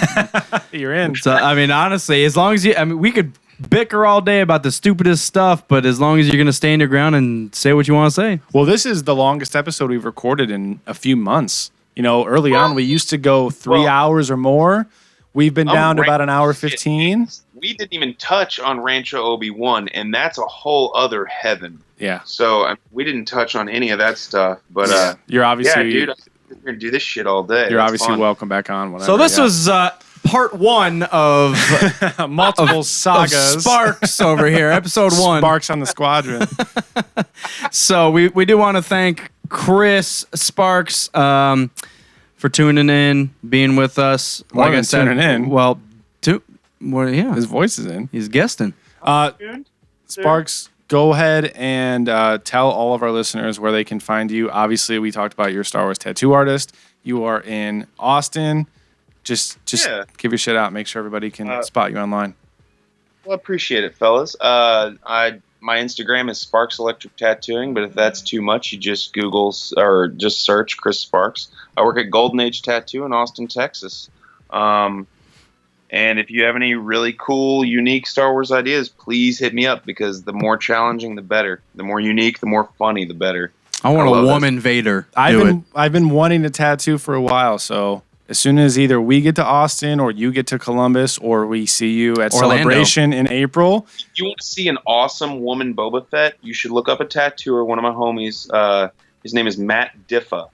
You're in. So I mean, honestly, as long as we could bicker all day about the stupidest stuff, but as long as you're going to stand your ground and say what you want to say. Well, this is the longest episode we've recorded in a few months. Early on, we used to go 3 hours or more. We've been down to about an hour 15. We didn't even touch on Rancho Obi-Wan, and that's a whole other heaven. Yeah. So we didn't touch on any of that stuff. But you're obviously... Yeah, dude, I'm going to do this shit all day. You're obviously welcome back on. Whenever, so this was... part 1 of multiple sagas. Of Sparks over here, episode 1. Sparks on the Squadron. So we do want to thank Chris Sparks for tuning in, being with us. Like I said, tuning in. Well, yeah. His voice is in. He's guesting. Sparks, go ahead and tell all of our listeners where they can find you. Obviously, we talked about your Star Wars tattoo artist. You are in Austin. Just give your shit out. Make sure everybody can spot you online. Well, I appreciate it, fellas. My Instagram is Sparks Electric Tattooing, but if that's too much, you just Google or just search Chris Sparks. I work at Golden Age Tattoo in Austin, Texas. And if you have any really cool, unique Star Wars ideas, please hit me up because the more challenging, the better. The more unique, the more funny, the better. I want a woman Vader. I've been wanting a tattoo for a while, so as soon as either we get to Austin or you get to Columbus or we see you at Orlando. Celebration in April. If you want to see an awesome woman Boba Fett, you should look up a tattooer, one of my homies. His name is Matt Diffa,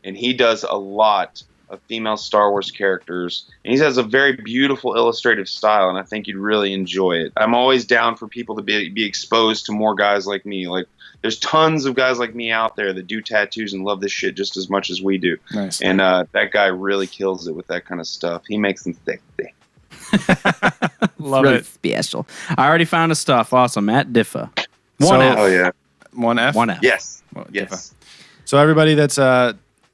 and he does a lot of female Star Wars characters. And he has a very beautiful illustrative style, and I think you'd really enjoy it. I'm always down for people to be exposed to more guys like me. Like, there's tons of guys like me out there that do tattoos and love this shit just as much as we do. Nice. And that guy really kills it with that kind of stuff. He makes them thick. Love really it. Special. I already found his stuff. Awesome. Matt Diffa. One F. Oh, yeah. 1F? 1F. Yes. Well, Yes. Diffa. So everybody that's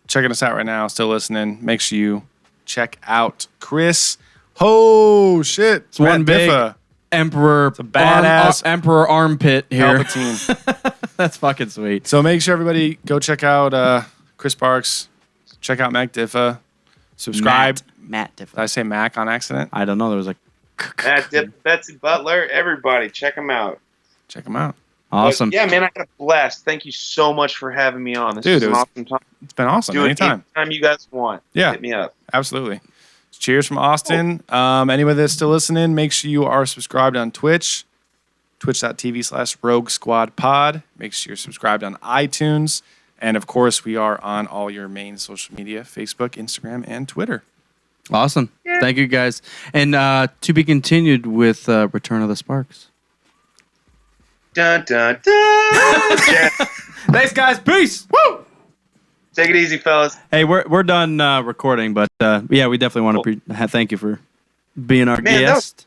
checking us out right now, still listening, make sure you check out Chris. Oh, shit. It's one big Diffa. Emperor. It's a badass Emperor armpit here. Palpatine. That's fucking sweet. So make sure everybody go check out Chris Sparks. Check out Mac Diffa. Subscribe. Matt Diffa. Did I say Mac on accident? I don't know. There was like... Matt Diffa, Betsy Butler, everybody, check him out. Check them out. Awesome. But yeah, man, I had a blast. Thank you so much for having me on. This Dude, is an awesome time. It's been awesome. Do it Anytime. anytime you guys want. Yeah. Hit me up. Absolutely. Cheers from Austin. Anybody that's still listening, make sure you are subscribed on Twitch, twitch.tv/Rogue Squad Pod. Make sure you're subscribed on iTunes. And of course, we are on all your main social media, Facebook, Instagram, and Twitter. Awesome. Thank you, guys. And to be continued with Return of the Sparks. Dun, dun, dun. Yeah. Thanks, guys. Peace. Woo! Take it easy, fellas. Hey, we're done recording, but yeah, we definitely want to thank you for being our Man, guest.